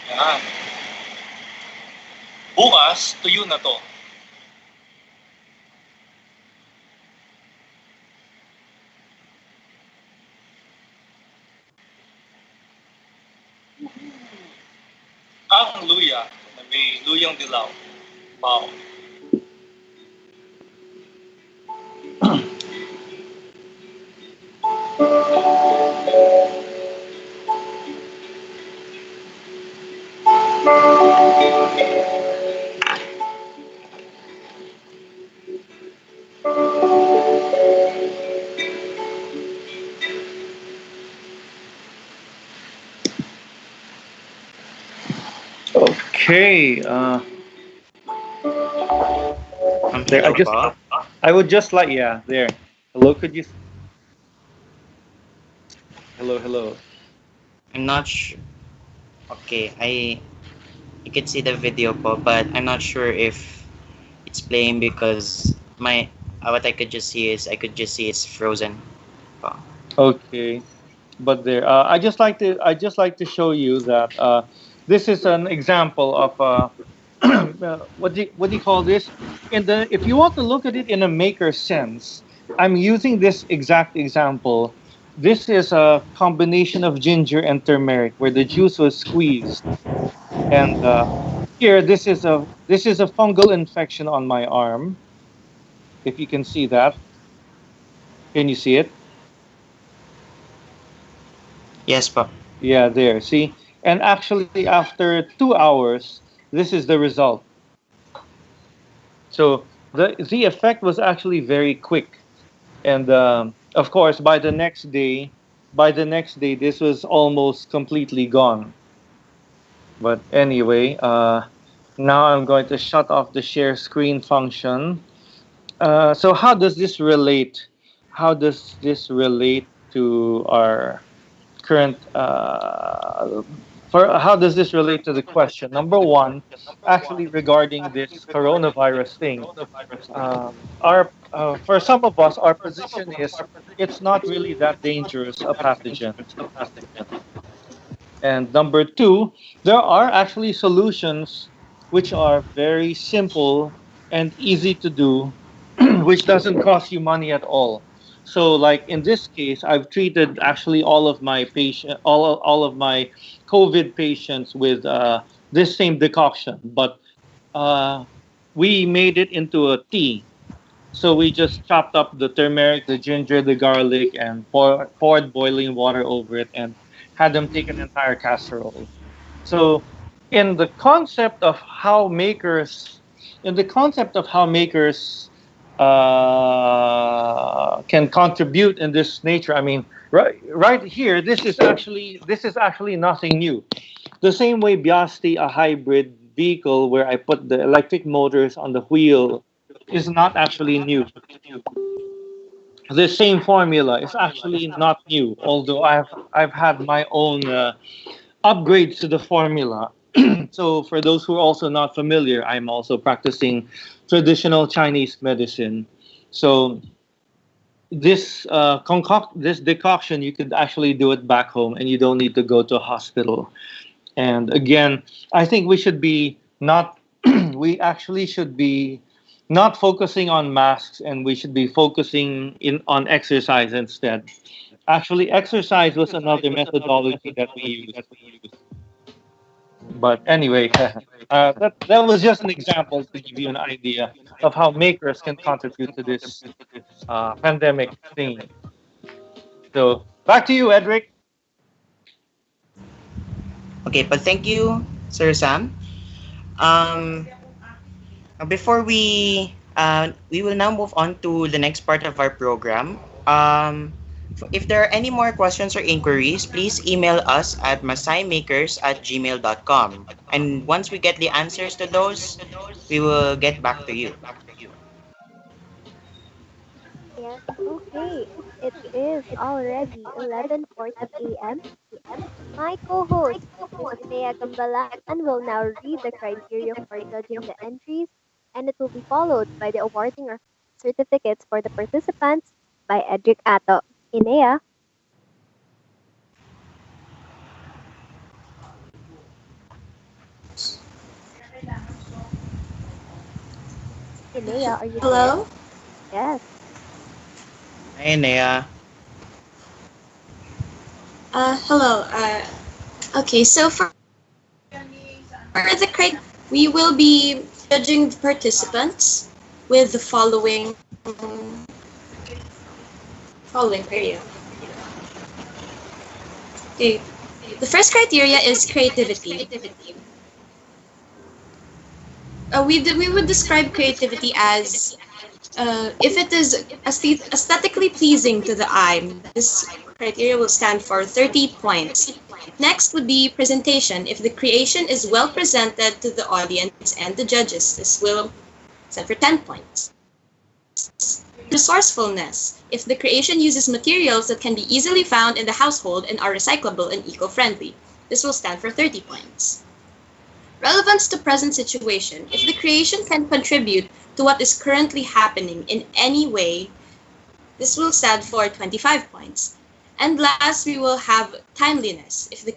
Yan. Bukas, tuyo na to. Ang luya na may luyang dilaw. Wow. Okay. There. I would just like, yeah. There. Hello. Could you? Hello. I'm not sure. Okay, I could see the video po, but I'm not sure if it's playing because my what I could just see it's frozen. Po. Okay. But there. I just like to show you that this is an example of what do you call this? If you want to look at it in a maker sense, I'm using this exact example. This is a combination of ginger and turmeric, where the juice was squeezed, and here this is a fungal infection on my arm. If you can see that, can you see it? Yes po. Yeah, there. See, and actually, after 2 hours, this is the result. So the effect was actually very quick, and of course, by the next day, this was almost completely gone. But anyway, now I'm going to shut off the share screen function. So how does this relate? How does this relate to our current how does this relate to the question number one, actually regarding this coronavirus thing? Our For some of us, our position is it's not really that dangerous a pathogen. And number two, there are actually solutions which are very simple and easy to do, which doesn't cost you money at all. So, like in this case, I've treated actually all of my COVID patients with this same decoction, but uh, we made it into a tea. So we just chopped up the turmeric, the ginger, the garlic, and poured boiling water over it, and had them take an entire casserole. So, in the concept of how makers, in the concept of how makers can contribute in this nature, I mean, right here, this is actually nothing new. The same way Biasti, a hybrid vehicle where I put the electric motors on the wheel, is not actually new. The same formula is actually not new, although I've had my own upgrades to the formula. So for those who are also not familiar, I'm also practicing traditional Chinese medicine. So this decoction, you could actually do it back home, and you don't need to go to a hospital. And again, I think we should be not we actually should be not focusing on masks, and we should be focusing in on exercise instead. Actually, exercise was another methodology that we used. But anyway, that was just an example to give you an idea of how makers can contribute to this pandemic thing. So back to you, Edric. Okay, but thank you, Sir Sam. Um, Before we will now move on to the next part of our program. If there are any more questions or inquiries, please email us at masaimakers@gmail.com. And once we get the answers to those, we will get back to you. Yes, okay. It is already 11:40 a.m. My co-host, Miss Inea Gambalan, will now read the criteria for judging the entries, and it will be followed by the awarding of certificates for the participants by Edric Ato. Inea, Inea, are you there? Hello? Yes. Hi, Nea. Hello. Okay, so for the criteria, we will be judging the participants with the following criteria. Okay. The first criteria is creativity. We would describe creativity as if it is aesthetically pleasing to the eye. This criteria will stand for 30 points. Next would be presentation. If the creation is well presented to the audience and the judges, this will stand for 10 points. Resourcefulness. If the creation uses materials that can be easily found in the household and are recyclable and eco-friendly, this will stand for 30 points. Relevance to present situation. If the creation can contribute to what is currently happening in any way, this will stand for 25 points. And last, we will have timeliness. If the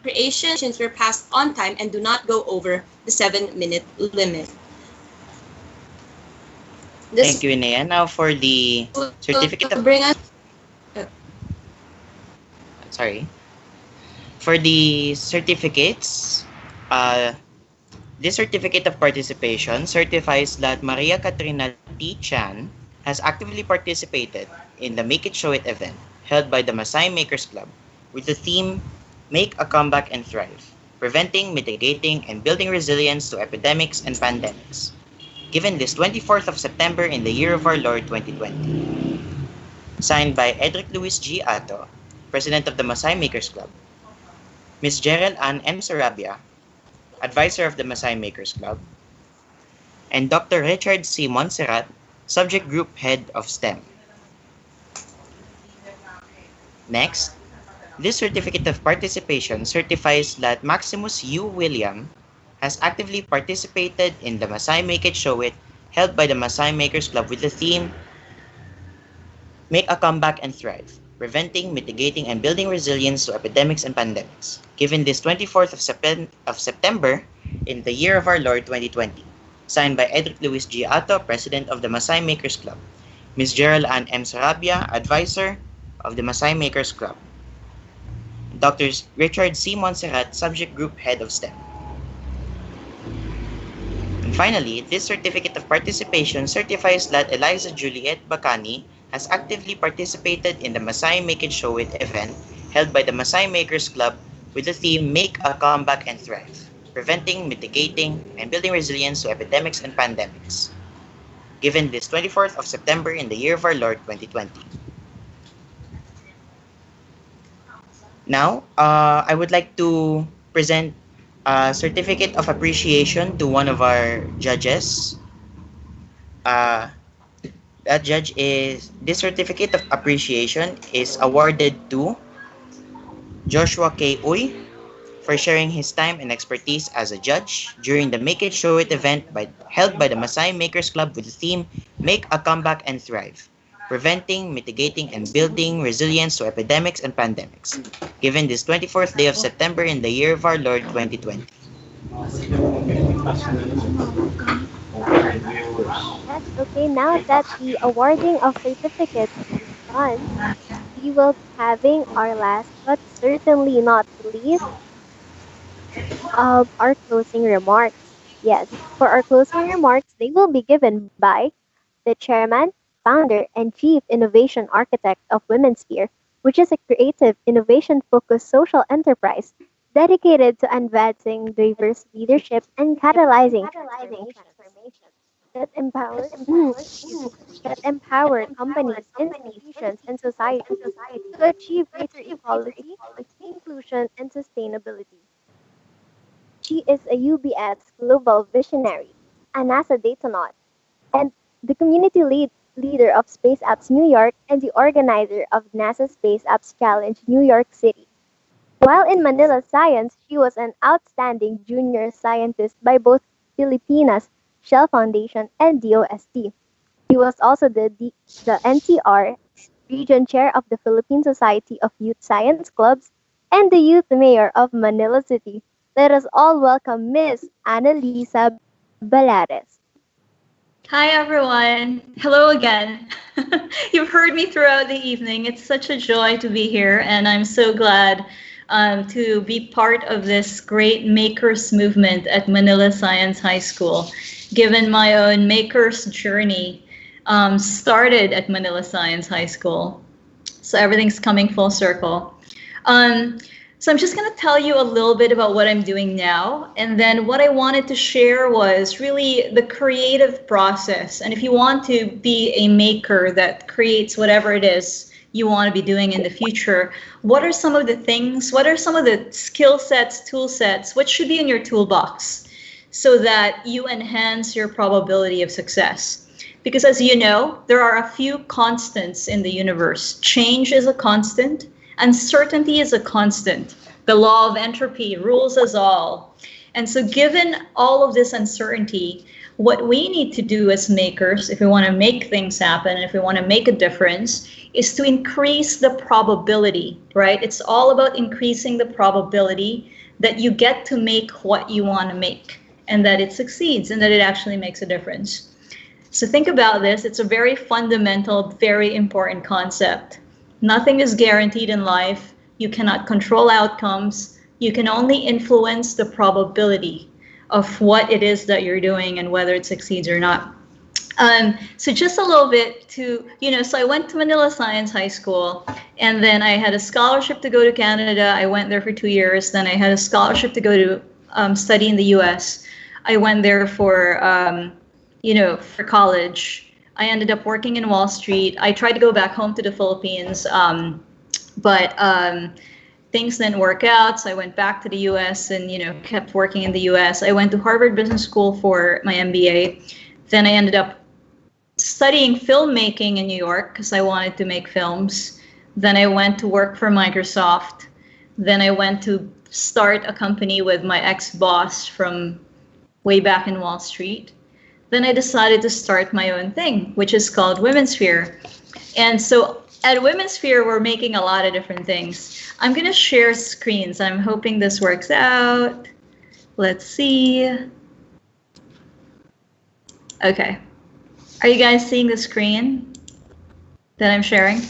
creations were passed on time and do not go over the 7-minute limit. Thank you, Nea. Now for the certificate of bring us. sorry. For the certificates, this certificate of participation certifies that Maria Catrina T. Chan has actively participated in the Make It Show It event held by the MaSci Makers Club with the theme Make a Comeback and Thrive, Preventing, Mitigating, and Building Resilience to Epidemics and Pandemics, given this 24th of September in the year of our Lord 2020. Signed by Edric Luis G. Ato, President of the MaSci Makers Club, Ms. Gerald Ann M. Sarabia, Advisor of the MaSci Makers Club, and Dr. Richard C. Montserrat, Subject Group Head of STEM. Next, this certificate of participation certifies that Maximus U. William has actively participated in the MaSci Make It Show It held by the MaSci Makers Club with the theme Make a Comeback and Thrive, Preventing, Mitigating, and Building Resilience to Epidemics and Pandemics, given this 24th of September in the year of our Lord 2020. Signed by Edric Luis G. Ato, President of the MaSci Makers Club. Ms. Gerald Ann M. Sarabia, Advisor of the MaSci Makers Club. Dr. Richard C. Montserrat, Subject Group Head of STEM. And finally, this certificate of participation certifies that Elizah Juliet Bacani has actively participated in the MaSci Make It Show It event held by the MaSci Makers Club with the theme Make a Comeback and Thrive, Preventing, Mitigating, and Building Resilience to Epidemics and Pandemics, given this 24th of September in the year of our Lord 2020. Now, I would like to present a certificate of appreciation to one of our judges. Uh, that judge is, this certificate of appreciation is awarded to Joshua K. Uy for sharing his time and expertise as a judge during the Make It Show It event held by the MaSci Makers Club with the theme Make a Comeback and Thrive, Preventing, Mitigating, and Building Resilience to Epidemics and Pandemics, given this 24th day of September in the year of our Lord 2020. Yes, okay, now that the awarding of certificates is done, we will be having our last but certainly not the least of our closing remarks. Yes, for our closing remarks, they will be given by the chairman, founder, and chief innovation architect of Women's Sphere, which is a creative, innovation focused social enterprise dedicated to advancing diverse leadership and catalyzing transformation that empower excuse me, that empower companies, institutions, and society to achieve greater equality, inclusion, and sustainability. She is a UBS Global Visionary, a NASA Datanaut, and the community leader of Space Apps New York and the organizer of NASA Space Apps Challenge New York City. While in Manila Science, she was an outstanding junior scientist by both Filipinas Shell Foundation and DOST. She was also the NCR Region Chair of the Philippine Society of Youth Science Clubs and the Youth Mayor of Manila City. Let us all welcome Miss Analisa Balares. Hi, everyone. Hello again. You've heard me throughout the evening. It's such a joy to be here, and I'm so glad to be part of this great makers movement at Manila Science High School. Given my own makers journey started at Manila Science High School, so everything's coming full circle. So I'm just going to tell you a little bit about what I'm doing now. And then what I wanted to share was really the creative process. And if you want to be a maker that creates whatever it is you want to be doing in the future, what are some of the things, what are some of the skill sets, tool sets, what should be in your toolbox so that you enhance your probability of success? Because as you know, there are a few constants in the universe. Change is a constant. Uncertainty is a constant. The law of entropy rules us all. And so given all of this uncertainty, what we need to do as makers, if we want to make things happen, if we want to make a difference, is to increase the probability, right? It's all about increasing the probability that you get to make what you want to make and that it succeeds and that it actually makes a difference. So think about this. It's a very fundamental, very important concept. Nothing is guaranteed in life. You cannot control outcomes. You can only influence the probability of what it is that you're doing and whether it succeeds or not. So just a little bit to, so I went to Manila Science High School, and then I had a scholarship to go to Canada. I went there for 2 years. Then I had a scholarship to go to study in the US. I went there for college. I ended up working in Wall Street. I tried to go back home to the Philippines, but things didn't work out. So I went back to the US and, kept working in the US. I went to Harvard Business School for my MBA. Then I ended up studying filmmaking in New York because I wanted to make films. Then I went to work for Microsoft. Then I went to start a company with my ex-boss from way back in Wall Street. Then I decided to start my own thing, which is called Women's Sphere. And so at Women's Sphere, we're making a lot of different things. I'm going to share screens. I'm hoping this works out. Let's see. Okay. Are you guys seeing the screen that I'm sharing?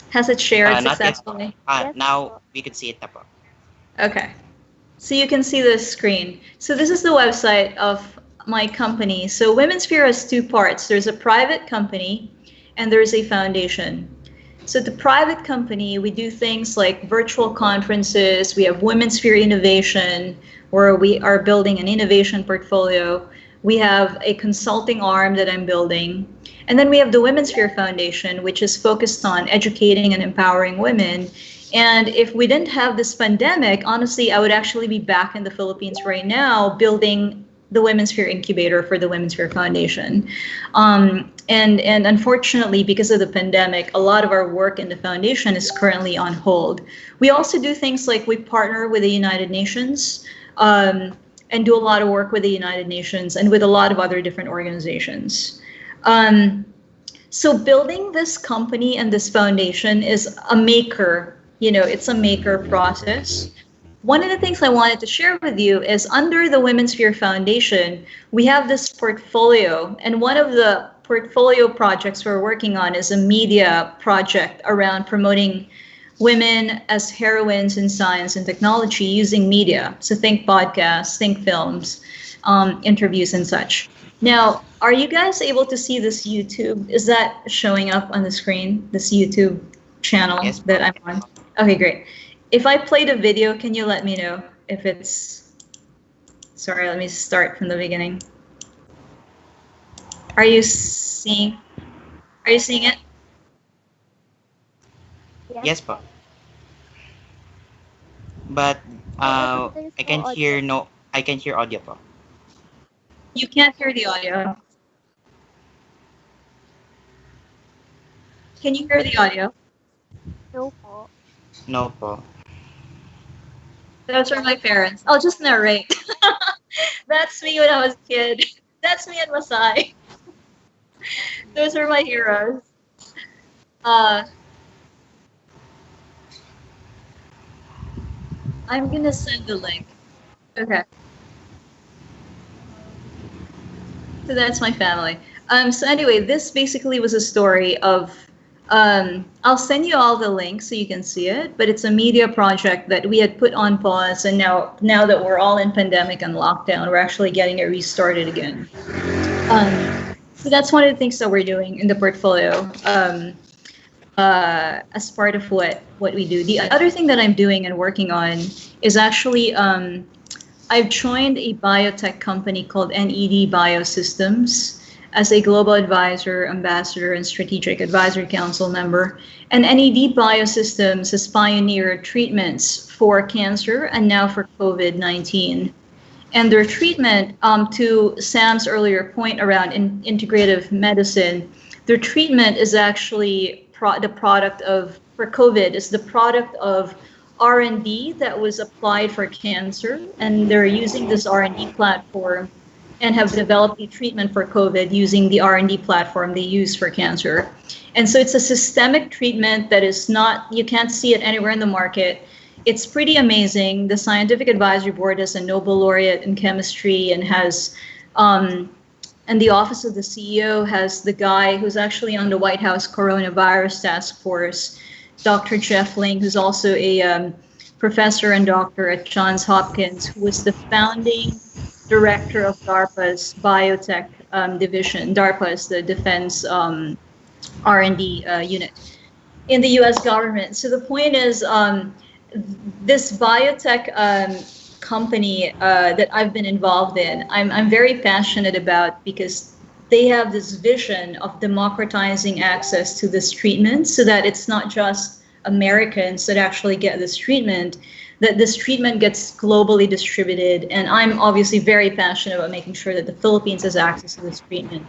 Has it shared Not yet. successfully? Now we could see it na po. Okay. So you can see the screen. So this is the website of my company. So Women's Sphere has two parts. There's a private company and there's a foundation. So the private company, we do things like virtual conferences. We have Women's Sphere Innovation, where we are building an innovation portfolio. We have a consulting arm that I'm building. And then we have the Women's Sphere Foundation, which is focused on educating and empowering women. And if we didn't have this pandemic, honestly, I would actually be back in the Philippines right now building the Women's Sphere Incubator for the Women's Sphere Foundation. And unfortunately, because of the pandemic, a lot of our work in the foundation is currently on hold. We also do things like we partner with the United Nations and do a lot of work with the United Nations and with a lot of other different organizations. So building this company and this foundation is a maker, it's a maker process. One of the things I wanted to share with you is under the Women's Sphere Foundation, we have this portfolio, and one of the portfolio projects we're working on is a media project around promoting women as heroines in science and technology using media. So think podcasts, think films, interviews and such. Now, are you guys able to see this YouTube? Is that showing up on the screen, this YouTube channel that I'm on? Okay, great. If I played a video, can you let me know if it's... Sorry, let me start from the beginning. Are you seeing it? Yes po. But I can't hear audio po. You can't hear the audio. Can you hear the audio? No po. No po. Those are my parents. I'll just narrate. That's me when I was a kid. That's me at MaSci. Those are my heroes. I'm gonna send the link. Okay. So that's my family. So anyway, this basically was a story of, I'll send you all the links so you can see it, but it's a media project that we had put on pause, and now that we're all in pandemic and lockdown, we're actually getting it restarted again. So that's one of the things that we're doing in the portfolio as part of what we do. The other thing that I'm doing and working on is actually, I've joined a biotech company called NED Biosystems as a global advisor, ambassador, and strategic advisory council member. And NED Biosystems has pioneered treatments for cancer and now for COVID-19. And their treatment, to Sam's earlier point around integrative medicine, their treatment is actually the product of, for COVID, is the product of R&D that was applied for cancer, and they're using this R&D platform and have developed a treatment for COVID using the R&D platform they use for cancer. And so it's a systemic treatment that is not, you can't see it anywhere in the market. It's pretty amazing. The scientific advisory board has a Nobel laureate in chemistry and has, and the office of the CEO has the guy who's actually on the White House coronavirus task force, Dr. Jeff Ling, who's also a professor and doctor at Johns Hopkins, who was the founding director of DARPA's biotech division. DARPA is the defense R&D unit in the US government. So the point is, this biotech company that I've been involved in, I'm very passionate about, because they have this vision of democratizing access to this treatment so that it's not just Americans that actually get this treatment, that this treatment gets globally distributed. And I'm obviously very passionate about making sure that the Philippines has access to this treatment.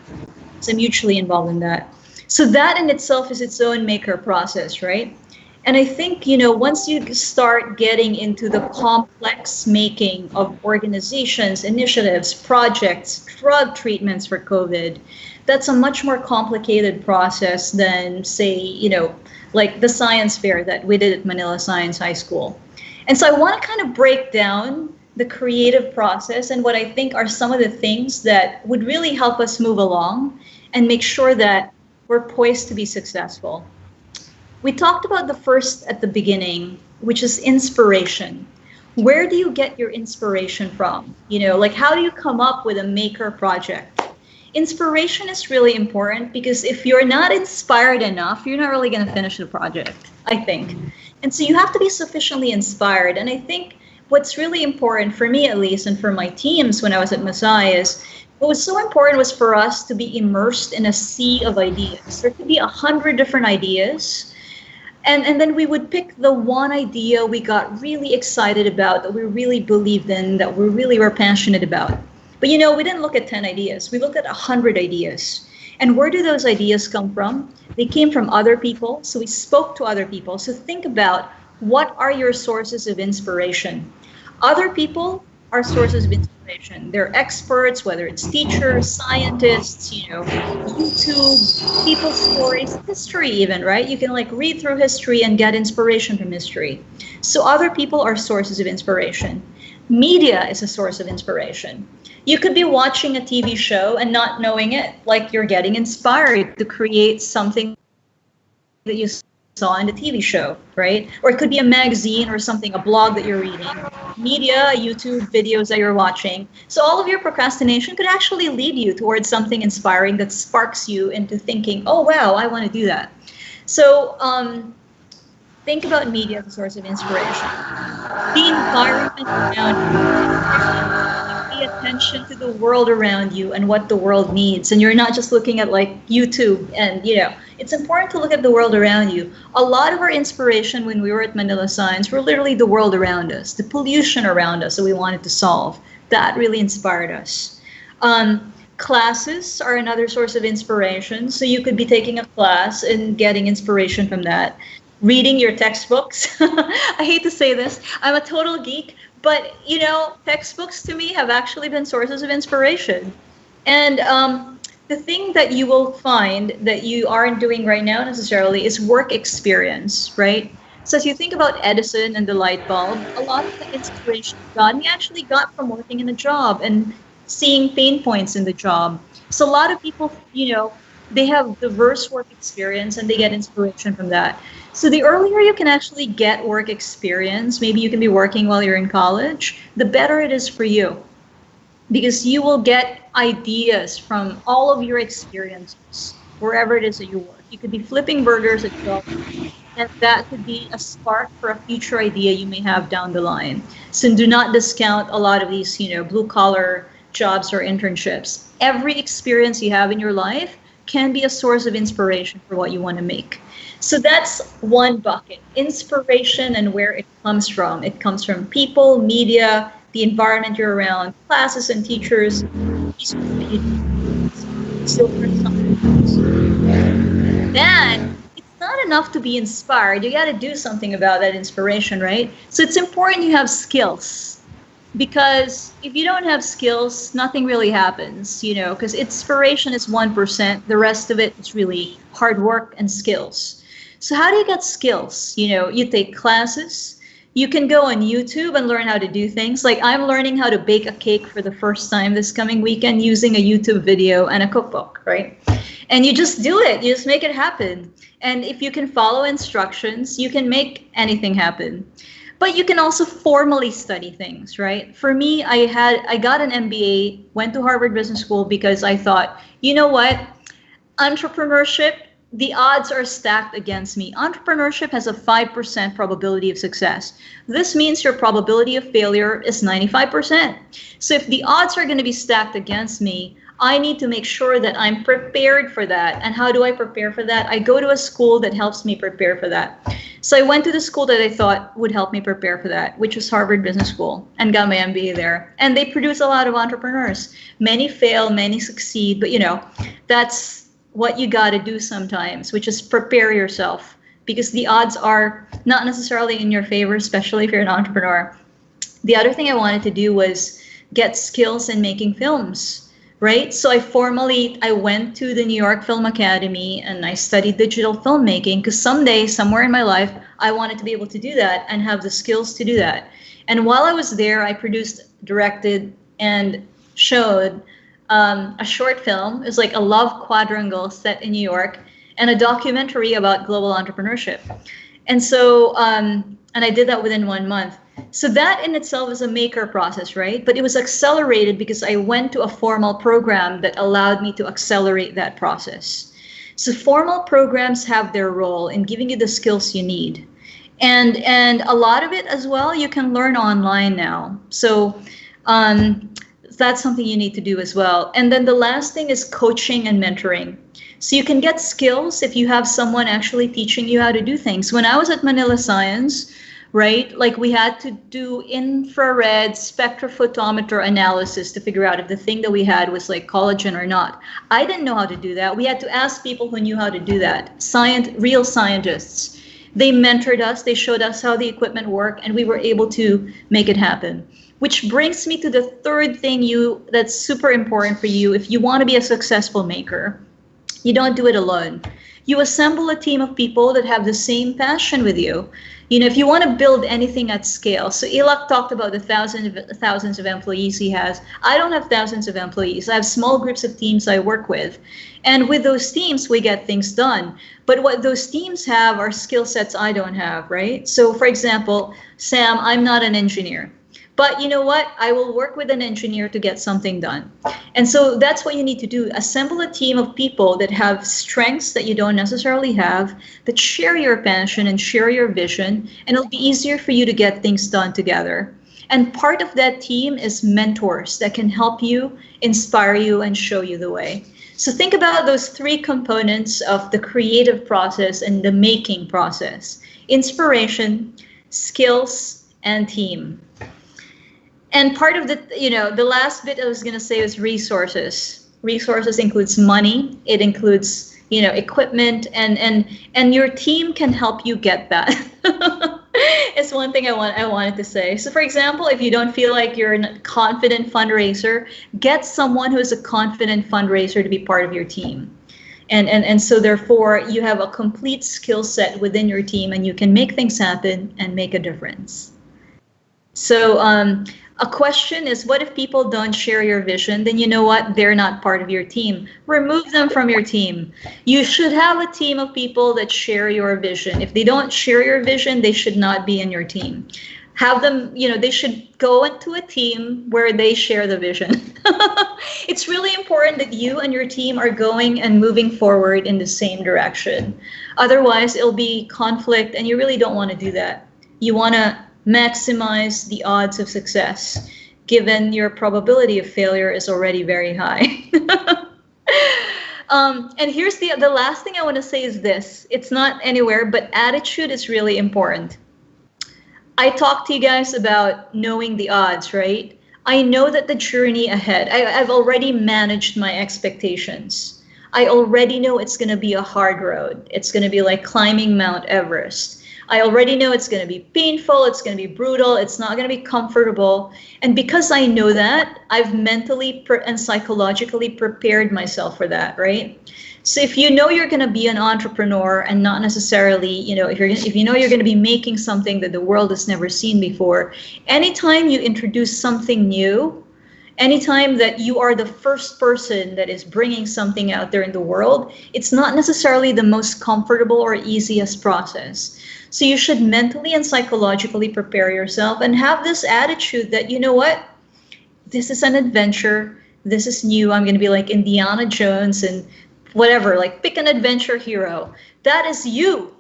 So I'm mutually involved in that. So that in itself is its own maker process, right? And I think, once you start getting into the complex making of organizations, initiatives, projects, drug treatments for COVID, that's a much more complicated process than, say, like the science fair that we did at Manila Science High School. And so I want to kind of break down the creative process and what I think are some of the things that would really help us move along and make sure that we're poised to be successful. We talked about the first at the beginning, which is inspiration. Where do you get your inspiration from? Like how do you come up with a maker project? Inspiration is really important because if you're not inspired enough, you're not really going to finish the project, I think. And so you have to be sufficiently inspired. And I think what's really important for me, at least, and for my teams when I was at MaSci is what was so important was for us to be immersed in a sea of ideas. There could be 100 different ideas. And then we would pick the one idea we got really excited about, that we really believed in, that we really were passionate about. But we didn't look at 10 ideas. We looked at 100 ideas. And where do those ideas come from? They came from other people. So we spoke to other people. So think about, what are your sources of inspiration? Other people are sources of inspiration. They're experts, whether it's teachers, scientists, YouTube, people's stories, history even, right? You can read through history and get inspiration from history. So other people are sources of inspiration. Media is a source of inspiration. You could be watching a TV show and not knowing it, like you're getting inspired to create something that you saw in the TV show, right? Or it could be a magazine or something, a blog that you're reading, media, YouTube videos that you're watching. So all of your procrastination could actually lead you towards something inspiring that sparks you into thinking, oh, wow, I want to do that. So think about media as a source of inspiration. The environment around you. Pay attention to the world around you and what the world needs. And you're not just looking at YouTube and, it's important to look at the world around you. A lot of our inspiration when we were at Manila Science were literally the world around us, the pollution around us that we wanted to solve. That really inspired us. Classes are another source of inspiration. So you could be taking a class and getting inspiration from that. Reading your textbooks. I hate to say this. I'm a total geek, but textbooks to me have actually been sources of inspiration. And the thing that you will find that you aren't doing right now necessarily is work experience, right? So as you think about Edison and the light bulb, a lot of the inspiration he actually got from working in a job and seeing pain points in the job. So a lot of people, they have diverse work experience and they get inspiration from that. So the earlier you can actually get work experience, maybe you can be working while you're in college, the better it is for you. Because you will get ideas from all of your experiences, wherever it is that you work. You could be flipping burgers at job, and that could be a spark for a future idea you may have down the line. So do not discount a lot of these, blue-collar jobs or internships. Every experience you have in your life can be a source of inspiration for what you want to make. So that's one bucket, inspiration and where it comes from. It comes from people, media, the environment you're around, classes and teachers. Then it's not enough to be inspired. You got to do something about that inspiration, right? So it's important you have skills, because if you don't have skills, nothing really happens, because inspiration is 1%. The rest of it is really hard work and skills. So how do you get skills? You take classes. You can go on YouTube and learn how to do things. Like I'm learning how to bake a cake for the first time this coming weekend using a YouTube video and a cookbook, right? And you just do it. You just make it happen. And if you can follow instructions, you can make anything happen. But you can also formally study things, right? For me, I got an MBA, went to Harvard Business School because I thought, you know what? Entrepreneurship, the odds are stacked against me. Entrepreneurship has a 5% probability of success. This means your probability of failure is 95%. So if the odds are going to be stacked against me, I need to make sure that I'm prepared for that. And how do I prepare for that? I go to a school that helps me prepare for that. So I went to the school that I thought would help me prepare for that, which was Harvard Business School, and got my MBA there. And they produce a lot of entrepreneurs. Many fail, many succeed, but that's what you got to do sometimes, which is prepare yourself, because the odds are not necessarily in your favor, especially if you're an entrepreneur. The other thing I wanted to do was get skills in making films, right? So I went to the New York Film Academy and I studied digital filmmaking because someday, somewhere in my life, I wanted to be able to do that and have the skills to do that. And while I was there, I produced, directed, and showed a short film. It was like a love quadrangle set in New York and a documentary about global entrepreneurship. And so, and I did that within 1 month. So that in itself is a maker process, right? But it was accelerated because I went to a formal program that allowed me to accelerate that process. So formal programs have their role in giving you the skills you need. And a lot of it as well, you can learn online now. So that's something you need to do as well. And then the last thing is coaching and mentoring. So you can get skills if you have someone actually teaching you how to do things. When I was at Manila Science, right, like we had to do infrared spectrophotometer analysis to figure out if the thing that we had was like collagen or not. I didn't know how to do that. We had to ask people who knew how to do that, real scientists. They mentored us, they showed us how the equipment worked, and we were able to make it happen. Which brings me to the third thing that's super important for you if you want to be a successful maker. You don't do it alone. You assemble a team of people that have the same passion with you. You know, if you want to build anything at scale. So Illac talked about the thousands of employees he has. I don't have thousands of employees. I have small groups of teams I work with. And with those teams, we get things done. But what those teams have are skill sets I don't have, right? So for example, Sam, I'm not an engineer. But you know what? I will work with an engineer to get something done. And so that's what you need to do. Assemble a team of people that have strengths that you don't necessarily have, that share your passion and share your vision, and it'll be easier for you to get things done together. And part of that team is mentors that can help you, inspire you, and show you the way. So think about those three components of the creative process and the making process: inspiration, skills, and team. And part of the last bit I was going to say was resources. Resources includes money. It includes, equipment, and your team can help you get that. It's one thing I wanted to say. So for example, if you don't feel like you're a confident fundraiser, get someone who is a confident fundraiser to be part of your team. And so therefore you have a complete skill set within your team and you can make things happen and make a difference. So a question is, what if people don't share your vision? Then you know what? They're not part of your team. Remove them from your team. You should have a team of people that share your vision. If they don't share your vision, they should not be in your team. Have them, they should go into a team where they share the vision. It's really important that you and your team are going and moving forward in the same direction. Otherwise, it'll be conflict, and you really don't want to do that. You want to maximize the odds of success, given your probability of failure is already very high. And here's the last thing I want to say is this. It's not anywhere, but attitude is really important. I talked to you guys about knowing the odds, right? I know that the journey ahead, I've already managed my expectations. I already know it's going to be a hard road. It's going to be like climbing Mount Everest. I already know it's going to be painful, it's going to be brutal, it's not going to be comfortable. And because I know that, I've mentally and psychologically prepared myself for that, right? So if you know you're going to be an entrepreneur and not necessarily, if you know you're going to be making something that the world has never seen before, anytime you introduce something new, anytime that you are the first person that is bringing something out there in the world, it's not necessarily the most comfortable or easiest process. So you should mentally and psychologically prepare yourself and have this attitude that, you know what, this is an adventure, this is new, I'm going to be like Indiana Jones and whatever, like pick an adventure hero. That is you.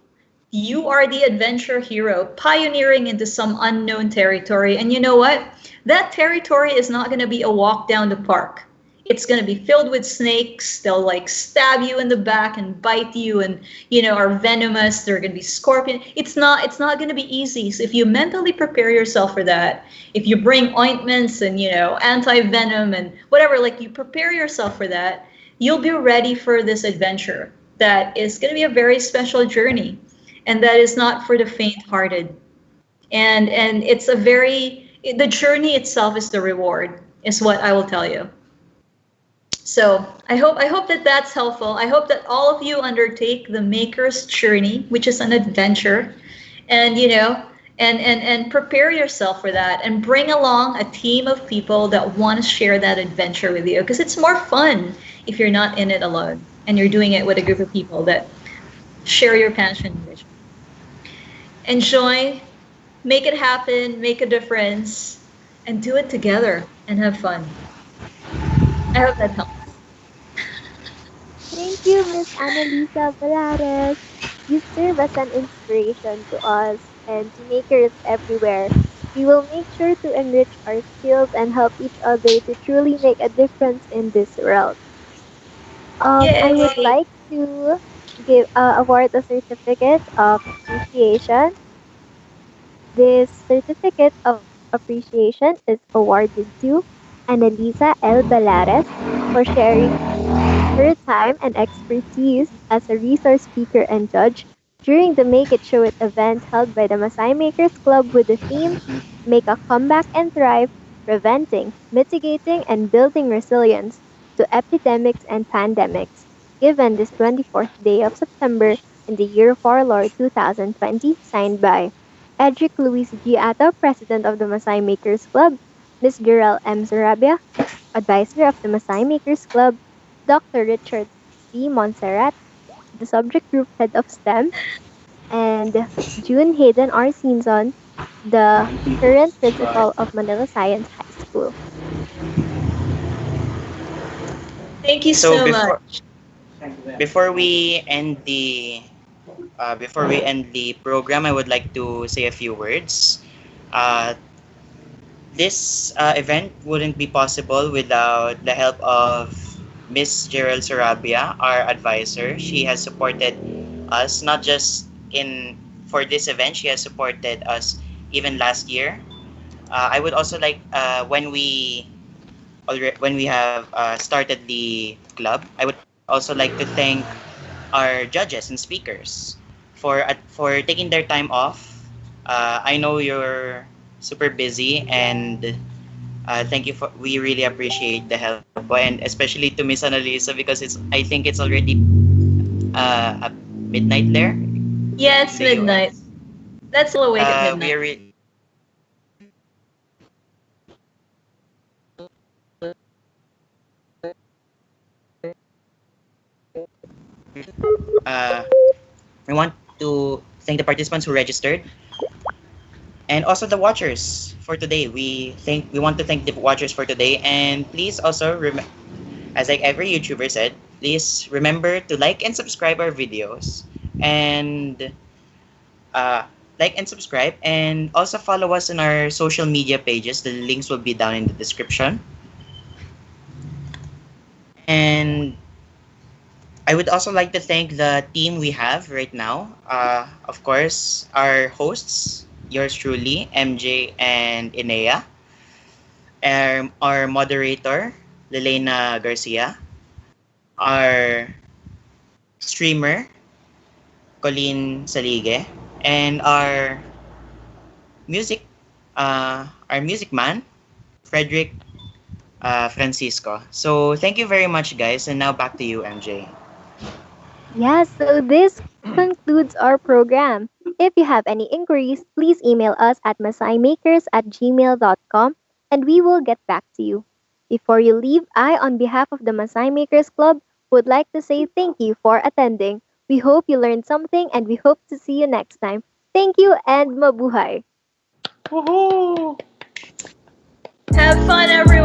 You are the adventure hero pioneering into some unknown territory. And you know what? That territory is not going to be a walk down the park. It's going to be filled with snakes. They'll like stab you in the back and bite you and, are venomous. They're going to be scorpion. It's not going to be easy. So if you mentally prepare yourself for that, if you bring ointments and, anti-venom and whatever, like you prepare yourself for that, you'll be ready for this adventure. That is going to be a very special journey. And that is not for the faint-hearted. And it's the journey itself is the reward, is what I will tell you. So I hope that that's helpful. I hope that all of you undertake the maker's journey, which is an adventure, and and prepare yourself for that, and bring along a team of people that want to share that adventure with you, because it's more fun if you're not in it alone and you're doing it with a group of people that share your passion and vision. Enjoy, make it happen, make a difference, and do it together and have fun. I hope that helps. Thank you, Miss Analisa Balares. You serve as an inspiration to us and to makers everywhere. We will make sure to enrich our skills and help each other to truly make a difference in this world. I would Yay! like to give award a certificate of appreciation. This certificate of appreciation is awarded to Analisa L. Balares for sharing her time and expertise as a resource speaker and judge during the Make It Show It event held by the MaSci Makers Club with the theme Make a Comeback and Thrive, Preventing, Mitigating, and Building Resilience to Epidemics and Pandemics, given this 24th day of September in the year of our Lord 2020, signed by Edric Luis G. Ato, President of the MaSci Makers Club, Ms. Gurel M. Zarabia, Advisor of the MaSci Makers Club, Dr. Richard C. Montserrat, the subject group head of STEM, and June Hayden R. Simpson, the current principal of Manila Science High School. Thank you So so much. before we end the program, I would like to say a few words. Uh, this event wouldn't be possible without the help of Miss Gerald Sarabia, our advisor. She has supported us not just in for this event. She has supported us even last year. I would also like when we have started the club, I would also like to thank our judges and speakers for taking their time off. I know you're super busy, and thank you for. We really appreciate the help, and especially to Miss Annalisa, because I think it's already at midnight there in Yeah, it's the midnight. US. That's still awake at We midnight. are uh, we want to thank the participants who registered, and also the watchers for today. We want to thank the watchers for today, and please also as like every YouTuber said, please remember to like and subscribe our videos, and uh, like and subscribe, and also follow us on our social media pages. The links will be down in the description. And I would also like to thank the team we have right now. Of course, our hosts, yours truly, MJ and Inea, our moderator, Lelena Garcia, our streamer, Colleen Salige, and music, our music man, Frederick Francisco. So thank you very much, guys, and now back to you, MJ. Yes, so this concludes our program. If you have any inquiries, please email us at masaimakers@gmail.com and we will get back to you. Before you leave, I, on behalf of the MaSci Makers Club, would like to say thank you for attending. We hope you learned something and we hope to see you next time. Thank you and mabuhay! Have fun, everyone.